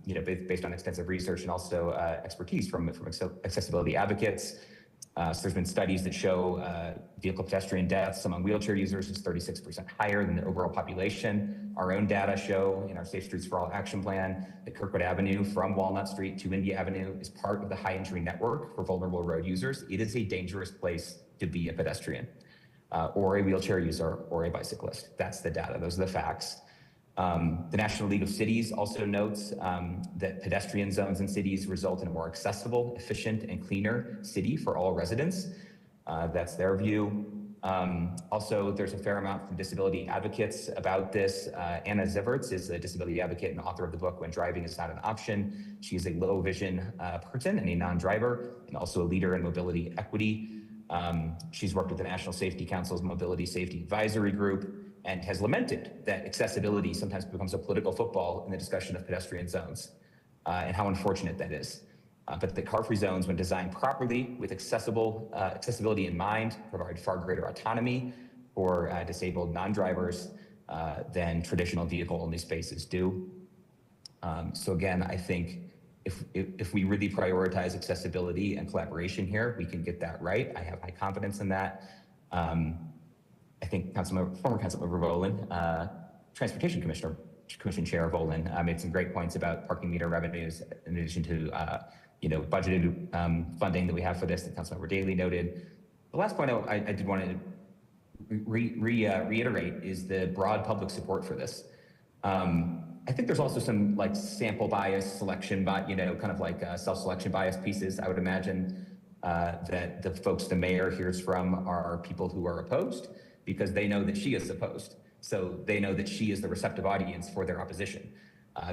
based on extensive research and also expertise from accessibility advocates. So there's been studies that show vehicle pedestrian deaths among wheelchair users is 36% higher than the overall population. Our own data show in our Safe Streets for All action plan that Kirkwood Avenue from Walnut Street to India Avenue is part of the high entry network for vulnerable road users. It is a dangerous place to be a pedestrian or a wheelchair user or a bicyclist. That's the data. Those are the facts. The National League of Cities also notes that pedestrian zones in cities result in a more accessible, efficient, and cleaner city for all residents. That's their view. Also, there's a fair amount from disability advocates about this. Anna Zivert is a disability advocate and author of the book When Driving is Not an Option. She is a low vision person and a non-driver, and also a leader in mobility equity. She's worked with the National Safety Council's Mobility Safety Advisory Group and has lamented that accessibility sometimes becomes a political football in the discussion of pedestrian zones, and how unfortunate that is. But the car-free zones, when designed properly with accessibility in mind, provide far greater autonomy for disabled non-drivers than traditional vehicle-only spaces do. So again, I think if we really prioritize accessibility and collaboration here, we can get that right. I have high confidence in that. I think former Councilmember Volin, Transportation Commission Chair Volin, made some great points about parking meter revenues in addition to budgeted funding that we have for this that Councilmember Daley noted. The last point I did want to reiterate is the broad public support for this. I think there's also some like sample bias selection, kind of like self-selection bias pieces. I would imagine that the folks the mayor hears from are people who are opposed because they know that she is opposed. So they know that she is the receptive audience for their opposition.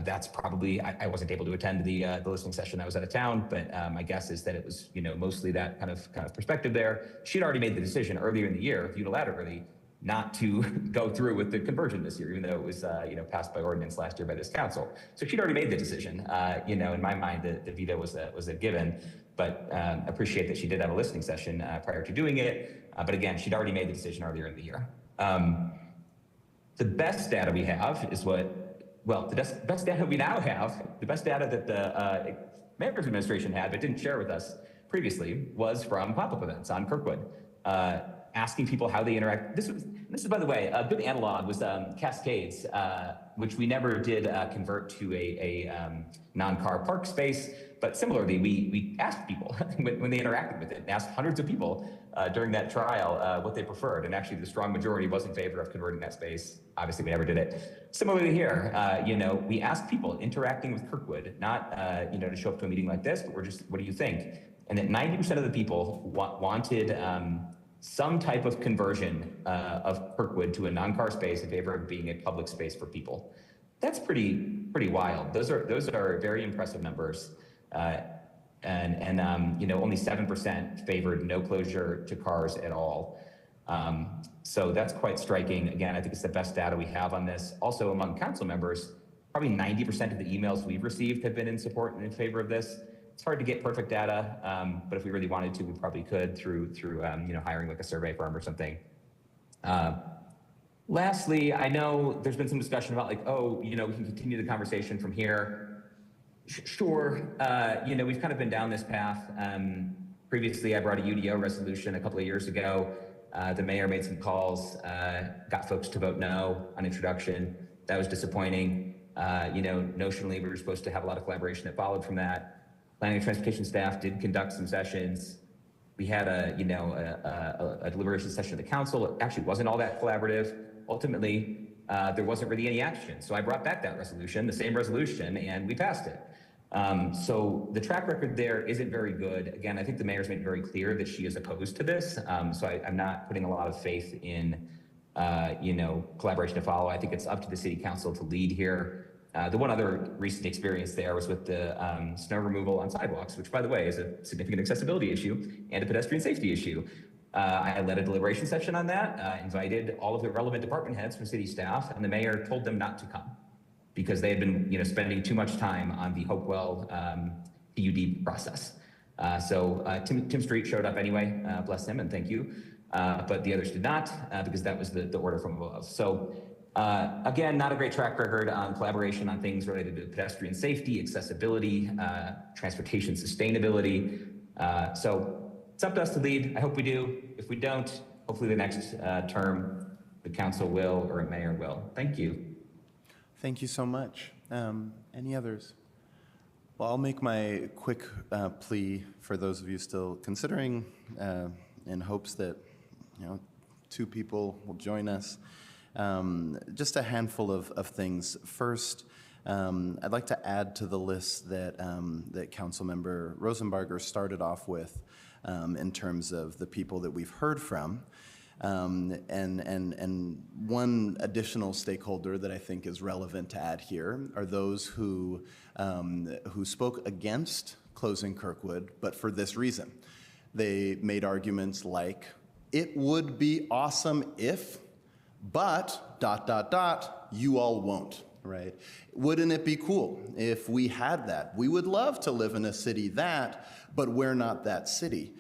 That's probably, I wasn't able to attend the listening session. I was out of town, but my guess is that it was, mostly that kind of perspective there. She'd already made the decision earlier in the year, unilaterally, not to go through with the conversion this year, even though it was, passed by ordinance last year by this council. So she'd already made the decision. In my mind, the veto was a given, but appreciate that she did have a listening session prior to doing it. But again, she'd already made the decision earlier in the year. The best data we have is the best data we now have, the best data that the mayor's administration had but didn't share with us previously was from pop-up events on Kirkwood, asking people how they interact. This is, by the way, a good analog was Cascades, which we never did convert to a non-car park space. But similarly, we asked people when they interacted with it, and asked hundreds of people during that trial what they preferred. And actually, the strong majority was in favor of converting that space. Obviously, we never did it. Similarly here, we asked people interacting with Kirkwood, not to show up to a meeting like this, but we're just, what do you think? And that 90% of the people wanted some type of conversion of Kirkwood to a non-car space in favor of being a public space for people. That's pretty wild. Those are very impressive numbers. Only 7% favored no closure to cars at all. So that's quite striking. Again, I think it's the best data we have on this. Also among council members, probably 90% of the emails we've received have been in support and in favor of this. It's hard to get perfect data, but if we really wanted to, we probably could through hiring like a survey firm or something. Lastly, I know there's been some discussion about we can continue the conversation from here. Sure, we've kind of been down this path. Previously, I brought a UDO resolution a couple of years ago. The mayor made some calls, got folks to vote no on introduction. That was disappointing. Notionally, we were supposed to have a lot of collaboration that followed from that. Planning and transportation staff did conduct some sessions. We had a deliberation session of the council. It actually wasn't all that collaborative. Ultimately, there wasn't really any action. So I brought back that resolution, the same resolution, and we passed it. So the track record there isn't very good. Again, I think the mayor's made it very clear that she is opposed to this. So I'm not putting a lot of faith in, collaboration to follow. I think it's up to the city council to lead here. The one other recent experience there was with the snow removal on sidewalks, which, by the way, is a significant accessibility issue and a pedestrian safety issue. I led a deliberation session on that, invited all of the relevant department heads from city staff, and the mayor told them not to come because they had been spending too much time on the Hopewell PUD process. So Tim Street showed up anyway, bless him, and thank you. But the others did not because that was the order from above. So again, not a great track record on collaboration on things related to pedestrian safety, accessibility, transportation sustainability. So it's up to us to lead. I hope we do. If we don't, hopefully the next term, the council will or a mayor will. Thank you. Thank you so much. Any others? Well, I'll make my quick plea for those of you still considering in hopes that, 2 people will join us. Just a handful of things. First, I'd like to add to the list that Councilmember Rosenbarger started off with in terms of the people that we've heard from. And one additional stakeholder that I think is relevant to add here are those who spoke against closing Kirkwood, but for this reason. They made arguments like, it would be awesome if, but ... you all won't, right? Wouldn't it be cool if we had that? We would love to live in a city that, but we're not that city.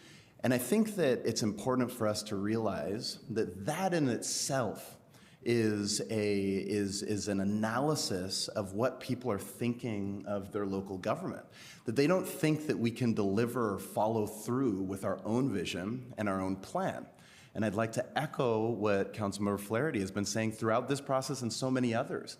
And I think that it's important for us to realize that that in itself is an analysis of what people are thinking of their local government. That they don't think that we can deliver or follow through with our own vision and our own plan. And I'd like to echo what Councilmember Flaherty has been saying throughout this process and so many others.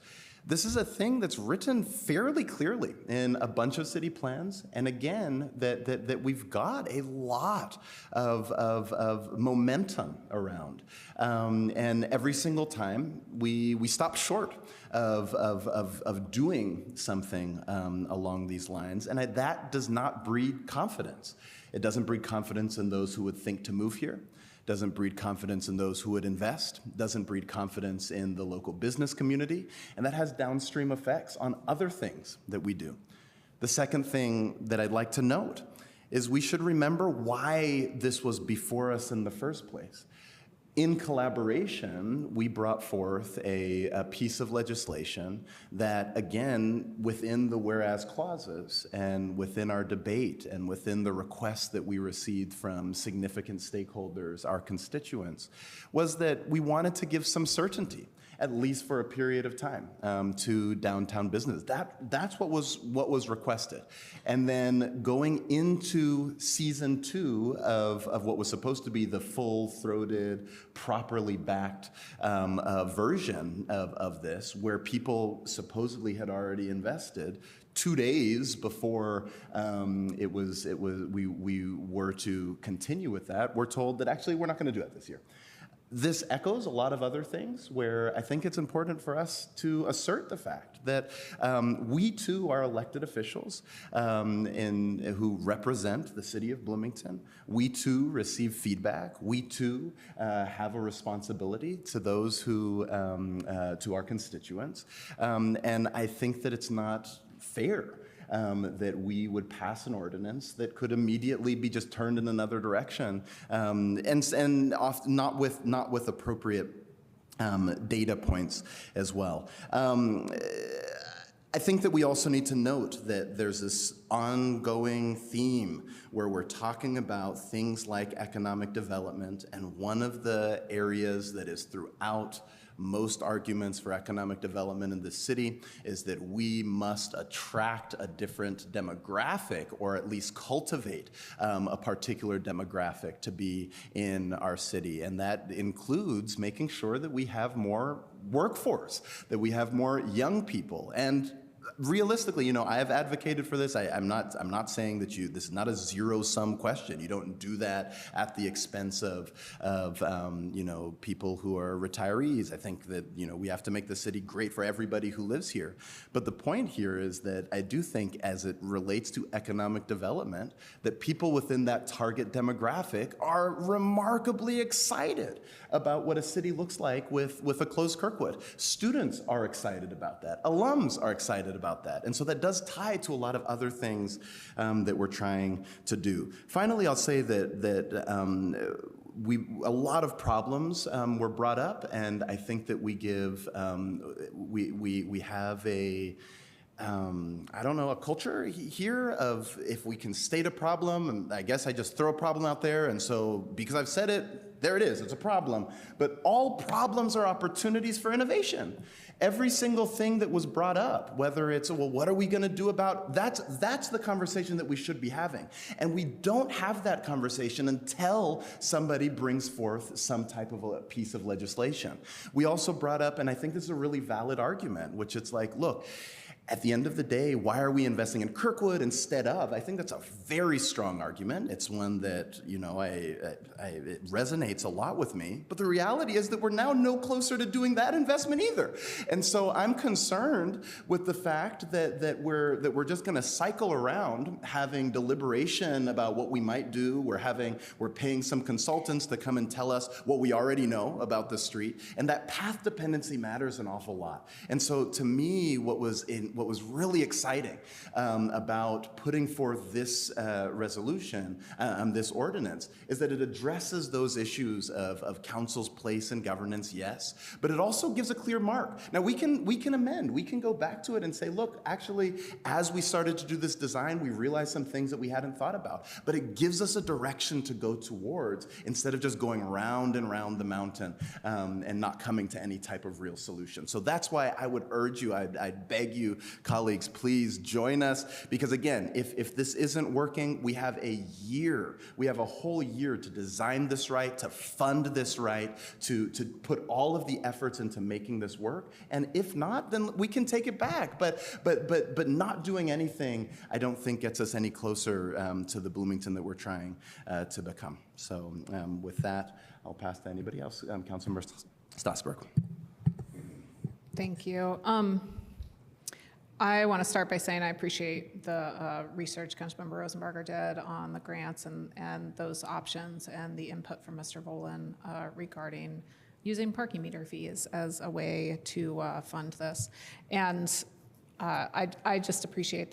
This is a thing that's written fairly clearly in a bunch of city plans, and again, that we've got a lot of momentum around. And every single time we stop short of doing something along these lines, and that does not breed confidence. It doesn't breed confidence in those who would think to move here. Doesn't breed confidence in those who would invest, doesn't breed confidence in the local business community, and that has downstream effects on other things that we do. The second thing that I'd like to note is we should remember why this was before us in the first place. In collaboration, we brought forth a piece of legislation that, again, within the whereas clauses and within our debate and within the requests that we received from significant stakeholders, our constituents, was that we wanted to give some certainty, at least for a period of time, to downtown business. That's what was requested. And then going into season 2 of what was supposed to be the full-throated, properly backed version of this, where people supposedly had already invested 2 days before we were to continue with that, we're told that actually we're not going to do it this year. This echoes a lot of other things where I think it's important for us to assert the fact that we too are elected officials who represent the city of Bloomington. We too receive feedback. We too have a responsibility to those who, to our constituents. And I think that it's not fair that we would pass an ordinance that could immediately be just turned in another direction, and often not with appropriate data points as well. I think that we also need to note that there's this ongoing theme where we're talking about things like economic development, and one of the areas that is throughout most arguments for economic development in the city is that we must attract a different demographic, or at least cultivate a particular demographic to be in our city. And that includes making sure that we have more workforce, that we have more young people. And realistically, I have advocated for this. I'm not saying that this is not a zero-sum question. You don't do that at the expense of people who are retirees. I think that we have to make the city great for everybody who lives here. But the point here is that I do think, as it relates to economic development, that people within that target demographic are remarkably excited about what a city looks like with a closed Kirkwood. Students are excited about that. Alums are excited about that. And so that does tie to a lot of other things that we're trying to do. Finally, I'll say that a lot of problems were brought up, and I think that we give, we have a culture here of, if we can state a problem, and I guess I just throw a problem out there, and so because I've said it, there it is, it's a problem. But all problems are opportunities for innovation. Every single thing that was brought up, whether it's, well, what are we going to do about, that's the conversation that we should be having. And we don't have that conversation until somebody brings forth some type of a piece of legislation. We also brought up, and I think this is a really valid argument, which it's like, look, at the end of the day, why are we investing in Kirkwood instead of? I think that's a very strong argument. It's one that, you know, it resonates a lot with me. But the reality is that we're now no closer to doing that investment either. And so I'm concerned with the fact that we're just going to cycle around having deliberation about what we might do. We're paying some consultants to come and tell us what we already know about the street. And that path dependency matters an awful lot. And so to me, what was really exciting about putting forth this resolution, this ordinance, is that it addresses those issues of council's place in governance, yes, but it also gives a clear mark. Now we can amend, we can go back to it and say, look, actually, as we started to do this design, we realized some things that we hadn't thought about, but it gives us a direction to go towards instead of just going round and round the mountain and not coming to any type of real solution. So that's why I would urge you, I'd beg you, colleagues, please join us, because again, if this isn't working, we have a whole year to design this right, to fund this right, to put all of the efforts into making this work, and if not, then we can take it back, but not doing anything, I don't think gets us any closer to the Bloomington that we're trying to become. So with that, I'll pass to anybody else. Councilmember Strasburg. Thank you. I want to start by saying I appreciate the research Councilmember Rosenberger did on the grants and those options and the input from Mr. Volan regarding using parking meter fees as a way to fund this. And I just appreciate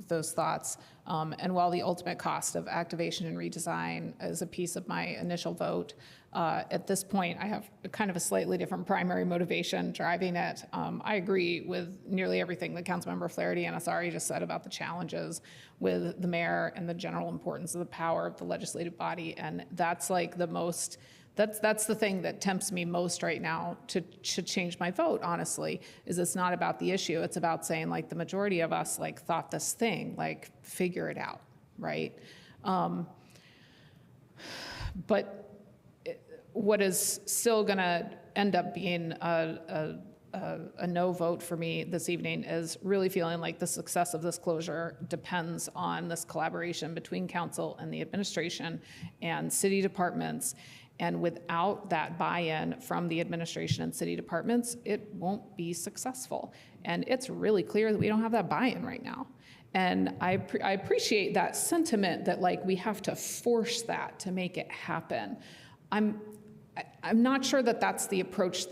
those thoughts. And while the ultimate cost of activation and redesign is a piece of my initial vote, at this point, I have kind of a slightly different primary motivation driving it. I agree with nearly everything that Councilmember Flaherty and Asari just said about the challenges with the mayor and the general importance of the power of the legislative body. And that's like the most, that's the thing that tempts me most right now to change my vote, honestly, is it's not about the issue. It's about saying, like, the majority of us, like, thought this thing, like, figure it out, right? But what is still going to end up being a no vote for me this evening is really feeling like the success of this closure depends on this collaboration between council and the administration and city departments. And without that buy-in from the administration and city departments, it won't be successful. And it's really clear that we don't have that buy-in right now. And I appreciate that sentiment that, like, we have to force that to make it happen. I'm not sure that that's the approach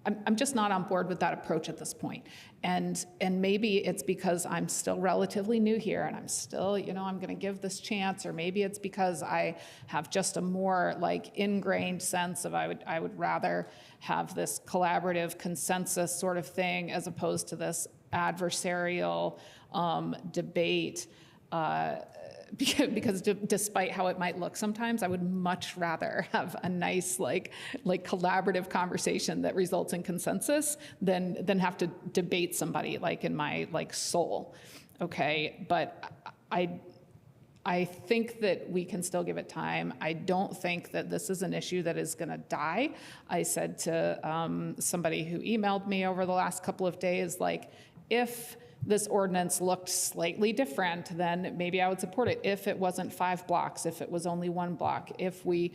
I'm just not on board with that approach at this point. And maybe it's because I'm still relatively new here and I'm still, I'm going to give this chance, or maybe it's because I have just a more, like, ingrained sense of I would rather have this collaborative consensus sort of thing as opposed to this adversarial debate. Because despite how it might look sometimes, I would much rather have a nice, like collaborative conversation that results in consensus than have to debate somebody, like, in my, like, soul. Okay, but I think that we can still give it time. I don't think that this is an issue that is going to die. I said to somebody who emailed me over the last couple of days, like, if this ordinance looked slightly different, then maybe I would support it. If it wasn't 5 blocks, if it was only 1 block, if we,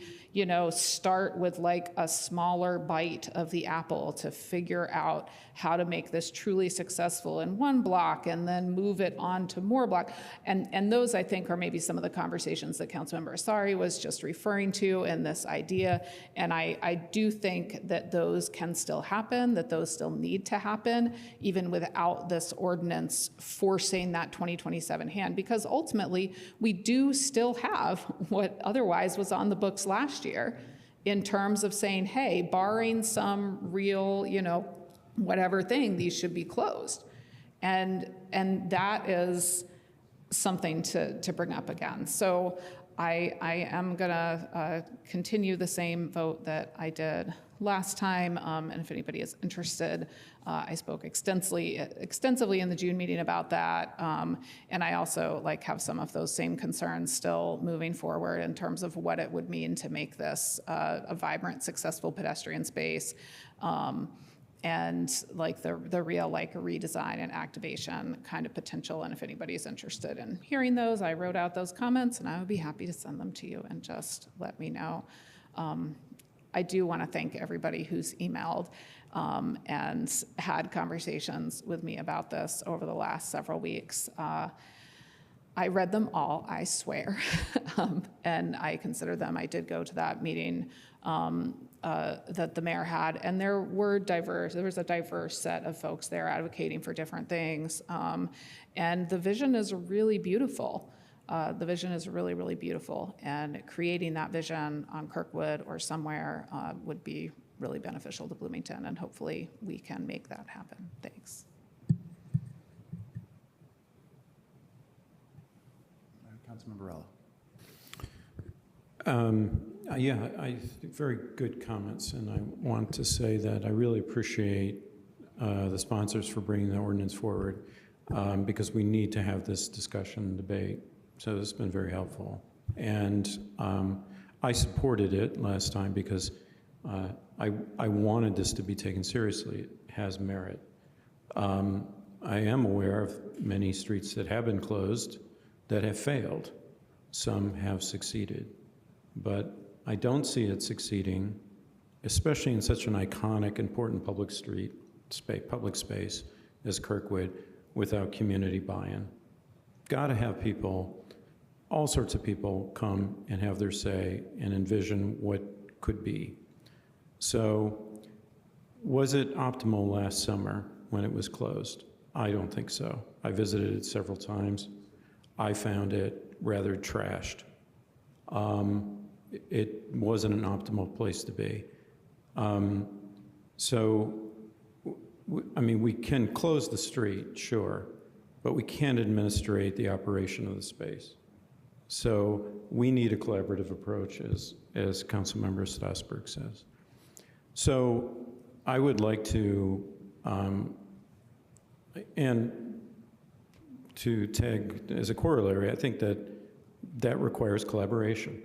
start with, like, a smaller bite of the apple to figure out how to make this truly successful in 1 block and then move it on to more block. And those, I think, are maybe some of the conversations that Councilmember Asari was just referring to in this idea. And I do think that those can still happen, that those still need to happen, even without this ordinance forcing that 2027 hand, because ultimately we do still have what otherwise was on the books last year in terms of saying, hey, barring some real, whatever thing, these should be closed. And that is something to bring up again. So I am gonna continue the same vote that I did last time, and if anybody is interested, I spoke extensively in the June meeting about that, and I also, like, have some of those same concerns still moving forward in terms of what it would mean to make this a vibrant, successful pedestrian space. and like the real like redesign and activation kind of potential. And if anybody's interested in hearing those, I wrote out those comments, and I would be happy to send them to you and just let me know. I do want to thank everybody who's emailed and had conversations with me about this over the last several weeks. I read them all, I swear, and I consider them. I did go to that meeting that the mayor had, and there was a diverse set of folks there advocating for different things, and the vision is really beautiful. The vision is really, really beautiful, and creating that vision on Kirkwood or somewhere would be really beneficial to Bloomington, and hopefully we can make that happen. Thanks. Councilmember Rallo. Yeah, very good comments, and I want to say that I really appreciate the sponsors for bringing the ordinance forward because we need to have this discussion and debate. So this has been very helpful. And I supported it last time because I wanted this to be taken seriously. It has merit. I am aware of many streets that have been closed that have failed. Some have succeeded. But I don't see it succeeding, especially in such an iconic, important public space as Kirkwood, without community buy-in. Got to have people, all sorts of people, come and have their say and envision what could be. So, was it optimal last summer when it was closed? I don't think so. I visited it several times. I found it rather trashed. It wasn't an optimal place to be. I mean, we can close the street, sure, but we can't administrate the operation of the space. So we need a collaborative approach, as Councilmember Strasburg says. So I would like to, and to tag as a corollary, I think that requires collaboration.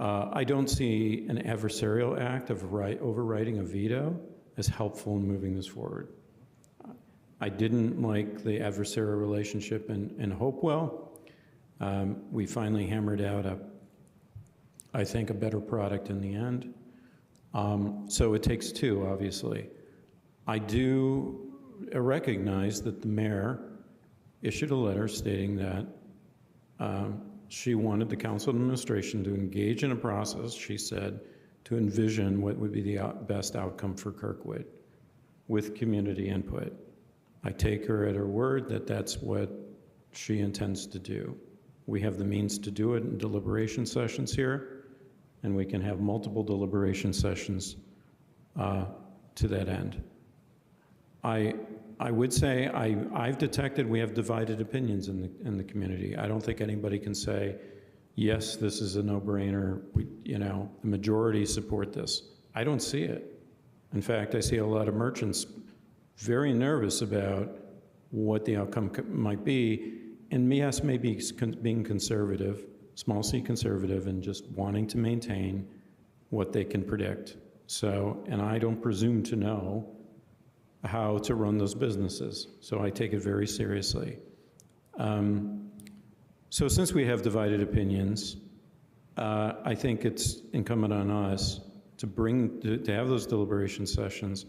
I don't see an adversarial act of overriding a veto as helpful in moving this forward. I didn't like the adversarial relationship in Hopewell. We finally hammered out I think, a better product in the end. So it takes two, obviously. I do recognize that the mayor issued a letter stating that she wanted the council administration to engage in a process, she said, to envision what would be the best outcome for Kirkwood with community input. I take her at her word that that's what she intends to do. We have the means to do it in deliberation sessions here, and we can have multiple deliberation sessions to that end. I would say I've detected we have divided opinions in the community. I don't think anybody can say, yes, this is a no-brainer. The majority support this. I don't see it. In fact, I see a lot of merchants very nervous about what the outcome might be, and yes, maybe being conservative, small c conservative, and just wanting to maintain what they can predict. So, and I don't presume to know how to run those businesses, so I take it very seriously. So since we have divided opinions, I think it's incumbent on us to have those deliberation sessions,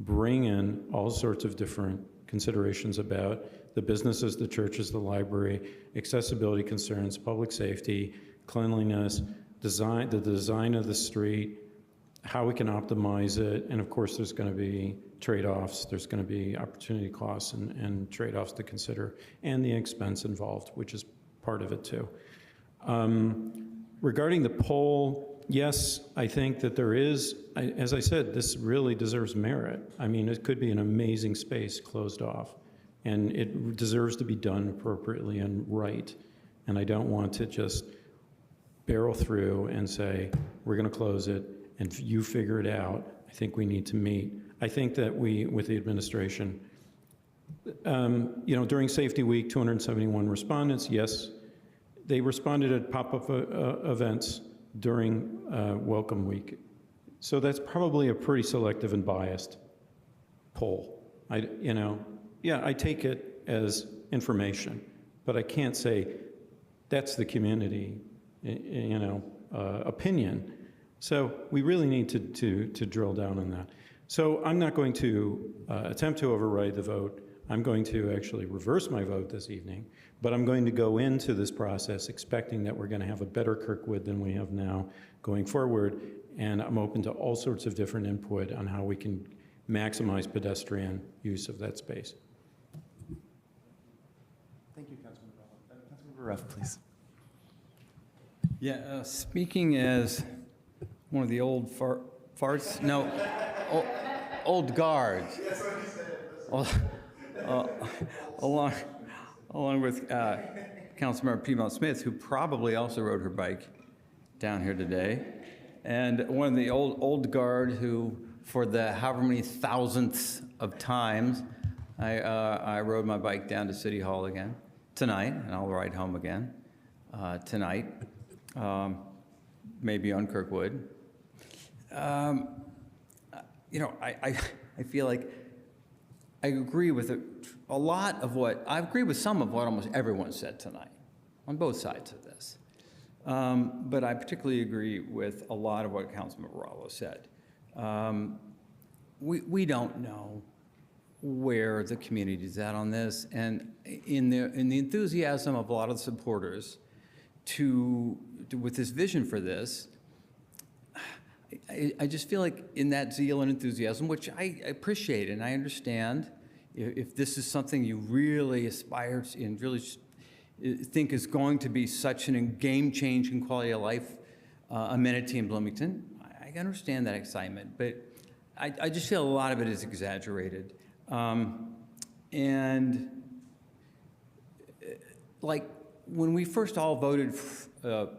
bring in all sorts of different considerations about the businesses, the churches, the library, accessibility concerns, public safety, cleanliness, the design of the street, how we can optimize it, and of course there's going to be trade-offs, there's going to be opportunity costs and trade-offs to consider, and the expense involved, which is part of it too. Regarding the poll, yes, I think that there is, as I said, this really deserves merit. I mean, it could be an amazing space closed off, and it deserves to be done appropriately and right. And I don't want to just barrel through and say, we're going to close it, and you figure it out. I think we need to meet. I think that we, with the administration, during Safety Week, 271 respondents, yes, they responded at pop-up events during Welcome Week. So that's probably a pretty selective and biased poll. Yeah, I take it as information, but I can't say that's the community, opinion. So we really need to drill down on that. So I'm not going to attempt to override the vote. I'm going to actually reverse my vote this evening, but I'm going to go into this process expecting that we're going to have a better Kirkwood than we have now going forward, and I'm open to all sorts of different input on how we can maximize pedestrian use of that space. Thank you, Councilmember Ruff. Councilmember Ruff, please. Yeah, speaking as one of the old farts, no, old guards. That's what he said. Along with Councilmember Piedmont Smith, who probably also rode her bike down here today, and one of the old guard who, for the however many thousandths of times, I rode my bike down to City Hall again tonight, and I'll ride home again tonight, maybe on Kirkwood. I feel like I agree with a lot of what, I agree with some of what almost everyone said tonight, on both sides of this. But I particularly agree with a lot of what Councilman Rallo said. We don't know where the community is at on this, and in the enthusiasm of a lot of the supporters with this vision for this, I just feel like in that zeal and enthusiasm, which I appreciate and I understand, if this is something you really aspire to and really think is going to be such a game-changing quality of life amenity in Bloomington, I understand that excitement, but I just feel a lot of it is exaggerated. And like when we first all voted for the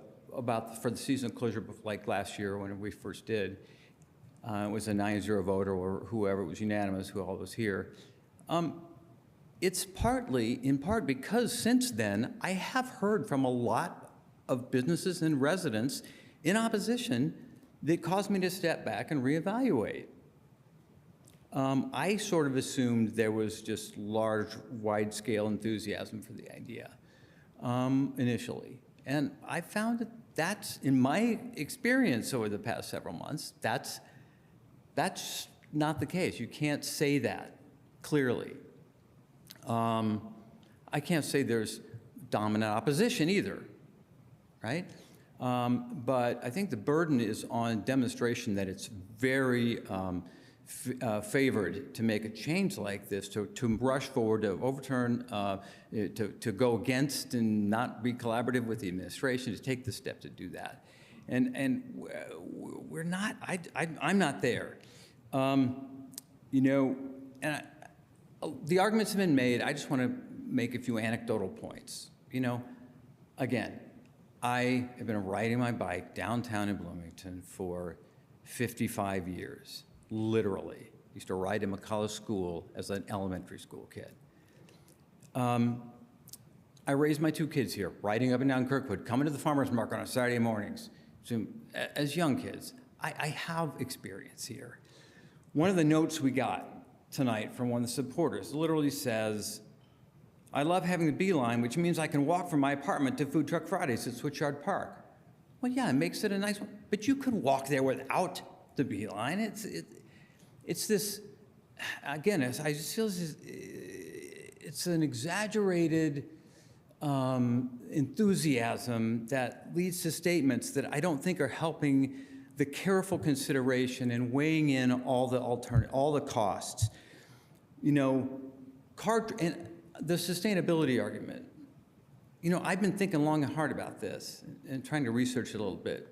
seasonal closure, like last year when we first did, it was a 9-0 vote or whoever, it was unanimous, who all was here. It's in part because since then, I have heard from a lot of businesses and residents in opposition that caused me to step back and reevaluate. I sort of assumed there was just large, wide-scale enthusiasm for the idea initially. And I found that that's, in my experience over the past several months, that's not the case. You can't say that clearly. I can't say there's dominant opposition either, right? But I think the burden is on demonstration that it's very favored to make a change like this, to rush forward, to overturn, to go against and not be collaborative with the administration, to take the step to do that. And we're not, I'm not there. The arguments have been made. I just want to make a few anecdotal points. Again, I have been riding my bike downtown in Bloomington for 55 years, literally. Used to ride to McCullough School as an elementary school kid. I raised my 2 kids here, riding up and down Kirkwood, coming to the farmer's market on Saturday mornings. So, as young kids, I have experience here. One of the notes we got tonight from one of the supporters literally says, "I love having the Beeline, which means I can walk from my apartment to Food Truck Fridays at Switchyard Park." Well, yeah, it makes it a nice one, but you could walk there without the Beeline. It's this, again, I just feel it's an exaggerated enthusiasm that leads to statements that I don't think are helping the careful consideration and weighing in all the costs. And the sustainability argument. I've been thinking long and hard about this and trying to research it a little bit.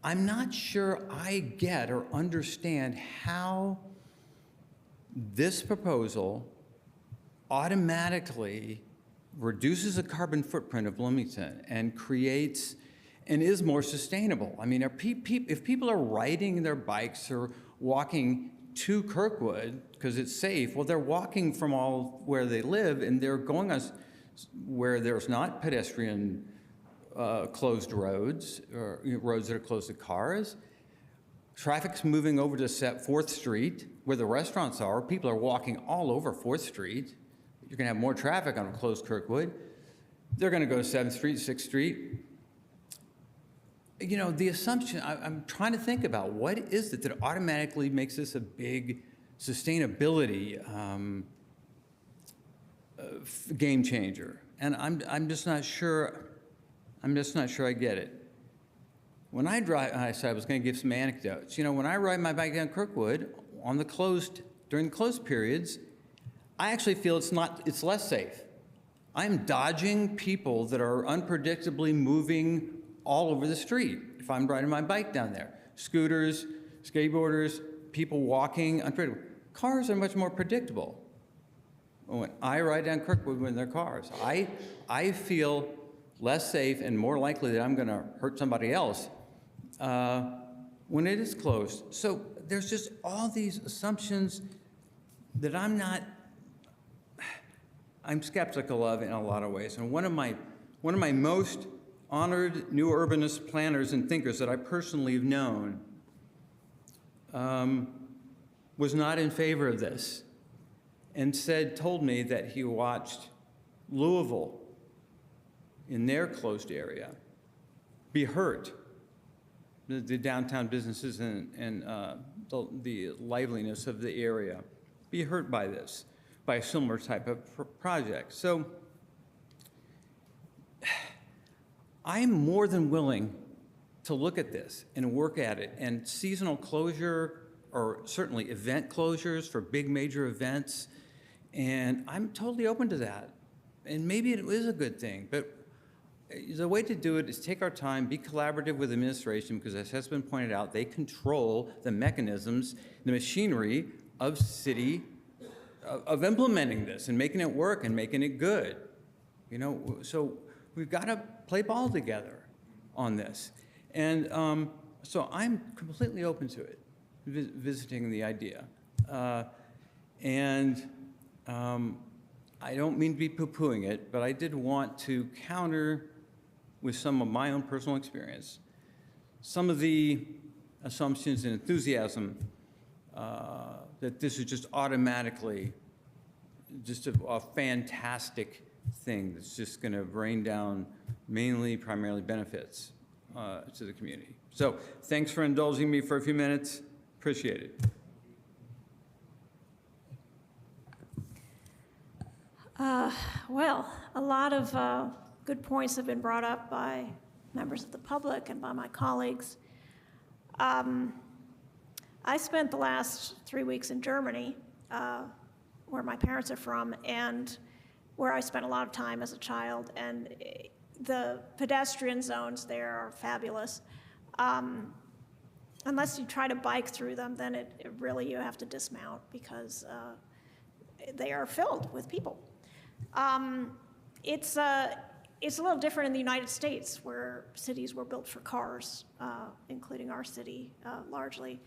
I'm not sure I get or understand how this proposal automatically reduces the carbon footprint of Bloomington and creates and is more sustainable. I mean, if people are riding their bikes or walking to Kirkwood because it's safe, well, they're walking from all where they live and they're going where there's not pedestrian closed roads or roads that are closed to cars. Traffic's moving over to 4th Street, where the restaurants are. People are walking all over 4th Street. You're going to have more traffic on closed Kirkwood. They're going to go to 7th Street, 6th Street. You know, the assumption, I'm trying to think about what is it that automatically makes this a big sustainability game changer. And I'm just not sure. I'm just not sure I get it. When I drive, I said I was going to give some anecdotes. You know, when I ride my bike down Kirkwood during the closed periods, I actually feel it's less safe. I'm dodging people that are unpredictably moving all over the street if I'm riding my bike down there. Scooters, skateboarders, people walking, unpredictable. Cars are much more predictable. When I ride down Kirkwood when they're cars, I feel less safe and more likely that I'm going to hurt somebody else when it is closed. So there's just all these assumptions that I'm skeptical of in a lot of ways. And one of my most honored new urbanist planners and thinkers that I personally have known was not in favor of this and told me that he watched Louisville in their closed area be hurt, the downtown businesses and the liveliness of the area be hurt by this, by a similar type of project. So I'm more than willing to look at this and work at it, and seasonal closure or certainly event closures for big major events, and I'm totally open to that. And maybe it is a good thing, but the way to do it is take our time, be collaborative with administration, because as has been pointed out, they control the mechanisms, the machinery of of implementing this and making it work and making it good. You know, so we've got to play ball together on this. And so I'm completely open to it, visiting the idea. I don't mean to be poo-pooing it, but I did want to counter with some of my own personal experience some of the assumptions and enthusiasm that this is just automatically just a fantastic thing that's just going to rain down primarily benefits to the community. So thanks for indulging me for a few minutes. Appreciate it. Well, a lot of good points have been brought up by members of the public and by my colleagues. I spent the last 3 weeks in Germany, where my parents are from, and where I spent a lot of time as a child, and the pedestrian zones there are fabulous. Unless you try to bike through them, then you have to dismount because they are filled with people. It's a little different in the United States, where cities were built for cars, including our city largely.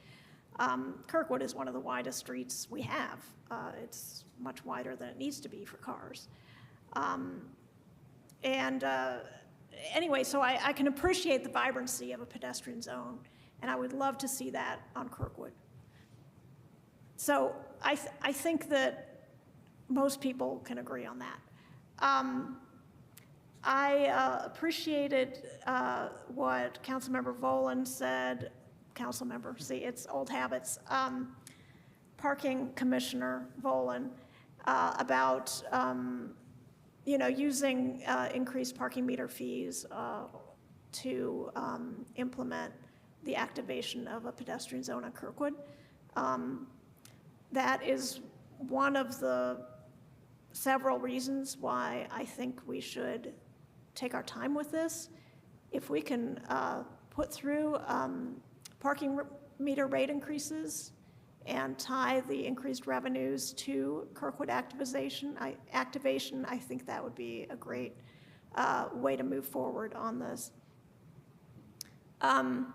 Kirkwood is one of the widest streets we have. It's much wider than it needs to be for cars. Anyway, so I can appreciate the vibrancy of a pedestrian zone, and I would love to see that on Kirkwood. So I think that most people can agree on that. I appreciated what Councilmember Volan said. Councilmember, see, it's old habits. Parking Commissioner Volan about using increased parking meter fees to implement the activation of a pedestrian zone on Kirkwood. That is one of the several reasons why I think we should take our time with this. If we can put through parking meter rate increases and tie the increased revenues to Kirkwood activation, I think that would be a great way to move forward on this. I'm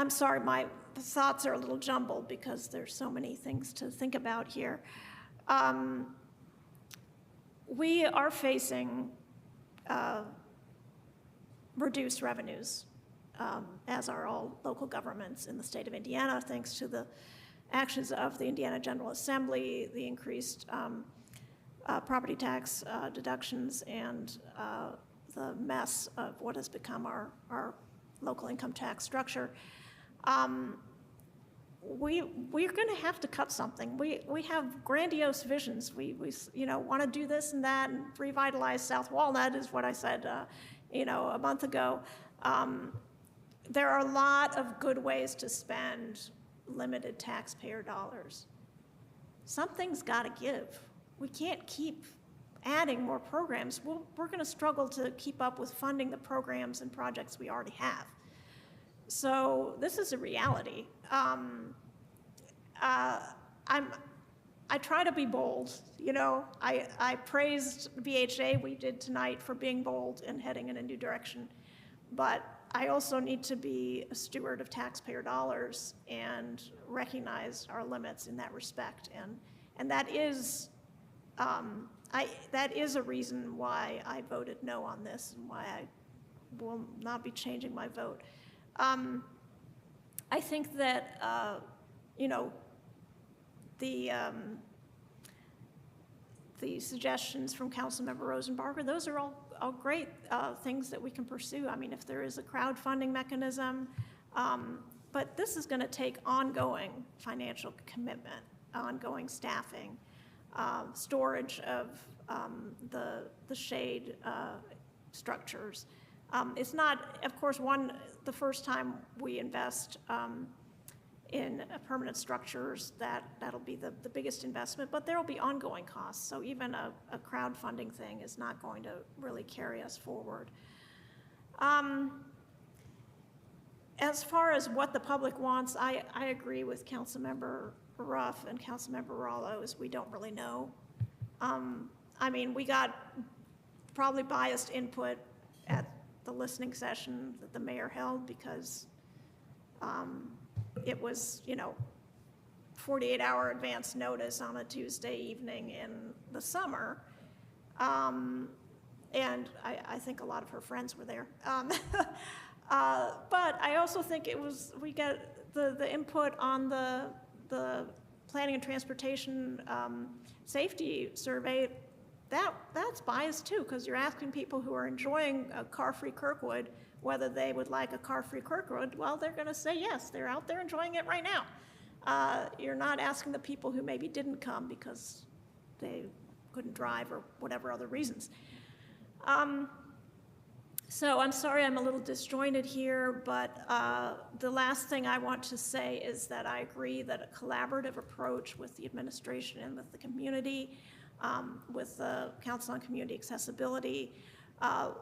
sorry, my thoughts are a little jumbled because there's so many things to think about here. We are facing reduced revenues as are all local governments in the state of Indiana, thanks to the actions of the Indiana General Assembly, the increased property tax deductions, and the mess of what has become our local income tax structure. We're going to have to cut something. We have grandiose visions. We want to do this and that and revitalize South Walnut, is what I said a month ago. There are a lot of good ways to spend limited taxpayer dollars. Something's got to give. We can't keep adding more programs. We're going to struggle to keep up with funding the programs and projects we already have. So this is a reality. I try to be bold. I praised BHA, we did tonight, for being bold and heading in a new direction. But I also need to be a steward of taxpayer dollars and recognize our limits in that respect. And that is that is a reason why I voted no on this and why I will not be changing my vote. I think that the suggestions from Councilmember Rosenbarger, those are all great things that we can pursue. I mean, if there is a crowdfunding mechanism, but this is going to take ongoing financial commitment, ongoing staffing, storage of the shade structures. It's not, of course, the first time we invest in permanent structures, that'll be the biggest investment, but there will be ongoing costs. So even a crowdfunding thing is not going to really carry us forward. As far as what the public wants, I agree with Councilmember Ruff and Councilmember Rallo, is we don't really know. I mean, we got probably biased input at the listening session that the mayor held because it was, 48-hour advance notice on a Tuesday evening in the summer. And I think a lot of her friends were there. But I also think we got the input on the planning and transportation safety survey. That's biased too, because you're asking people who are enjoying a car-free Kirkwood whether they would like a car-free Kirkwood. Well, they're going to say yes. They're out there enjoying it right now. You're not asking the people who maybe didn't come because they couldn't drive or whatever other reasons. So I'm sorry I'm a little disjointed here, but the last thing I want to say is that I agree that a collaborative approach with the administration and with the community, with the Council on Community Accessibility,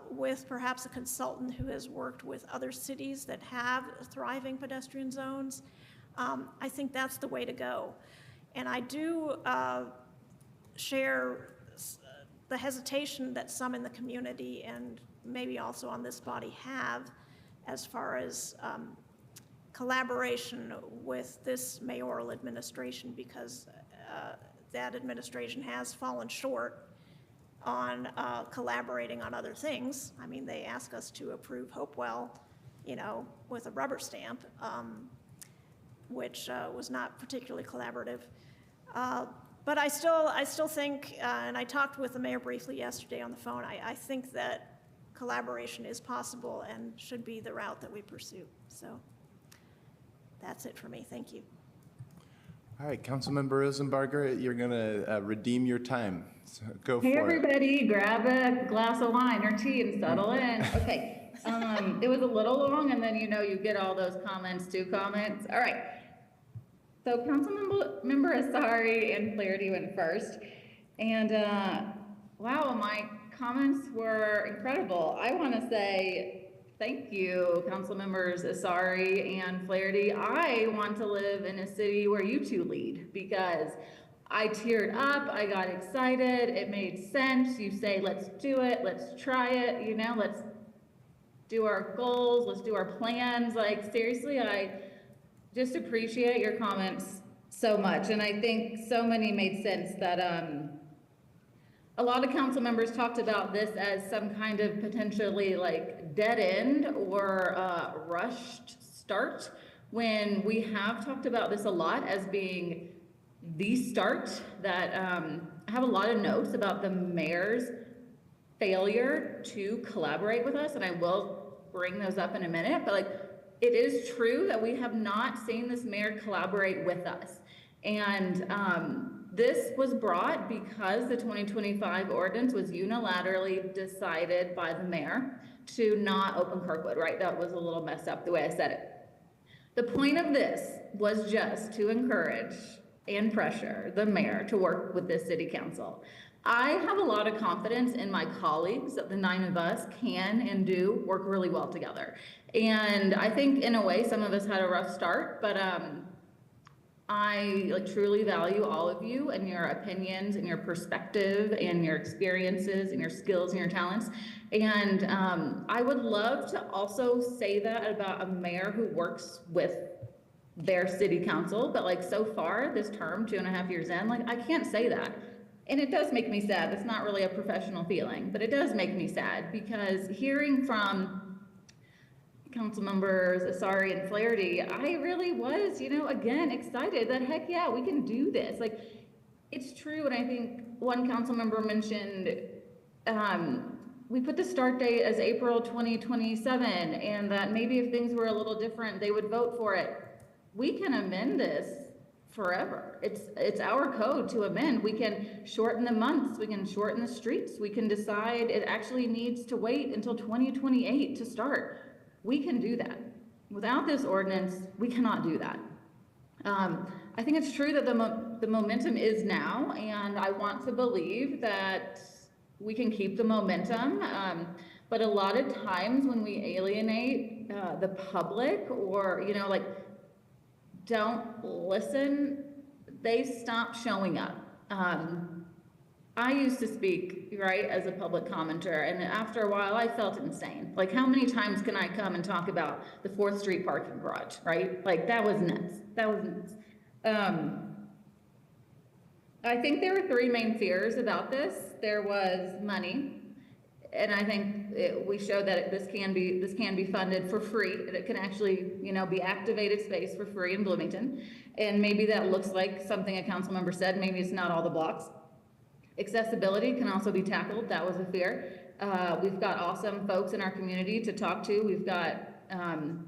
with perhaps a consultant who has worked with other cities that have thriving pedestrian zones, I think that's the way to go. And I do share the hesitation that some in the community and maybe also on this body have as far as collaboration with this mayoral administration, because that administration has fallen short on collaborating on other things. I mean, they ask us to approve Hopewell, with a rubber stamp, which was not particularly collaborative. But I still think, and I talked with the mayor briefly yesterday on the phone, I think that collaboration is possible and should be the route that we pursue. So that's it for me. Thank you. All right, Councilmember Rosenbarger, you're going to redeem your time. So go for it. Hey, everybody, grab a glass of wine or tea and settle in. Okay, it was a little long, and then you get all those comments, 2 comments. All right. So Councilmember Asari and Flaherty went first, and wow, my comments were incredible. I want to say thank you, Council Members Asari and Flaherty. I want to live in a city where you two lead, because I teared up, I got excited, it made sense. You say, let's do it, let's try it, let's do our goals, let's do our plans. Like, seriously, I just appreciate your comments so much. And I think so many made sense that a lot of council members talked about this as some kind of potentially like dead end or rushed start, when we have talked about this a lot as being the start. That I have a lot of notes about the mayor's failure to collaborate with us, and I will bring those up in a minute, but like, it is true that we have not seen this mayor collaborate with us. And this was brought because the 2025 ordinance was unilaterally decided by the mayor to not open Kirkwood, right? That was a little messed up the way I said it. The point of this was just to encourage and pressure the mayor to work with this city council. I have a lot of confidence in my colleagues that the 9 of us can and do work really well together. And I think in a way, some of us had a rough start, but I like truly value all of you and your opinions and your perspective and your experiences and your skills and your talents. And I would love to also say that about a mayor who works with their city council, but like so far this term, 2.5 years in, like I can't say that. And it does make me sad. That's not really a professional feeling, but it does make me sad, because hearing from council members Asari and Flaherty, I really was, you know, again, excited that heck yeah, we can do this. Like, it's true. And I think one council member mentioned, we put the start date as April 2027, and that maybe if things were a little different, they would vote for it. We can amend this forever. It's our code to amend. We can shorten the months, we can shorten the streets, we can decide it actually needs to wait until 2028 to start. We can do that. Without this ordinance, we cannot do that. I think it's true that the momentum is now, and I want to believe that we can keep the momentum. But a lot of times when we alienate the public, or, you know, like, don't listen, they stop showing up. I used to speak, right, as a public commenter, and after a while I felt insane. Like, how many times can I come and talk about the 4th Street parking garage, right? Like, that was nuts. That was nuts. I think there were 3 main fears about this. There was money, and I think we showed that this can be funded for free, and it can actually, you know, be activated space for free in Bloomington. And maybe that looks like something a council member said, maybe it's not all the blocks. Accessibility can also be tackled. That was a fear. We've got awesome folks in our community to talk to. We've got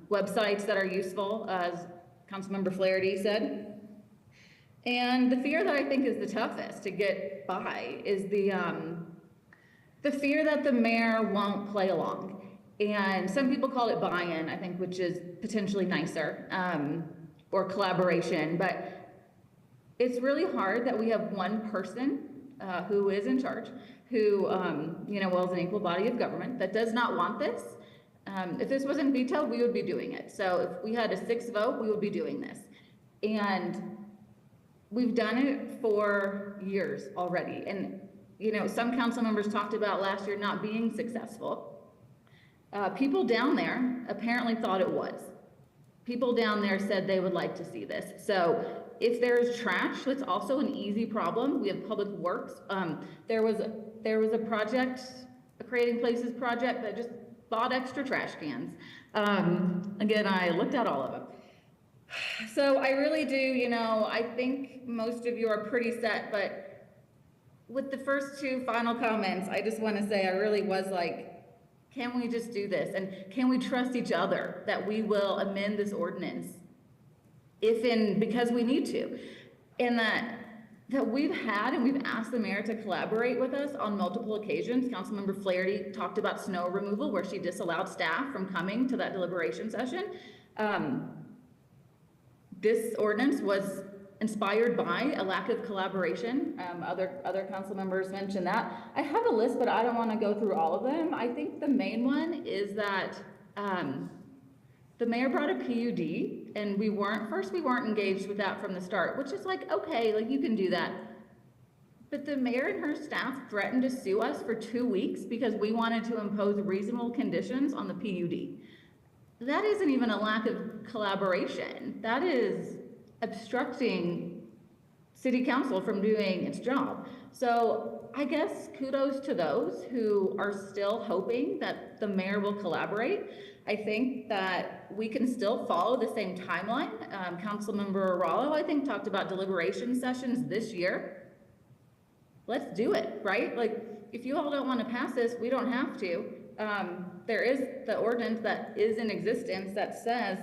websites that are useful, as Councilmember Flaherty said. And the fear that I think is the toughest to get by is the fear that the mayor won't play along. And some people call it buy-in, I think, which is potentially nicer, or collaboration. But it's really hard that we have one person who is in charge, who, you know, well, is an equal body of government, that does not want this. If this wasn't vetoed, we would be doing it. So if we had a 6 vote, we would be doing this. And we've done it for years already. And, you know, some council members talked about last year not being successful. People down there apparently thought it was. People down there said they would like to see this. So if there's trash, that's also an easy problem. We have public works. There was a project, a Creating Places project, that just bought extra trash cans. Again, I looked at all of them. So I really do, you know, I think most of you are pretty set, but with the first 2 final comments, I just want to say I really was like, can we just do this? And can we trust each other that we will amend this ordinance because we need to? And that we've had and we've asked the mayor to collaborate with us on multiple occasions. Councilmember Flaherty talked about snow removal, where she disallowed staff from coming to that deliberation session. This ordinance was inspired by a lack of collaboration. Other council members mentioned that. I have a list, but I don't want to go through all of them. I think the main one is that the mayor brought a PUD, and we weren't engaged with that from the start, which is like, okay, like, you can do that. But the mayor and her staff threatened to sue us for 2 weeks because we wanted to impose reasonable conditions on the PUD. That isn't even a lack of collaboration. That is obstructing city council from doing its job. So I guess kudos to those who are still hoping that the mayor will collaborate. I think that we can still follow the same timeline. Councilmember Rallo, I think, talked about deliberation sessions this year. Let's do it, right? Like, if you all don't want to pass this, we don't have to. There is the ordinance that is in existence that says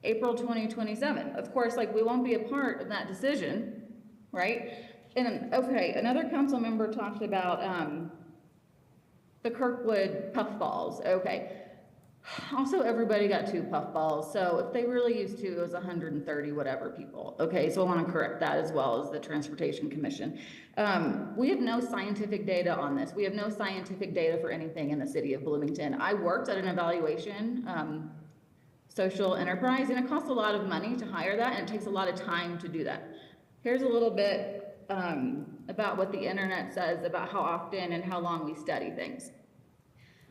April 2027. Of course, like, we won't be a part of that decision, right? And okay, another council member talked about the Kirkwood puffballs. Okay. Also, everybody got 2 puffballs, so if they really used 2, it was 130 whatever people. Okay, so I want to correct that as well as the Transportation Commission. We have no scientific data on this. We have no scientific data for anything in the city of Bloomington. I worked at an evaluation social enterprise, and it costs a lot of money to hire that, and it takes a lot of time to do that. Here's a little bit about what the internet says about how often and how long we study things.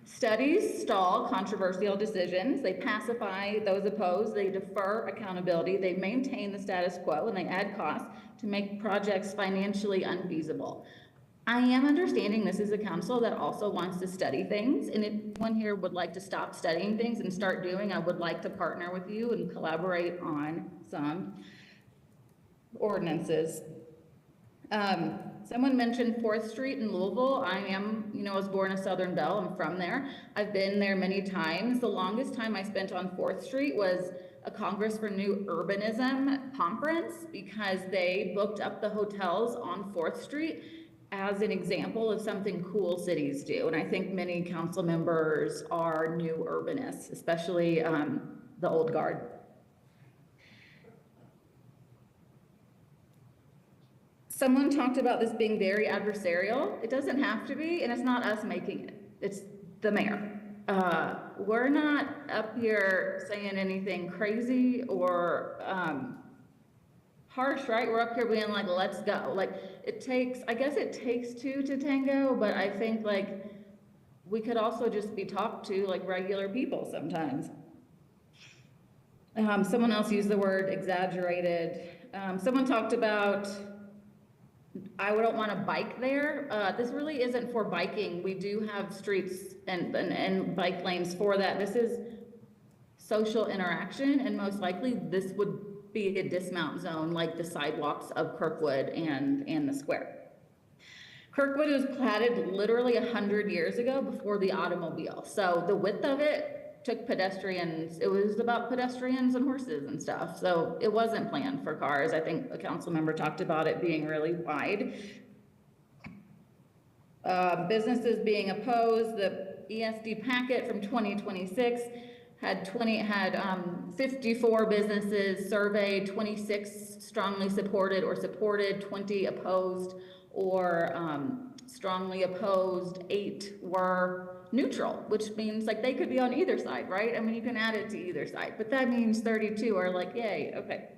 Studies stall controversial decisions, they pacify those opposed, they defer accountability, they maintain the status quo, and they add costs to make projects financially unfeasible. I am understanding this is a council that also wants to study things, and if anyone here would like to stop studying things and start doing, I would like to partner with you and collaborate on some ordinances. Someone mentioned 4th Street in Louisville. I am, was born a Southern Belle. I'm from there. I've been there many times. The longest time I spent on 4th Street was a Congress for New Urbanism conference because they booked up the hotels on 4th Street as an example of something cool cities do. And I think many council members are new urbanists, especially the old guard. Someone talked about this being very adversarial. It doesn't have to be, and it's not us making it. It's the mayor. We're not up here saying anything crazy or harsh, right? We're up here being like, let's go. Like, I guess it takes 2 to tango, but I think like we could also just be talked to like regular people sometimes. Someone else used the word exaggerated. Someone talked about I wouldn't want to bike there. This really isn't for biking. We do have streets and bike lanes for that. This is social interaction, and most likely this would be a dismount zone like the sidewalks of Kirkwood and the square. Kirkwood was platted literally 100 years ago before the automobile. So the width of it took pedestrians, it was about pedestrians and horses and stuff. So it wasn't planned for cars. I think a council member talked about it being really wide. Businesses being opposed, the ESD packet from 2026 had 54 businesses surveyed, 26 strongly supported or supported, 20 opposed or strongly opposed, 8 were neutral, which means like they could be on either side, right? I mean, you can add it to either side, but that means 32 are like, yay, okay.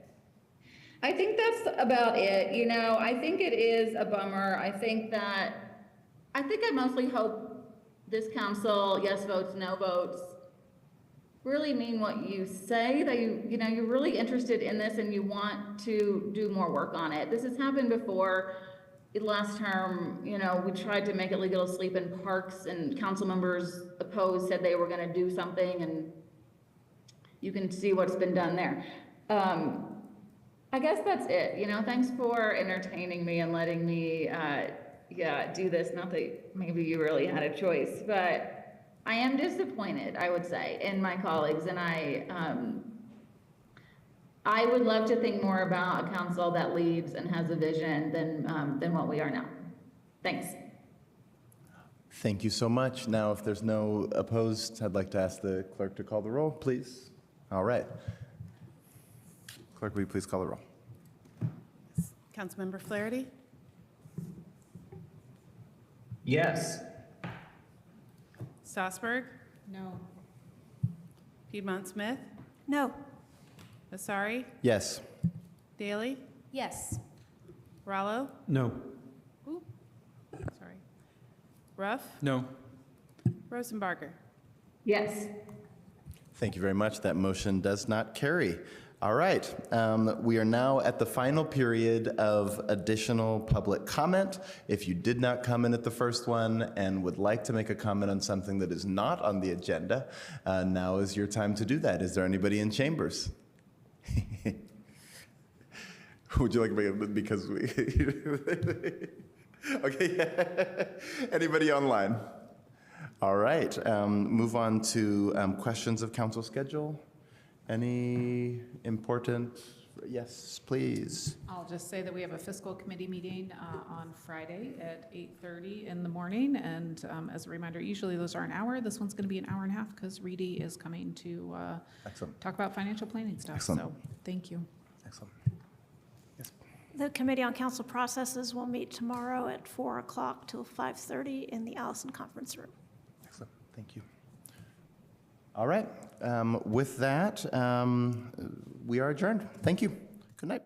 I think that's about it. I think it is a bummer. I mostly hope this council, yes votes, no votes, really mean what you say, that you're really interested in this and you want to do more work on it. This has happened before. Last term, we tried to make it legal to sleep in parks, and council members opposed, said they were going to do something, and you can see what's been done there. I guess that's it. Thanks for entertaining me and letting me do this. Not that maybe you really had a choice, but I am disappointed, I would say, in my colleagues, and I would love to think more about a council that leads and has a vision than what we are now. Thanks. Thank you so much. Now, if there's no opposed, I'd like to ask the clerk to call the roll, please. All right. Clerk, will you please call the roll? Councilmember Flaherty? Yes. Strasburg? No. Piedmont Smith? No. Asari? Yes. Daly? Yes. Rallo? No. Ooh, sorry. Ruff? No. Rosenbarger? Yes. Thank you very much. That motion does not carry. All right, we are now at the final period of additional public comment. If you did not come in at the first one and would like to make a comment on something that is not on the agenda, now is your time to do that. Is there anybody in chambers? Would you like to make it because we... Okay, anybody online? All right, move on to questions of council schedule. Any important, yes, please. I'll just say that we have a fiscal committee meeting on Friday at 8:30 in the morning. And as a reminder, usually those are an hour. This one's going to be an hour and a half because Reedy is coming to talk about financial planning stuff. Excellent. So thank you. Excellent. The Committee on Council Processes will meet tomorrow at 4 o'clock till 5:30 in the Allison Conference Room. Excellent, thank you. All right, with that, we are adjourned. Thank you. Good night.